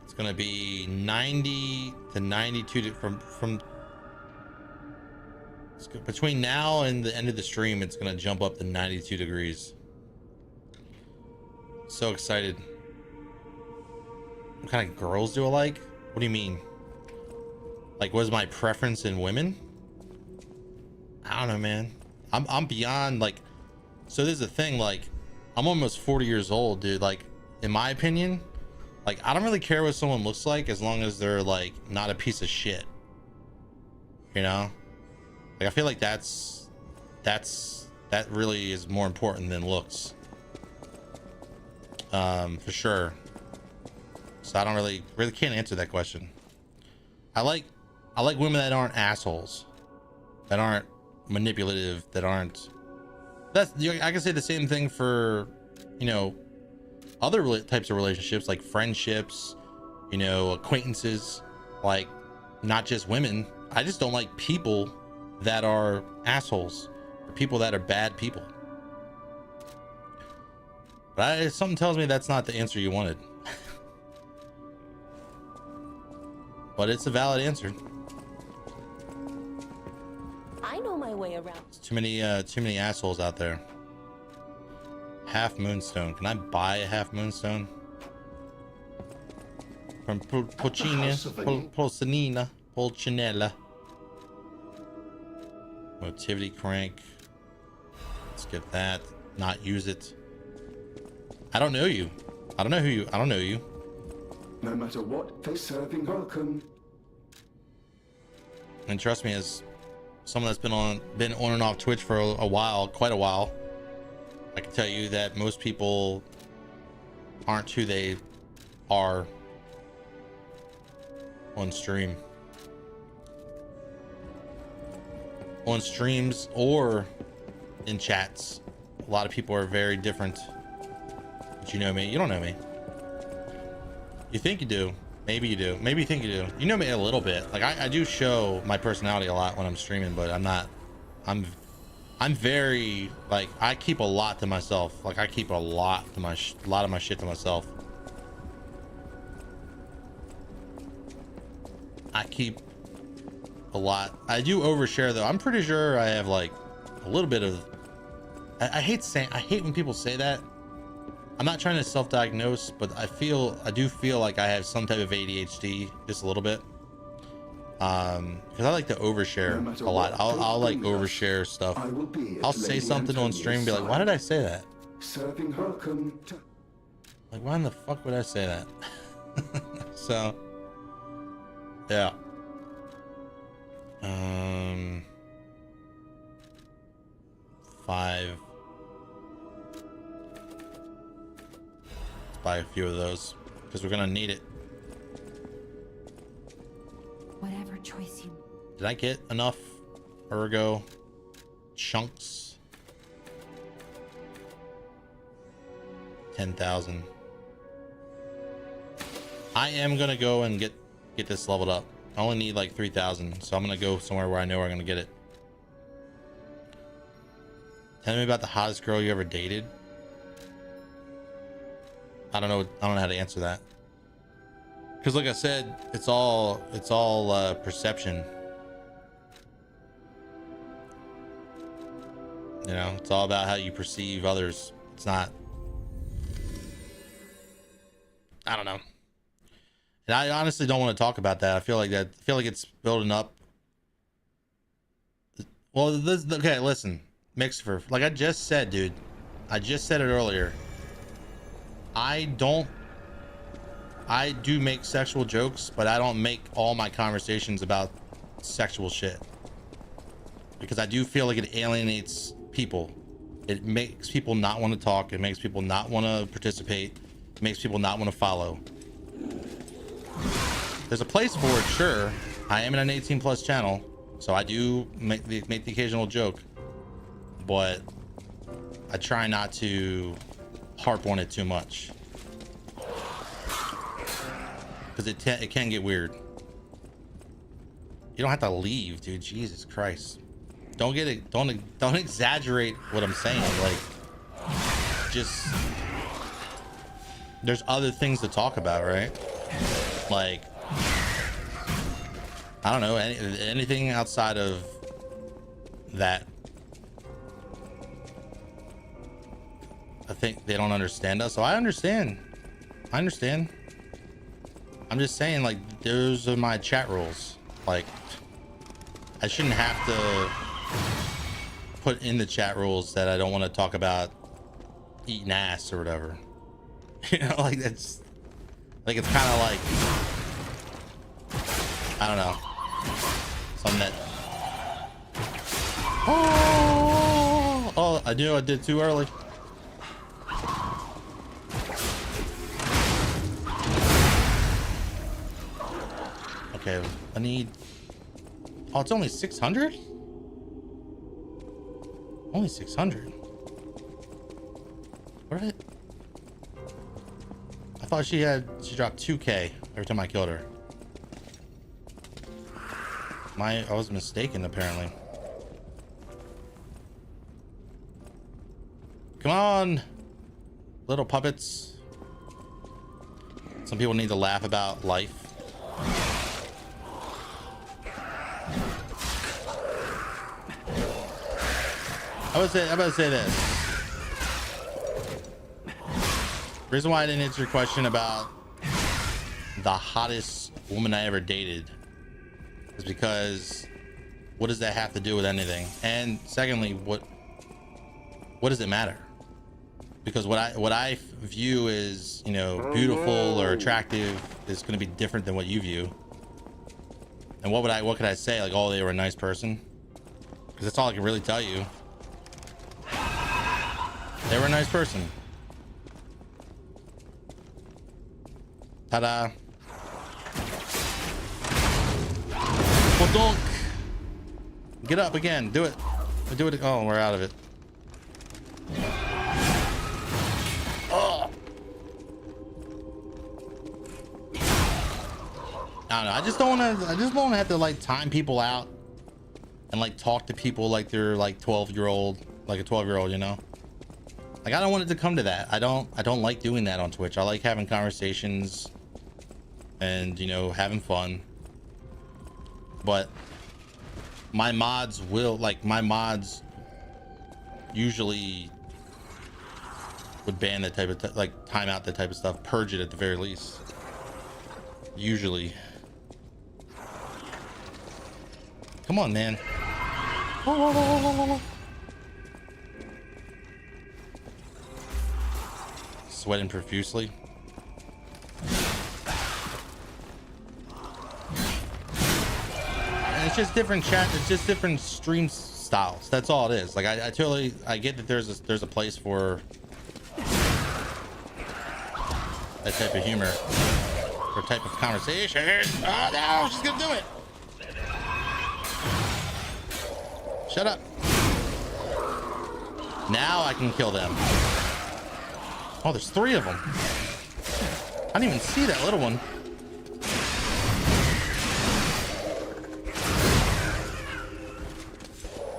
It's gonna be 90 to 92 from between now and the end of the stream. It's gonna jump up to 92 degrees. So excited. What kind of girls do I like? What do you mean? Like, what is my preference in women? I don't know, man. I'm beyond, like, so there's a thing, like, I'm almost 40 years old, dude. Like, in my opinion, like, I don't really care what someone looks like as long as they're, like, not a piece of shit. You know? Like, I feel like that really is more important than looks. For sure. So I don't really can't answer that question. I like women that aren't assholes, that aren't manipulative, that aren't. I can say the same thing for, you know, other types of relationships, like friendships, you know, acquaintances, like not just women. I just don't like people that are assholes, or people that are bad people. But something tells me that's not the answer you wanted. But it's a valid answer.
I know my way around.
There's too many assholes out there. Half moonstone. Can I buy a half moonstone? From Pulcinella. Motivity crank. Let's get that. Not use it. I don't know you. I don't know who you. I don't know you.
No matter what, they serving welcome.
And trust me, as someone that's been on and off Twitch for a while, quite a while, I can tell you that most people aren't who they are on stream. On streams or in chats, a lot of people are very different. But you know me. You don't know me. You think you do. Maybe you do. Maybe you think you do. You know me a little bit. Like, I do show my personality a lot when I'm streaming, but I'm not. I'm very, like, I keep a lot to myself. Like, I keep a lot of my shit to myself. I keep a lot. I do overshare though. I'm pretty sure I have like a little bit of. I hate when people say that. I'm not trying to self-diagnose, but I do feel like I have some type of ADHD, just a little bit. Because I like to overshare a lot. I'll like overshare stuff. I'll say something on stream and be like, why did I say that?
Serving welcome to...
Like, why in the fuck would I say that? So, yeah. 5. Let's buy a few of those because we're gonna need it.
Whatever choice you.
Did I get enough ergo chunks? 10,000. I am gonna go and get this leveled up. I only need like 3,000, so I'm gonna go somewhere where I know I'm gonna get it. Tell me about the hottest girl you ever dated. I don't know how to answer that. Because like I said, it's all perception. You know, it's all about how you perceive others. It's not. I don't know. And I honestly don't want to talk about that. I feel like it's building up. Well, okay, listen, Mixer, like I just said, dude. I just said it earlier. I do make sexual jokes, but I don't make all my conversations about sexual shit. Because I do feel like it alienates people. It makes people not want to talk. It makes people not want to participate. It makes people not want to follow. There's a place for it, sure. I am in an 18+ channel, so I do make the occasional joke, but I try not to harp on it too much because it can get weird. You don't have to leave, dude. Jesus Christ! Don't get it. Don't exaggerate what I'm saying. Like, just there's other things to talk about, right? Like, I don't know, anything outside of that. I think they don't understand us. So I understand. I'm just saying, like, those are my chat rules. Like, I shouldn't have to put in the chat rules that I don't want to talk about eating ass or whatever. You know, like, that's like, it's kind of like, I don't know, something that, oh, I knew I did too early. Okay, I need, oh, it's only 600? Only 600. What did I thought she dropped 2k every time I killed her. I was mistaken, apparently. Come on, little puppets. Some people need to laugh about life. I'm about to say this. The reason why I didn't answer your question about the hottest woman I ever dated is because what does that have to do with anything? And secondly, what does it matter? Because what I view as, you know, beautiful or attractive is going to be different than what you view. And what could I say? Like, oh, they were a nice person? Because that's all I can really tell you. They were a nice person. Ta-da. Well, don't get up again. Do it. Do it. Oh, we're out of it. Oh. I don't know. I just don't want to have to like time people out and like talk to people like they're like 12-year-old, like a 12-year-old, you know? Like, I don't want it to come to that. I don't like doing that on Twitch. I like having conversations and, you know, having fun. But my mods usually would ban that type of like time out that type of stuff, purge it at the very least. Usually. Come on, man. Sweating profusely. And it's just different chat. It's just different stream styles. That's all it is. Like, I totally get that there's a place for that type of humor or type of conversation. Oh no, she's gonna do it. Shut up. Now I can kill them. Oh, there's 3 of them. I didn't even see that little one.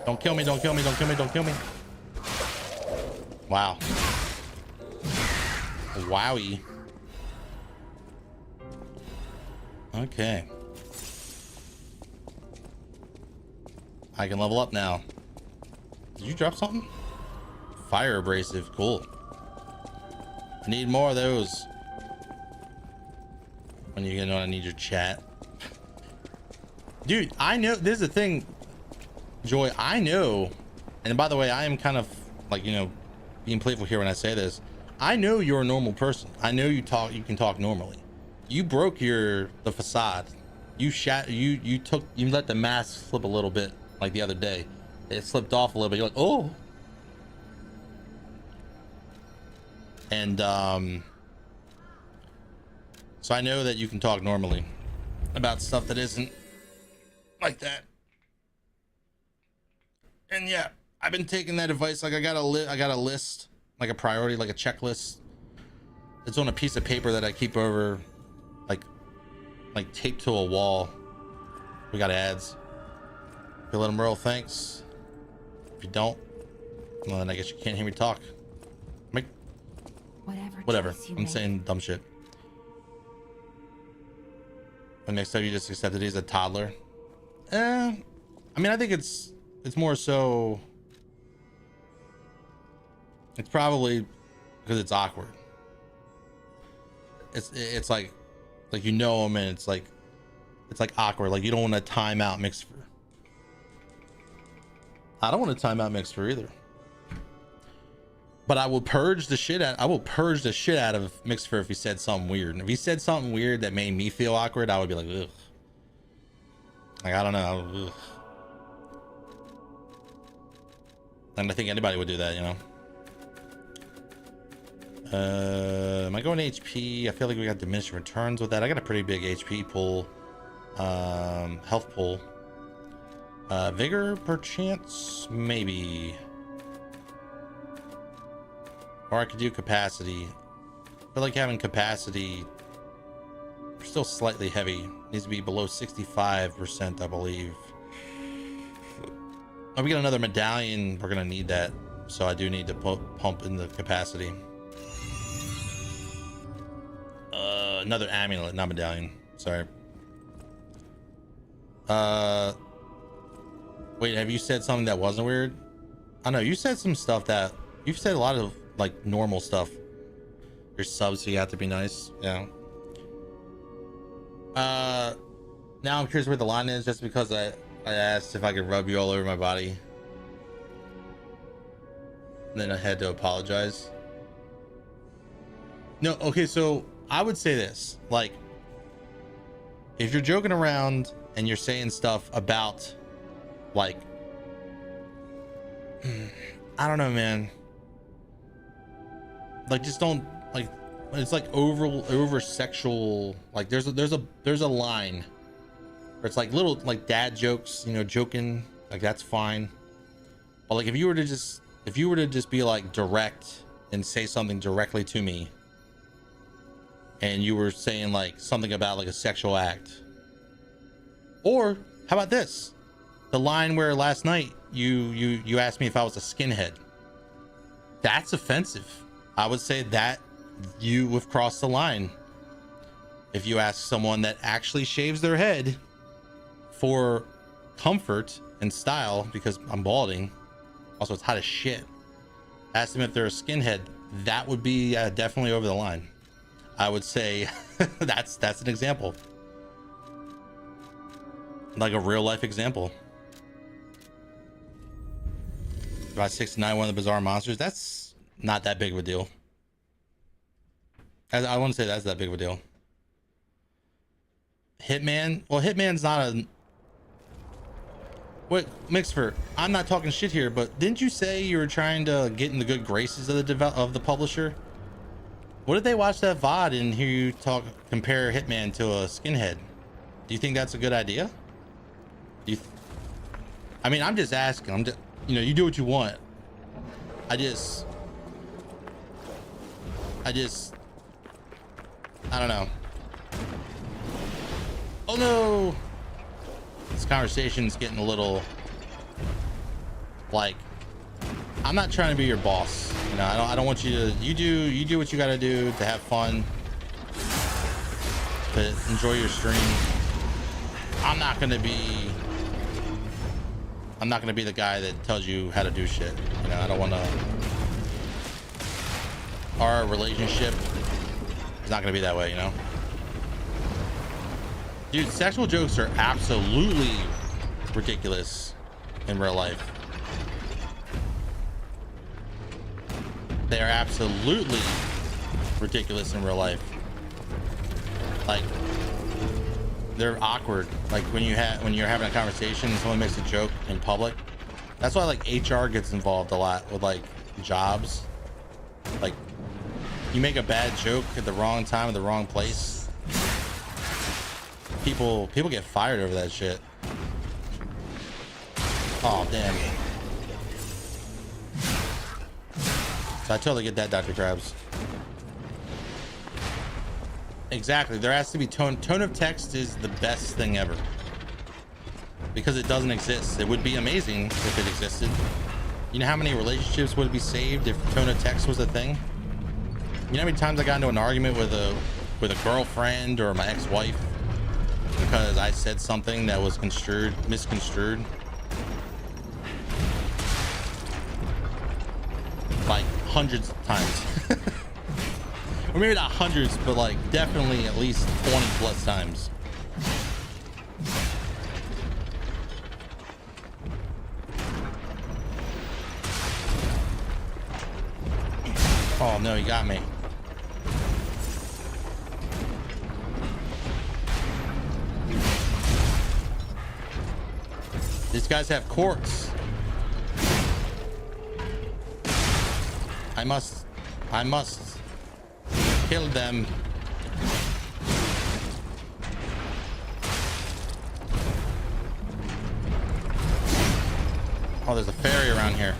Don't kill me, don't kill me, don't kill me, don't kill me. Wow. Wowie. Okay. I can level up now. Did you drop something? Fire abrasive, cool. I need more of those. When you're gonna need your chat. Dude, I know, this is the thing, Joy, I know, and by the way, I am kind of like, you know, being playful here when I say this. I know you're a normal person. I know you can talk normally. You broke the facade. You let the mask slip a little bit, like the other day. It slipped off a little bit. You're like, oh. And so I know that you can talk normally about stuff that isn't like that. And yeah, I've been taking that advice. Like, I got a list, like a priority, like a checklist. It's on a piece of paper that I keep over, like taped to a wall. We got ads. If you let them roll, thanks. If you don't, well, then I guess you can't hear me talk. Whatever.
choice you
I'm
make.
saying dumb shit. And next time you just accepted he's a toddler. I mean, I think it's more so. It's probably because it's awkward. It's like you know him, and it's like awkward. Like you don't want to time out Mixfer. I don't want to time out Mixfer either. But I will purge the shit out of Mixfer if he said something weird. And if he said something weird that made me feel awkward, I would be like, ugh. Like, I don't know. Ugh. And I think anybody would do that, you know. Am I going HP? I feel like we got diminishing returns with that. I got a pretty big HP pool. Health pool. Vigor, perchance? Maybe. Or I could do capacity. I feel like having capacity still slightly heavy. Needs to be below 65%, I believe. If we get another medallion, we're gonna need that. So I do need to pump in the capacity. Another amulet, not medallion. Sorry. Wait, have you said something that wasn't weird? I know you said some stuff that you've said a lot of like normal stuff. Your subs, so you have to be nice. Yeah. Now I'm curious where the line is, just because I asked if I could rub you all over my body. And then I had to apologize. No, okay, so I would say this, like, if you're joking around and you're saying stuff about, like, I don't know, man. Like, just don't, like, it's like over sexual, like there's a line where it's like little like dad jokes, you know, joking, like that's fine. But like if you were to just be like direct and say something directly to me, and you were saying like something about like a sexual act, or how about this, the line where last night you asked me if I was a skinhead. That's offensive. I would say that you have crossed the line. If you ask someone that actually shaves their head for comfort and style, because I'm balding, also it's hot as shit, ask them if they're a skinhead, that would be definitely over the line. I would say that's an example, like a real life example. About 69, one of the bizarre monsters. That's not that big of a deal. I wouldn't say that's that big of a deal. Hitman? Well, Hitman's not a... Wait, Mixfer, I'm not talking shit here, but didn't you say you were trying to get in the good graces of the publisher? What did they watch that VOD and hear you compare Hitman to a skinhead? Do you think that's a good idea? I mean, I'm just asking. You know, you do what you want. I don't know. Oh no! This conversation's getting a little like, I'm not trying to be your boss. You know, I don't want you to. You do what you got to do to have fun, to enjoy your stream. I'm not gonna be the guy that tells you how to do shit. You know, I don't want to. Our relationship is not gonna be that way, you know. Dude, sexual jokes are absolutely ridiculous in real life. They are absolutely ridiculous in real life. Like, they're awkward. Like when you're having a conversation and someone makes a joke in public. That's why like HR gets involved a lot with like jobs. Like, you make a bad joke at the wrong time at the wrong place, people get fired over that shit. Oh damn. So I totally get that, Dr. Krabs. Exactly. There has to be tone of text is the best thing ever, because it doesn't exist. It would be amazing if it existed. You know how many relationships would be saved if tone of text was a thing? You know how many times I got into an argument with a girlfriend or my ex-wife because I said something that was misconstrued? Like hundreds of times. Or maybe not hundreds, but like definitely at least 20 plus times. Oh no, you got me. These guys have corks. I must kill them. Oh, there's a ferry around here.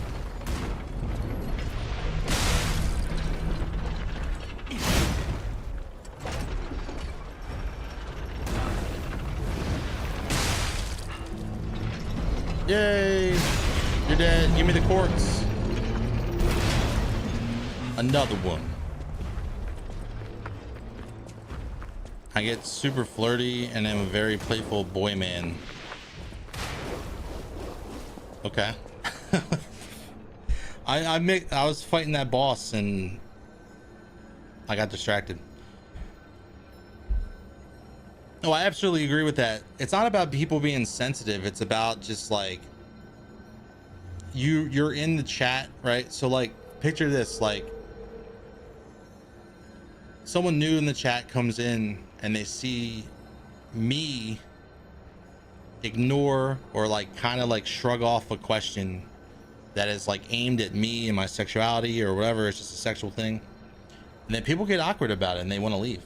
Yay! You're dead. Give me the corks. Another one. I get super flirty and I'm a very playful boy man. Okay. I was fighting that boss and I got distracted. No, I absolutely agree with that. It's not about people being sensitive. It's about just like you're in the chat, right? So like picture this, like someone new in the chat comes in and they see me ignore or like kind of like shrug off a question that is like aimed at me and my sexuality or whatever. It's just a sexual thing. And then people get awkward about it and they want to leave.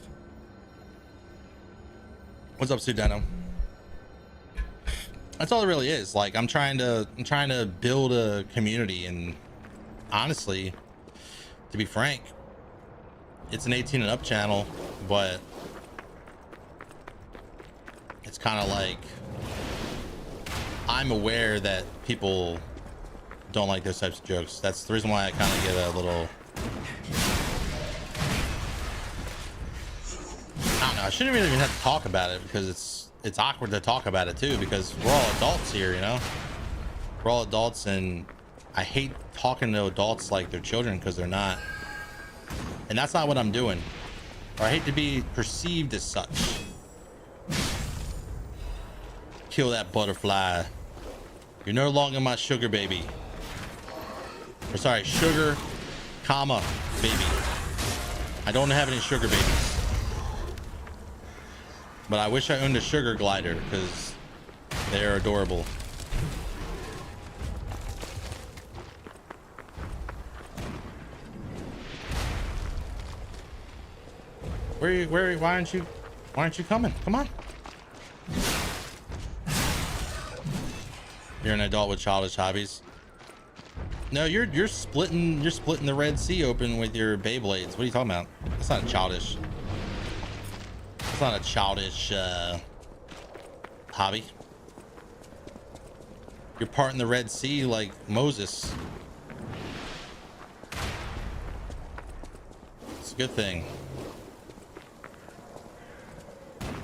What's up, Sudano? That's all it really is. Like I'm trying to build a community, and honestly, to be frank, it's an 18 and up channel, but it's kind of like I'm aware that people don't like those types of jokes. That's the reason why I kind of get a little, I don't know, I shouldn't really even have to talk about it because it's awkward to talk about it too, because we're all adults here, you know? We're all adults, and I hate talking to adults like they're children because they're not. And that's not what I'm doing. Or I hate to be perceived as such. Kill that butterfly. You're no longer my sugar baby. Or sorry, sugar, comma, baby. I don't have any sugar babies. But I wish I owned a sugar glider because they're adorable. Why aren't you coming? Come on. You're an adult with childish hobbies. No, you're splitting the Red Sea open with your Beyblades. What are you talking about? That's not childish. It's not a childish hobby. You're parting the Red Sea like Moses. It's a good thing.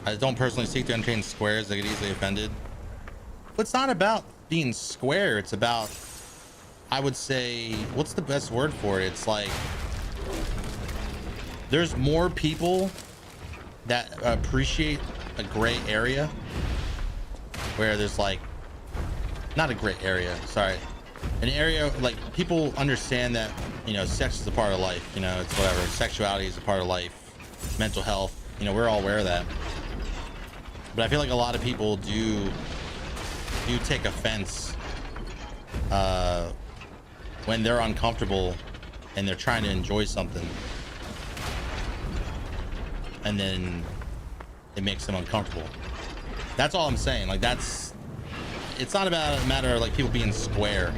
I don't personally seek to entertain squares that get easily offended. But it's not about being square. It's about, I would say, what's the best word for it? It's like there's more people that appreciate a gray area where there's like, not a gray area, sorry, an area like people understand that, you know, sex is a part of life, you know, it's whatever, sexuality is a part of life, mental health, you know, we're all aware of that. But I feel like a lot of people do take offense when they're uncomfortable and they're trying to enjoy something, and then it makes them uncomfortable. That's all I'm saying. Like it's not about a matter of like people being square.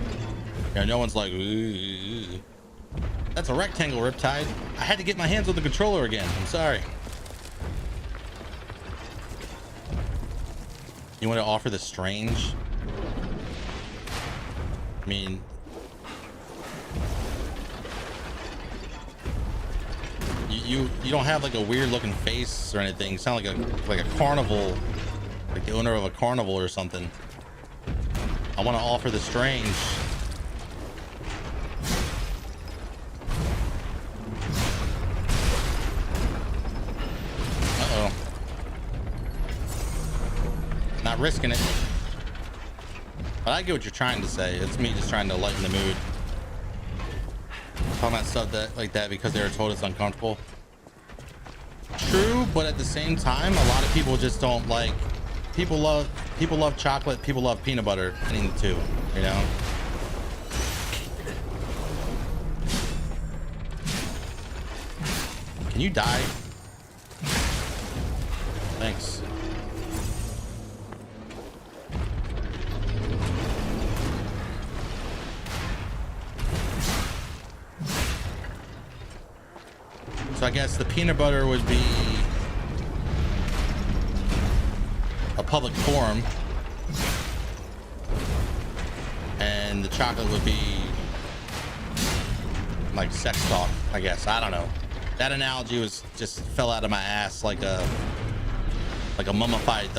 You know, no one's like, ooh. That's a rectangle, Riptide. I had to get my hands on the controller again. I'm sorry. You want to offer the strange? I mean, You don't have like a weird looking face or anything. You sound like a carnival, like the owner of a carnival or something. I want to offer the strange. Uh-oh. Not risking it. But I get what you're trying to say. It's me just trying to lighten the mood. Talking about stuff like that because they were told it's uncomfortable. True, but at the same time, a lot of people just don't like. People love chocolate. People love peanut butter. I need the two, you know. Can you die? Thanks. So I guess the peanut butter would be a public forum, and the chocolate would be like sex talk, I guess. I don't know. That analogy was just fell out of my ass like a mummified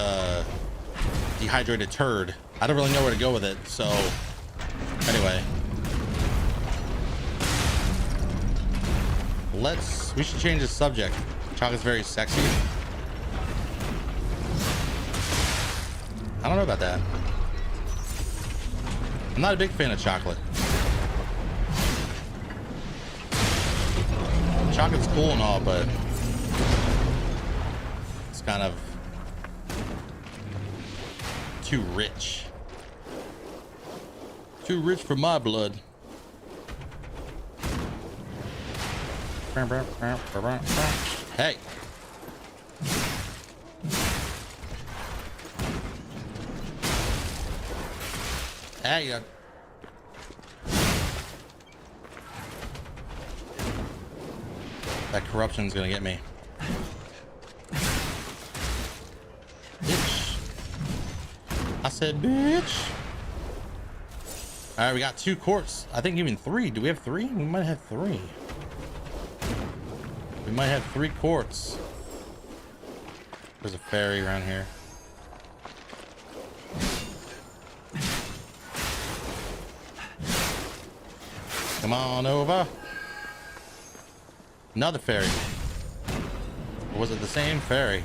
dehydrated turd. I don't really know where to go with it. So anyway, we should change the subject. Chocolate's very sexy. I don't know about that. I'm not a big fan of chocolate. Chocolate's cool and all, but it's kind of too rich. Too rich for my blood. Hey. Hey. That corruption's gonna get me. Bitch. I said bitch. All right, we got 2 quartz. I think even 3. Do we have 3? We might have 3. We might have 3 quartz. There's a ferry around here. Come on over. Another ferry. Or was it the same ferry?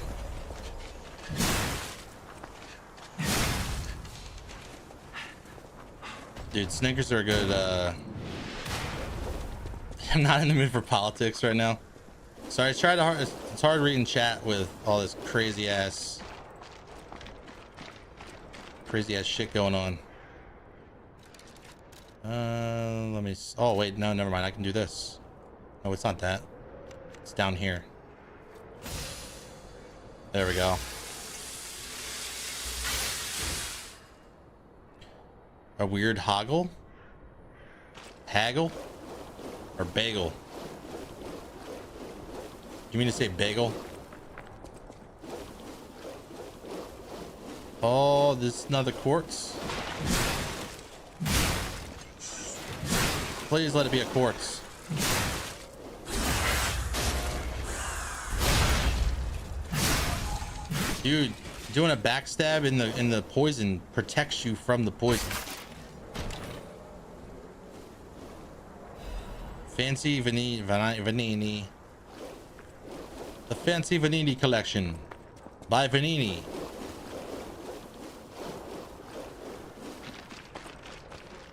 Dude, Snickers are good. I'm not in the mood for politics right now. Sorry, it's hard reading chat with all this crazy ass shit going on. Let me. Oh wait, no, never mind. I can do this. No, it's not that. It's down here. There we go. A weird hoggle? Haggle? Or bagel? You mean to say bagel? Oh, this is another quartz. Please let it be a quartz. Dude, doing a backstab in the poison protects you from the poison. Fancy Vanini. The Fancy Vanini collection by Vanini.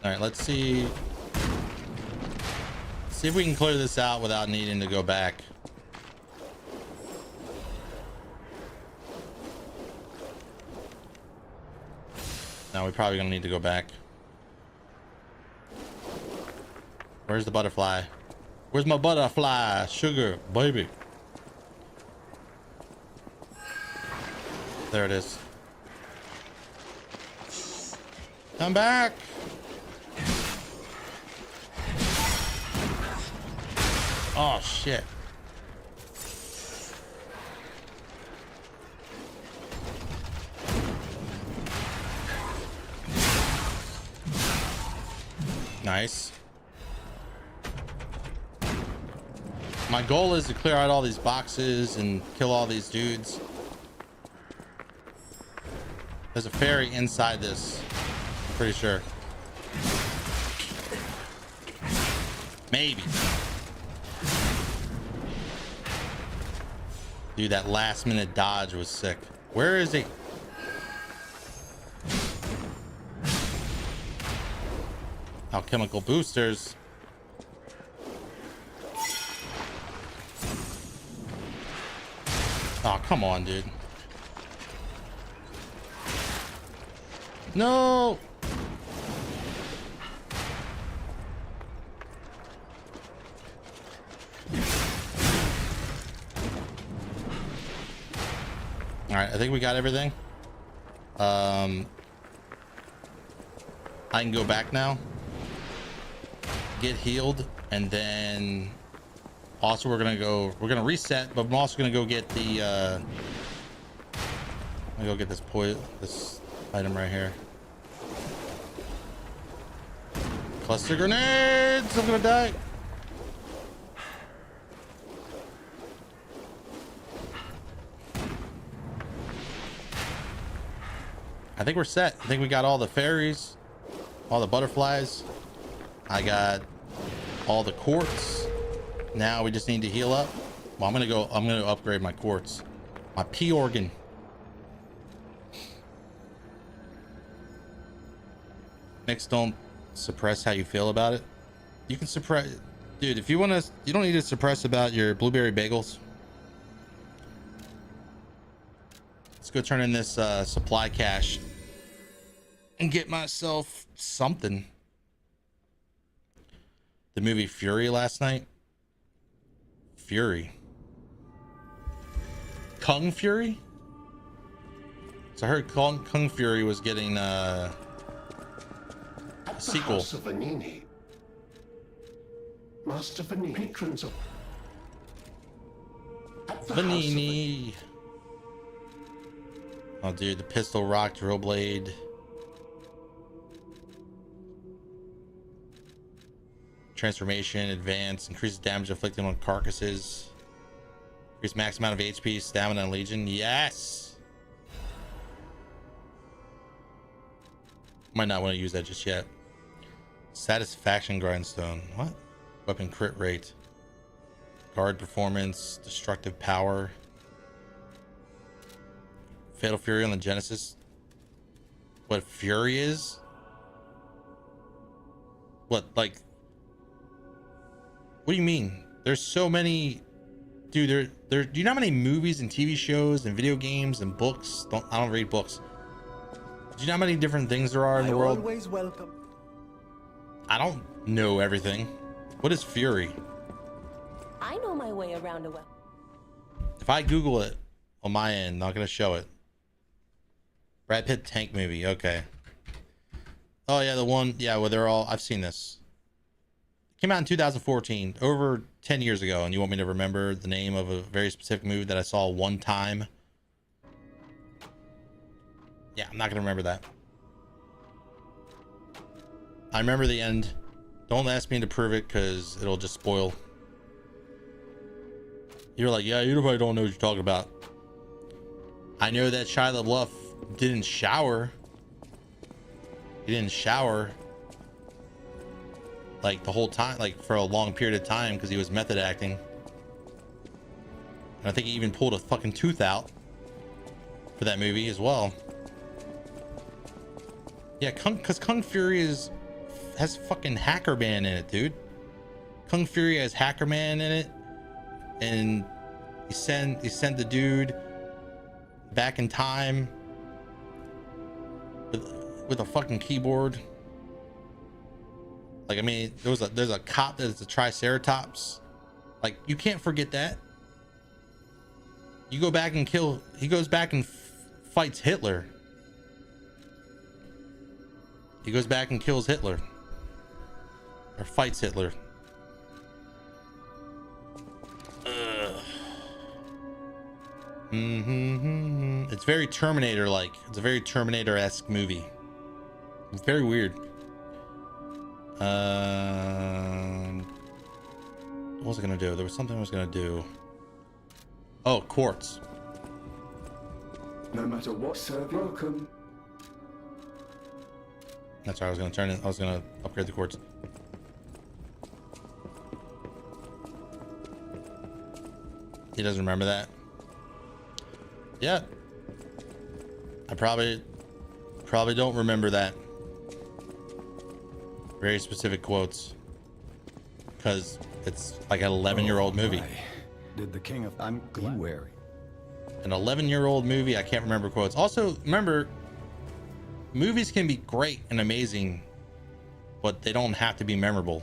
All right, let's see. See if we can clear this out without needing to go back. Now we're probably gonna need to go back. Where's the butterfly? Where's my butterfly? Sugar, baby. There it is. Come back. Oh shit. Nice. Come My goal is to clear out all these boxes and kill all these dudes. There's a ferry inside this, I'm pretty sure. Maybe. Dude, that last minute dodge was sick. Where is he? Alchemical boosters. Oh, come on, dude. No. All right, I think we got everything. I can go back now, get healed, and then also we're gonna reset, but I'm also gonna go get the I'm gonna go get this item right here. Cluster grenades! I'm gonna die. I think we're set. I think we got all the fairies, all the butterflies. I got all the quartz. Now we just need to heal up. Well, I'm gonna upgrade my quartz, my P organ. Next, don't suppress how you feel about it. You can suppress, dude. If you want to, you don't need to suppress about your blueberry bagels. Let's go turn in this supply cache and get myself something. The movie Fury last night. Fury. Kung Fury? So I heard Kung Fury was getting a sequel.
House of Vanini. Master Vanini. Patrons of
Vanini. Oh, dude, the pistol rock drill blade. Transformation, advance, increases damage inflicted on carcasses. Increase max amount of HP, stamina, and legion. Yes. Might not want to use that just yet. Satisfaction grindstone. What? Weapon crit rate. Guard performance. Destructive power. Fatal Fury on the Genesis. What Fury is? What, like? What do you mean? There's so many, dude. Do you know how many movies and TV shows and video games and books? I don't read books. Do you know how many different things there are in the world?
Always welcome.
I don't know everything. What is Fury?
I know my way around a well.
If I Google it on my end, not gonna show it. Brad Pitt tank movie. Okay. Oh yeah, the one. Yeah, where they're all. I've seen this. Came out in 2014, over 10 years ago, and you want me to remember the name of a very specific movie that I saw one time? Yeah, I'm not gonna remember that. I remember the end. Don't ask me to prove it because it'll just spoil. You're like, yeah, you probably don't know what you're talking about. I know that Shia LaBeouf didn't shower. He didn't shower like the whole time, like for a long period of time, because he was method acting. And I think he even pulled a fucking tooth out for that movie as well. Yeah, because Kung Fury has fucking Hacker Man in it, dude. Kung Fury has Hacker Man in it, and he sent the dude back in time with a fucking keyboard. Like, I mean, there's a cop that's a Triceratops. Like, you can't forget that. You go back and he goes back and fights Hitler. He goes back and kills Hitler. Or fights Hitler. It's very Terminator-like. It's a very Terminator-esque movie. It's very weird. What was I gonna do? There was something I was gonna do. Oh, quartz.
No matter what, sir, welcome.
That's right. I was gonna turn it. I was gonna upgrade the quartz. He doesn't remember that. Yeah. I probably don't remember that. Very specific quotes. Because it's like an 11-year-old movie.
Did the king of... I'm wary.
An 11-year-old movie. I can't remember quotes. Also, remember, movies can be great and amazing, but they don't have to be memorable.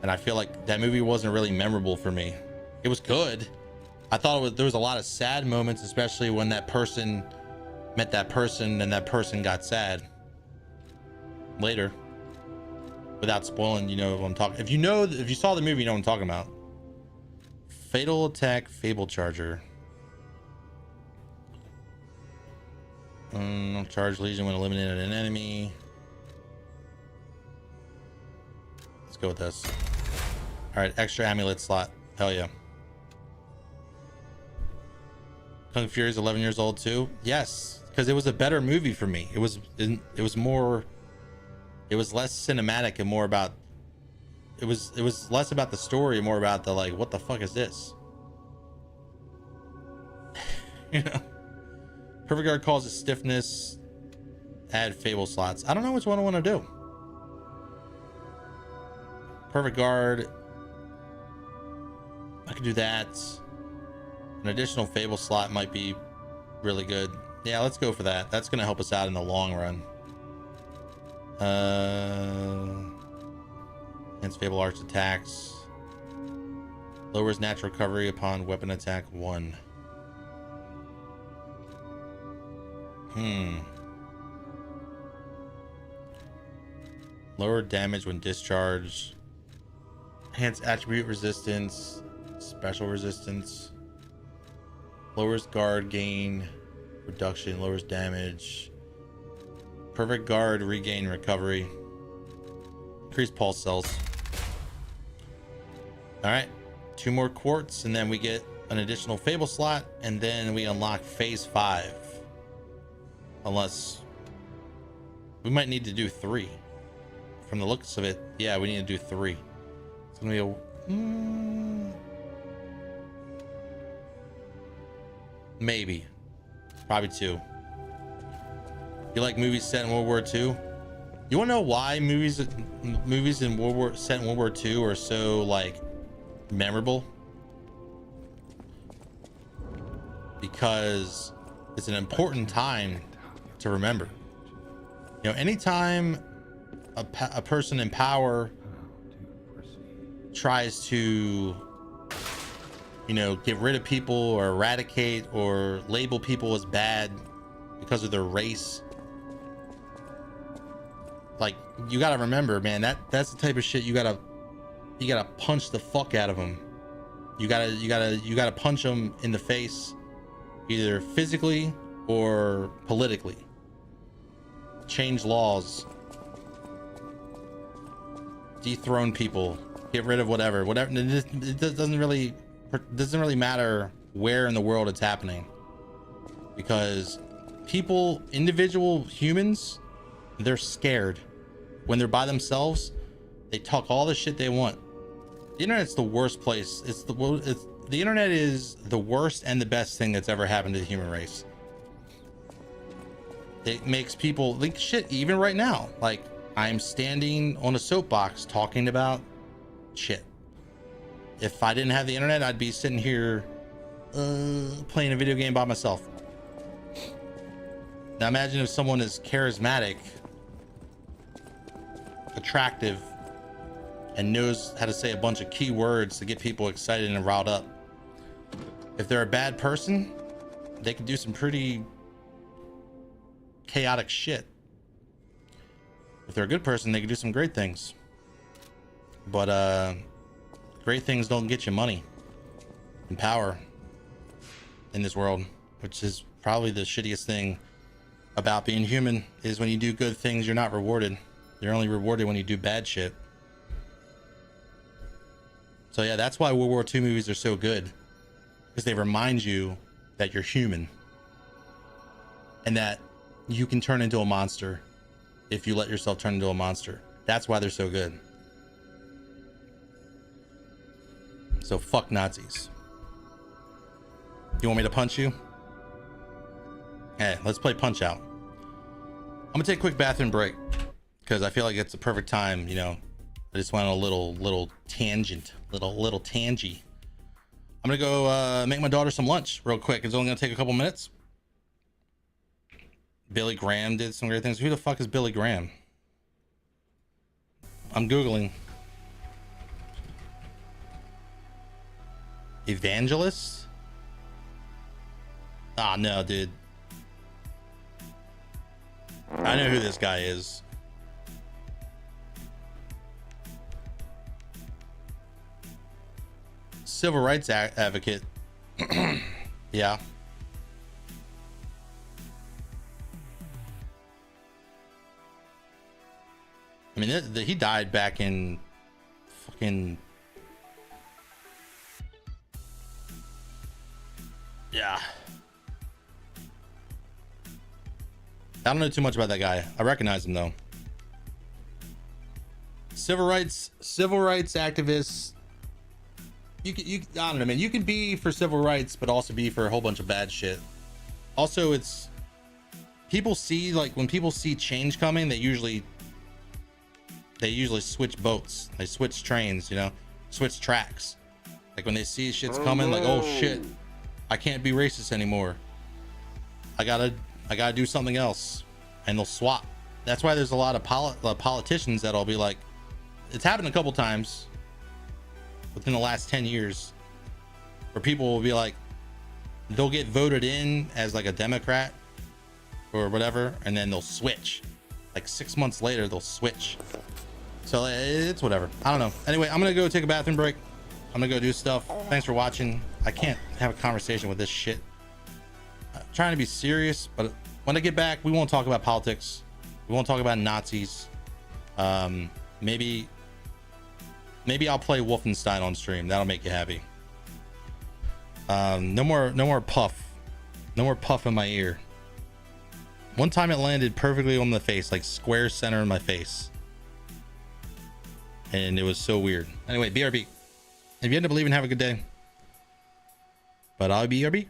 And I feel like that movie wasn't really memorable for me. It was good. I thought there was a lot of sad moments, especially when that person met that person and that person got sad later. Without spoiling, you know what I'm talking. If you saw the movie, you know what I'm talking about. Fatal Attack, Fable Charger. Charge Legion when eliminated an enemy. Let's go with this. All right, extra amulet slot. Hell yeah. Kung Fury is 11 years old too. Yes, because it was a better movie for me. It was less cinematic and more about. It was less about the story, more about the like, what the fuck is this? You know. Perfect Guard causes stiffness. Add Fable slots. I don't know which one I want to do. Perfect Guard. I could do that. An additional Fable slot might be really good. Yeah, let's go for that. That's going to help us out in the long run. Against Fable Arch attacks. Lowers natural recovery upon weapon attack 1. Lower damage when discharged. Enhance attribute resistance. Special resistance. Lowers guard gain. Reduction. Lowers damage. Perfect Guard regain recovery. Increase pulse cells. Alright. 2 more quartz and then we get an additional Fable slot and then we unlock phase 5. Unless we might need to do 3. From the looks of it, yeah, we need to do 3. It's gonna be a maybe, probably 2. You like movies set in World War II? You want to know why movies set in World War II are so like memorable? Because it's an important time to remember. You know, anytime a person in power tries to, you know, get rid of people or eradicate or label people as bad because of their race, like, you gotta remember, man, that's the type of shit you gotta punch the fuck out of them. You gotta punch them in the face, either physically or politically. Change laws, dethrone people, get rid of whatever. It doesn't really matter where in the world it's happening, because people, individual humans, they're scared. When they're by themselves, they talk all the shit they want. The internet's the worst place. The internet is the worst and the best thing that's ever happened to the human race. It makes people like shit. Even right now, like, I'm standing on a soapbox talking about shit. If I didn't have the internet, I'd be sitting here playing a video game by myself. Now imagine if someone is charismatic, attractive, and knows how to say a bunch of key words to get people excited and riled up. If they're a bad person, they can do some pretty chaotic shit. If they're a good person, they can do some great things. But great things don't get you money and power in this world, which is probably the shittiest thing about being human, is when you do good things, you're not rewarded. You're only rewarded when you do bad shit. So yeah, that's why World War II movies are so good, because they remind you that you're human and that you can turn into a monster if you let yourself turn into a monster. That's why they're so good. So fuck Nazis. You want me to punch you? Hey, let's play Punch Out. I'm gonna take a quick bathroom break because I feel like it's the perfect time. You know, I just went on a little tangent, little tangy. I'm gonna go make my daughter some lunch real quick. It's only gonna take a couple minutes. Billy Graham did some great things. Who the fuck is Billy Graham? I'm Googling. Evangelist? Ah, no, dude. I know who this guy is. Civil rights advocate. Yeah. I mean, he died back in fucking... Yeah. I don't know too much about that guy. I recognize him though. Civil rights activists. I don't know, man. You can be for civil rights, but also be for a whole bunch of bad shit. Also, it's people see, like, when people see change coming, they usually switch boats. They switch trains, you know, switch tracks. Like when they see shit's coming, like, oh shit, I can't be racist anymore. I gotta do something else, and they'll swap. That's why there's a lot of politicians that'll be like, it's happened a couple times within the last 10 years where people will be like, they'll get voted in as like a Democrat or whatever, and then they'll switch. Like 6 months later, they'll switch. So it's whatever. I don't know. Anyway, I'm gonna go take a bathroom break. I'm gonna go do stuff. Thanks for watching. I can't have a conversation with this shit. I'm trying to be serious, but when I get back, we won't talk about politics. We won't talk about Nazis. Maybe I'll play Wolfenstein on stream. That'll make you happy. No more puff. No more puff in my ear. One time it landed perfectly on the face, like square center in my face. And it was so weird. Anyway, BRB. If you end up leaving, have a good day. But I'll be BRB.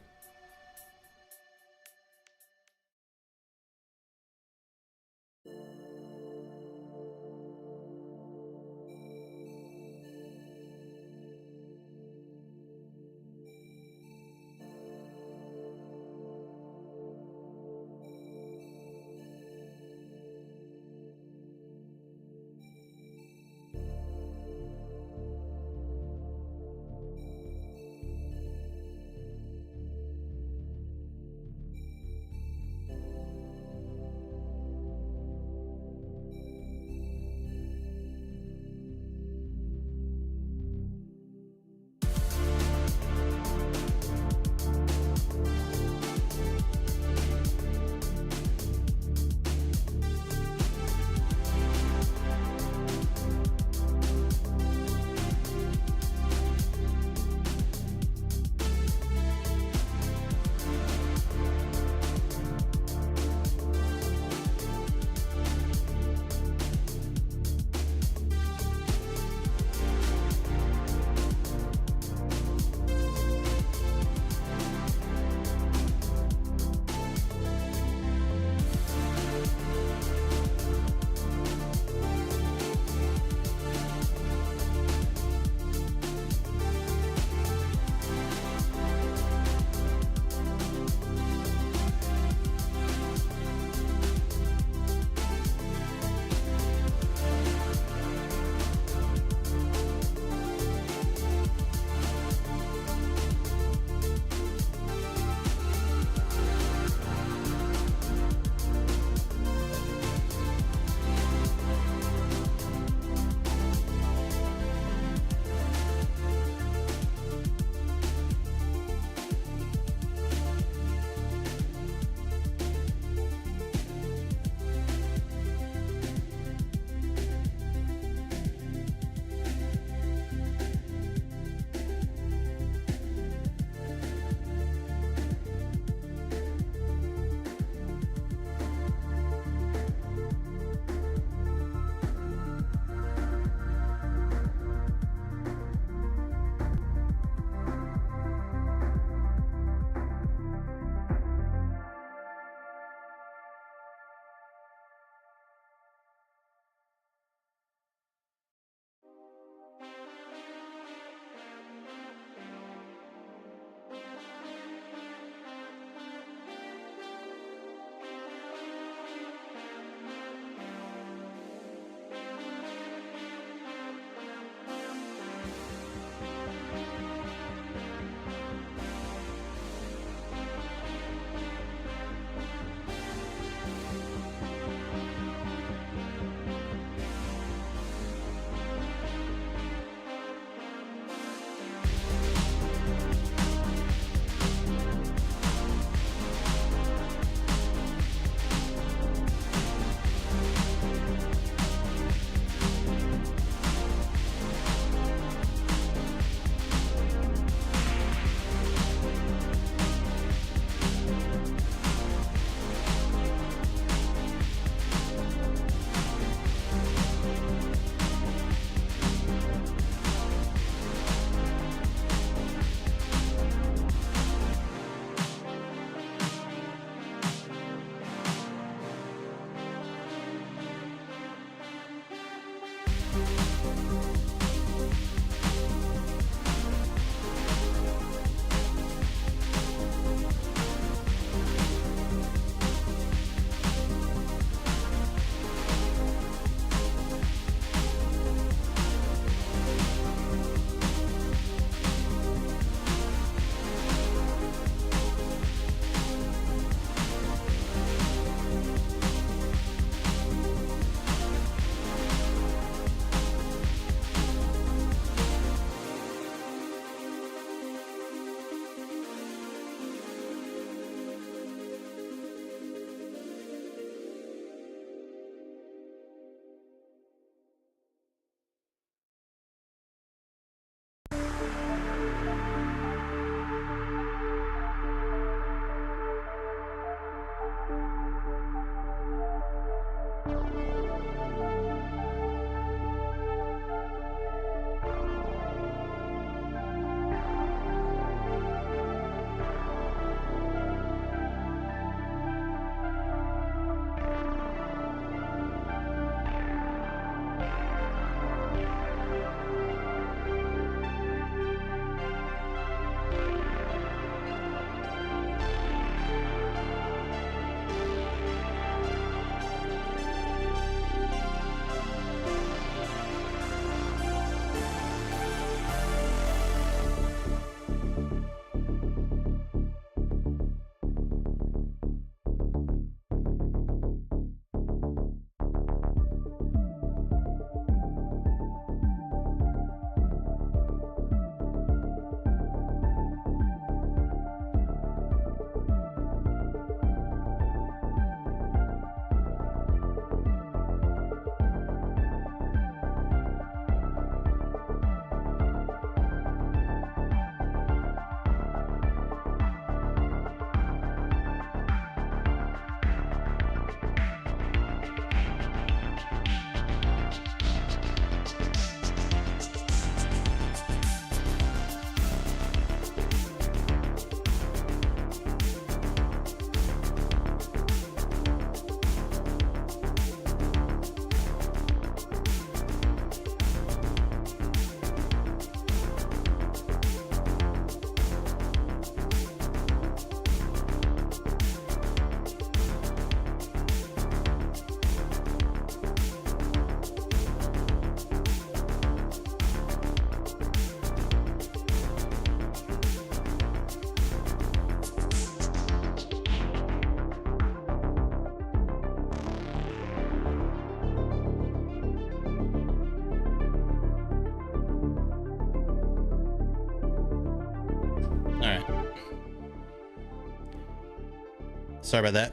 Sorry about that.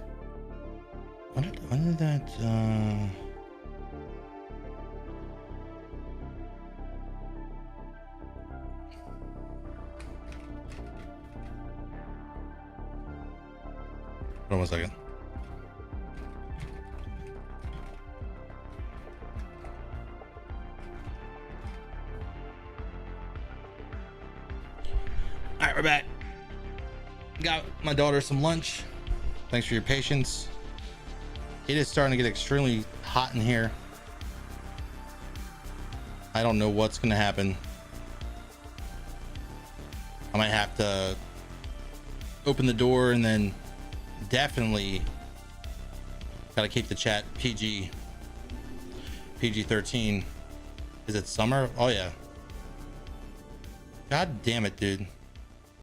When did that hold on one second. All right, we're back. Got my daughter some lunch. Thanks for your patience. It is starting to get extremely hot in here. I don't know what's going to happen. I might have to open the door, and then definitely got to keep the chat PG-13. Is it summer? Oh yeah. God damn it, dude.